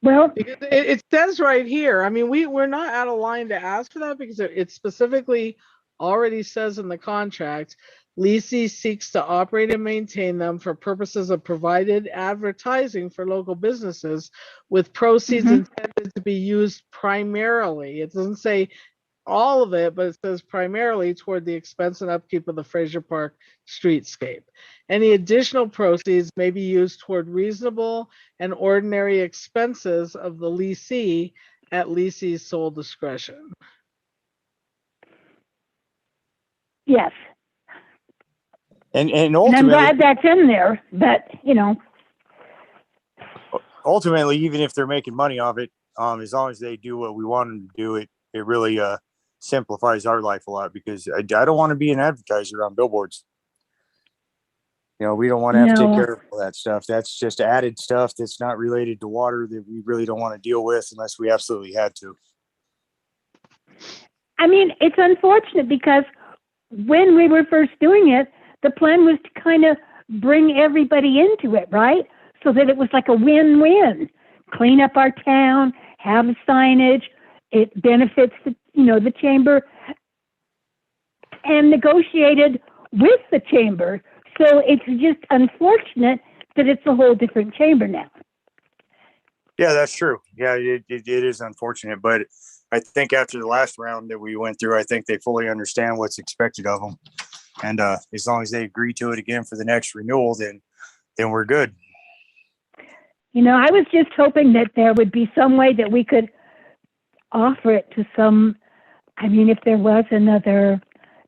Well, Because it says right here, I mean, we're not out of line to ask for that because it specifically already says in the contract, leasing seeks to operate and maintain them for purposes of provided advertising for local businesses with proceeds Mhm. intended to be used primarily. It doesn't say all of it, but it says primarily toward the expense and upkeep of the Fraser Park streetscape. Any additional proceeds may be used toward reasonable and ordinary expenses of the leasee at leasee's sole discretion. yes. And And I'm ultimately, glad that's in there, but, you know, even if they're making money off it, as long as they do what we want them to do, it really simplifies our life a lot because I don't want to be an advertiser on billboards. You know, we don't want to have to take No. care of all that stuff. That's just added stuff that's not related to water that we really don't want to deal with unless we absolutely had to. I mean, it's unfortunate because when we were first doing it, the plan was to kind of bring everybody into it, right? So that it was like a win-win. Clean up our town, have signage, it benefits the, you know, the chamber, and negotiated with the chamber. So it's just unfortunate that it's a whole different chamber now. Yeah, that's true. Yeah, it is unfortunate, but I think after the last round that we went through, I think they fully understand what's expected of them. And as long as they agree to it again for the next renewal, then we're good. You know, I was just hoping that there would be some way that we could offer it to some, I mean, if there was another,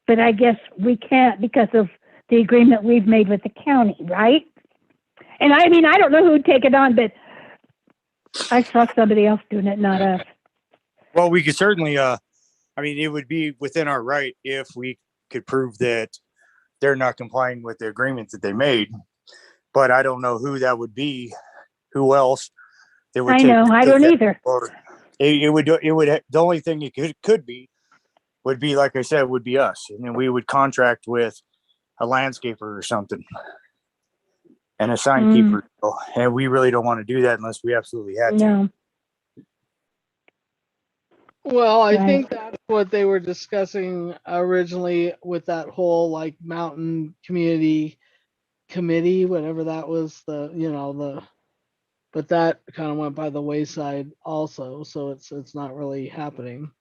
but I guess we can't because of the agreement we've made with the county, right? And I mean, I don't know who'd take it on, but I saw somebody else doing it, not us. Well, we could certainly, I mean, it would be within our right if we could prove that they're not complying with the agreement that they made. But I don't know who that would be, who else that would I take. know, I don't either. Or it would, the only thing it could be would be, like I said, would be us. And then we would contract with a landscaper or something and a sign keeper. And we really don't want to do that unless we absolutely had to. No, Well, I Right. think that's what they were discussing originally with that whole like mountain community committee, whatever that was, but that kind of went by the wayside also, so it's not really happening.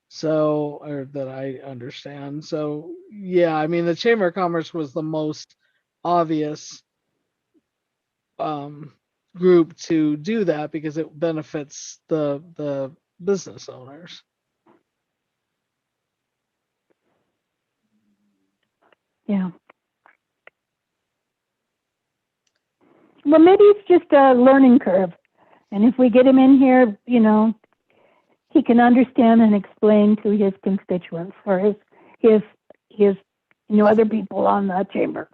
So, or that I understand. So, yeah, I mean, the Chamber of Commerce was the most obvious group to do that because it benefits the business owners. yeah. Well, maybe it's just a learning curve. And if we get him in here, you know, he can understand and explain to his constituents or his you know, other people on the chamber.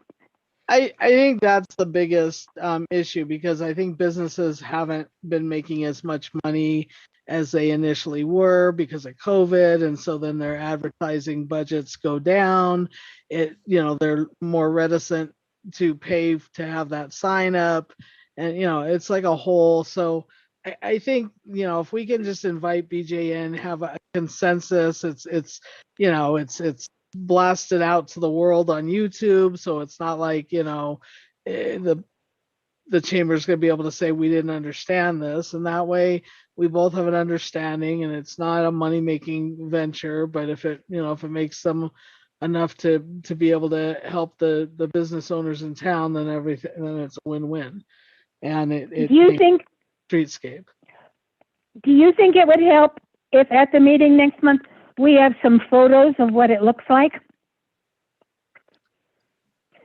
I think that's the biggest issue because I think businesses haven't been making as much money as they initially were because of COVID, and so then their advertising budgets go down. They're more reticent to pay to have that sign up, and it's like a whole. So I think if we can just invite BJ in, have a consensus, it's blasted out to the world on YouTube, so it's not like the chamber's going to be able to say we didn't understand this, and that way we both have an understanding, and it's not a money making venture. But if it makes them enough to be able to help the business owners in town, then it's a win-win. And it Do you think streetscape. Do you think it would help if at the meeting next month we have some photos of what it looks like?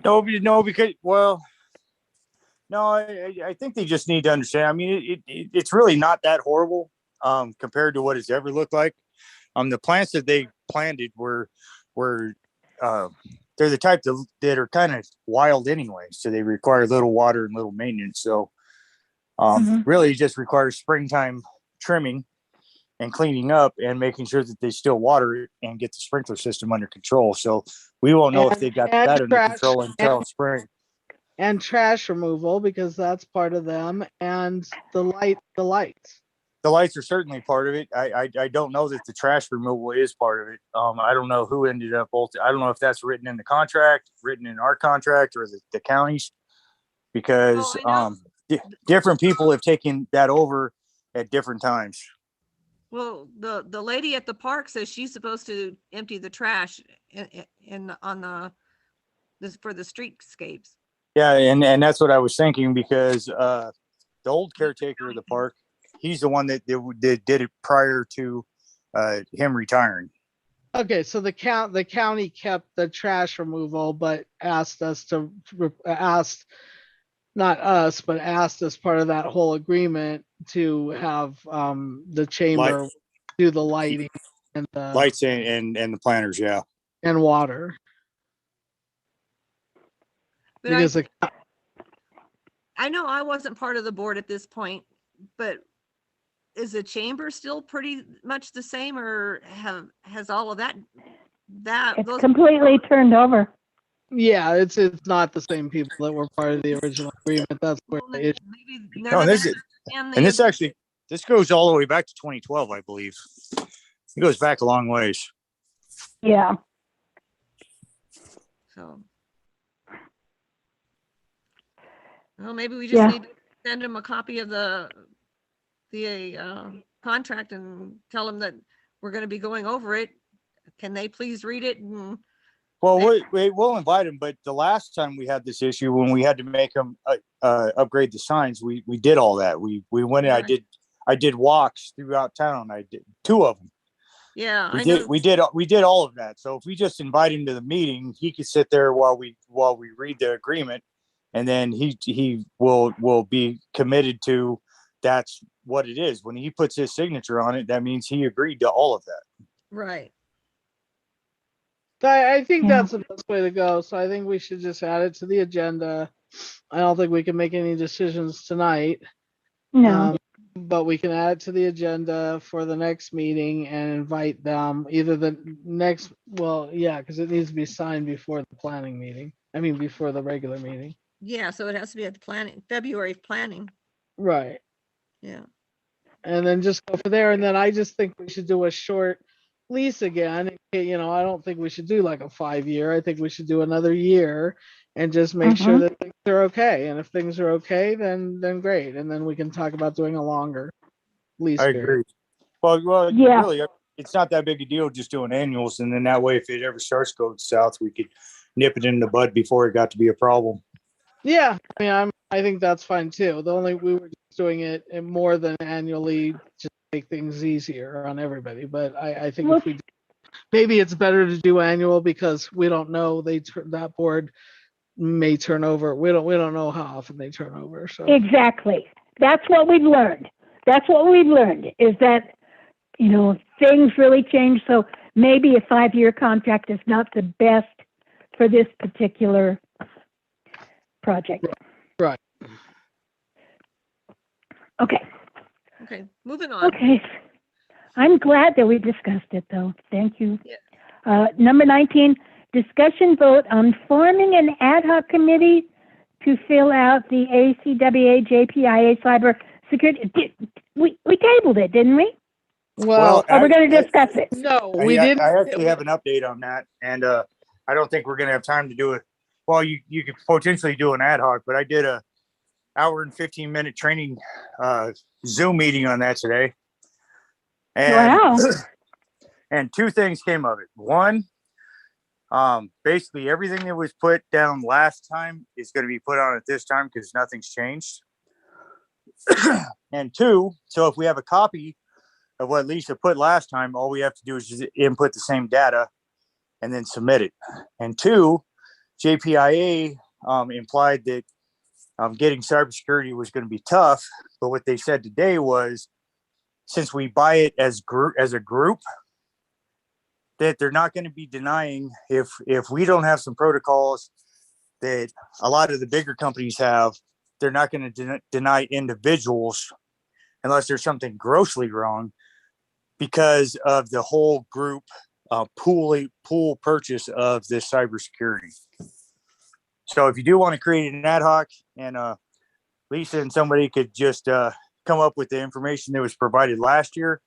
No, because no, I think they just need to understand. I mean, it's really not that horrible compared to what it's ever looked like. The plants that they planted were they're the type that are kind of wild anyway, so they require little water and little maintenance. So really it just requires springtime trimming and cleaning up and making sure that they still water it and get the sprinkler system under control. So we won't know if they got And that under trash- control until spring. And trash removal, because that's part of them, and the lights. The lights are certainly part of it. I don't know that the trash removal is part of it. I don't know who ended up I don't know if that's written in the contract, written in our contract, or the county's, because Oh, I know. different people have taken that over at different times. Well, the lady at the park says she's supposed to empty the trash for the streetscapes. Yeah, and that's what I was thinking, because the old caretaker of the park, he's the one that did it prior to him retiring. Okay, so the county kept the trash removal, but asked us not us, but asked as part of that whole agreement to have the chamber do the lighting and Lights and the planters, yeah. and water. But Because I know I wasn't part of the board at this point, but is the chamber still pretty much the same, or has all of that It's completely turned over. yeah, it's not the same people that were part of the original agreement. That's where Well, the issue. maybe No, none of this that is, and and the- this goes all the way back to 2012, I believe. It goes back a long ways. Yeah. So. Well, maybe we just Yeah. need to send them a copy of the contract and tell them that we're going to be going over it. Can they please read it? And Well, we'll invite them, but the last time we had this issue, when we had to make them upgrade the signs, we did all that. We went and Right. I did walks throughout town. I did 2 of them. yeah, We I did know. we did all of that. So if we just invite him to the meeting, he could sit there while we read the agreement, and then he will be committed to that's what it is. When he puts his signature on it, that means he agreed to all of that. Right. I think Yeah. that's the best way to go. So I think we should just add it to the agenda. I don't think we can make any decisions tonight. No. But we can add it to the agenda for the next meeting and invite them either because it needs to be signed before the planning meeting. I mean, before the regular meeting. Yeah, so it has to be at the February planning. Right. Yeah. And then just go for there. And then I just think we should do a short lease again. I don't think we should do like a 5-year. I think we should do another year and just make sure that things are okay. And if things are okay, then great. And then we can talk about doing a longer lease I period. agree. Well, Yeah. really, it's not that big a deal just doing annuals, and then that way, if it ever starts going south, we could nip it in the bud before it got to be a problem. Yeah, I mean, I think that's fine too. We were just doing it more than annually, just to make things easier on everybody. But I think Well, if we maybe it's better to do annual because we don't know that board may turn over. We don't know how often they turn over. So Exactly. That's what we've learned. Is that, things really change. So maybe a 5-year contract is not the best for this particular project. Right. Okay. Okay, moving on. Okay. I'm glad that we discussed it, though. Thank you. Yeah. Number 19, discussion vote on forming an ad hoc committee to fill out the ACWA JPIA cyber security. We tabled it, didn't we? Well, Or we're going to discuss it? no, we I didn't. actually have an update on that, and I don't think we're going to have time to do it. Well, you could potentially do an ad hoc, but I did a hour and 15-minute training Zoom meeting on that today. And, Wow. And 2 things came of it. One, basically everything that was put down last time is going to be put on at this time because nothing's changed. And 2, so if we have a copy of what Lisa put last time, all we have to do is just input the same data and then submit it. And 2, JPIA implied that getting cybersecurity was going to be tough, but what they said today was, since we buy it as a group, that they're not going to be denying if we don't have some protocols that a lot of the bigger companies have, they're not going to deny individuals unless there's something grossly wrong because of the whole group pool purchase of this cybersecurity. So if you do want to create an ad hoc and Lisa and somebody could just come up with the information that was provided last year,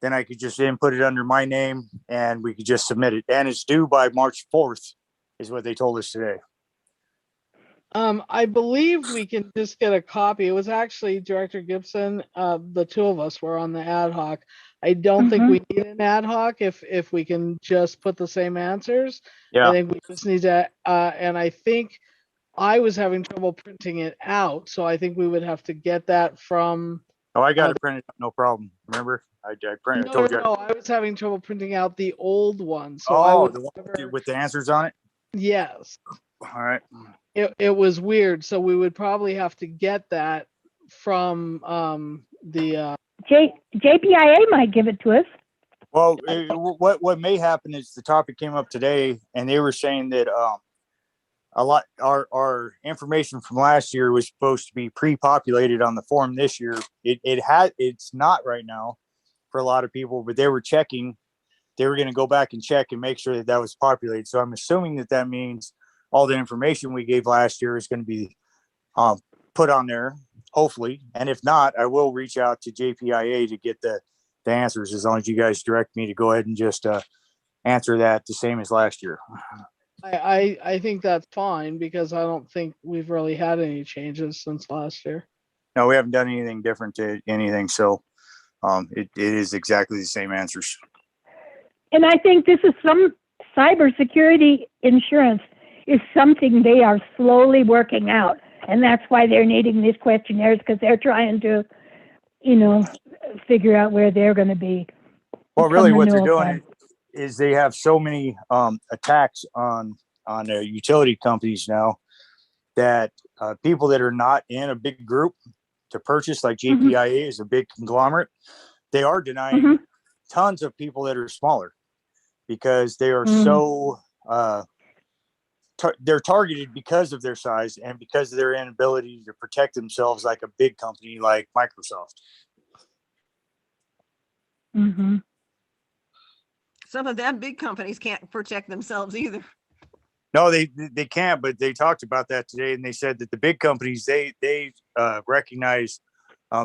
then I could just input it under my name and we could just submit it. And it's due by March 4th is what they told us today. I believe we can just get a copy. It was actually Director Gibson. The two of us were on the ad hoc. I don't think we need an ad hoc if we can just put the same answers. Yeah. I think we just need to, and I think I was having trouble printing it out. So I think we would have to get that from. Oh, I got it printed, no problem. Remember? I printed. I told you. No, I was having trouble printing out the old one. So the one with the answers on it? Yes. All right. It was weird. So we would probably have to get that from the JPIA might give it to us. Well, what may happen is the topic came up today and they were saying that a lot our information from last year was supposed to be pre-populated on the form this year. It's not right now for a lot of people, but they were checking. They were going to go back and check and make sure that was populated. So I'm assuming that means all the information we gave last year is going to be put on there, hopefully. And if not, I will reach out to JPIA to get the answers, as long as you guys direct me to go ahead and just answer that the same as last year. I think that's fine because I don't think we've really had any changes since last year. No, we haven't done anything different to anything. So it is exactly the same answers. And I think this is some cybersecurity insurance is something they are slowly working out. And that's why they're needing these questionnaires, because they're trying to, figure out where they're going to be. Well, really what they're doing is they have so many attacks on utility companies now that people that are not in a big group to purchase, like JPIA is a big conglomerate, they are denying tons of people that are smaller because they are so they're targeted because of their size and because of their inability to protect themselves like a big company like Microsoft. Some of them big companies can't protect themselves either. No, they can't, but they talked about that today, and they said that the big companies, they recognize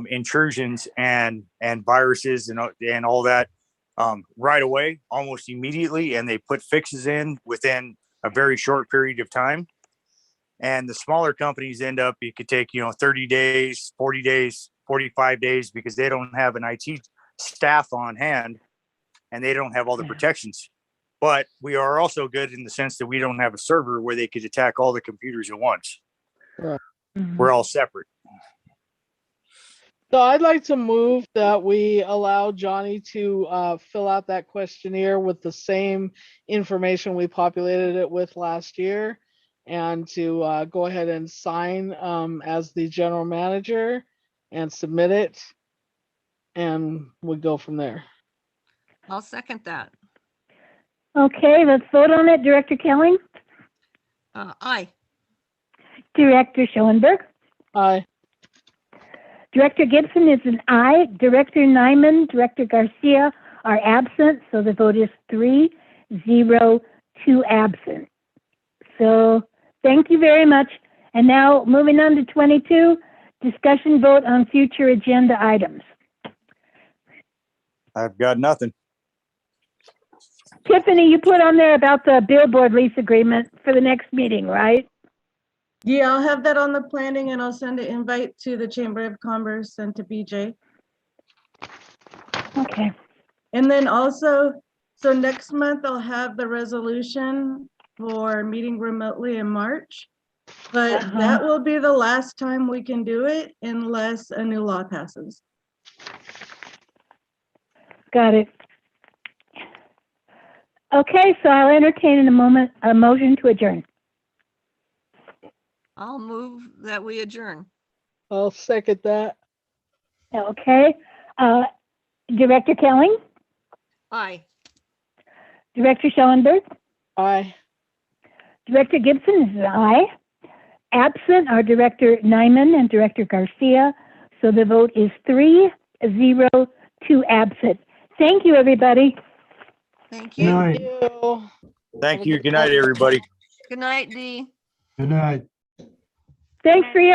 intrusions and viruses and all that right away, almost immediately, and they put fixes in within a very short period of time. And the smaller companies end up, it could take 30 days, 40 days, 45 days, because they don't have an IT staff on hand and they don't have all the protections. But we are also good in the sense that we don't have a server where they could attack all the computers at once. We're all separate. So I'd like to move that we allow Johnny to fill out that questionnaire with the same information we populated it with last year, and to go ahead and sign as the general manager and submit it, and we go from there. I'll second that. Okay, let's vote on it. Director Kelly? Aye. Director Schoenberg? Aye. Director Gibson is an aye. Director Nyman, Director Garcia are absent, so the vote is 3-0, 2 absent. So thank you very much. And now moving on to 22, discussion vote on future agenda items. I've got nothing. Tiffany, you put on there about the billboard lease agreement for the next meeting, right? Yeah, I'll have that on the planning and I'll send an invite to the Chamber of Commerce and to BJ. Okay. And then also, so next month I'll have the resolution for meeting remotely in March. But that will be the last time we can do it unless a new law passes. Got it. Okay, so I'll entertain in a motion to adjourn. I'll move that we adjourn. I'll second that. Okay. Director Kelly? Aye. Director Schellenberg, Aye. Director Gibson is an aye. Absent are Director Nyman and Director Garcia. So the vote is 3-0 to absent. Thank you, everybody. Thank Good you. night. You. Thank you. Good night, everybody. Good night, Dee. Good night. Thanks for your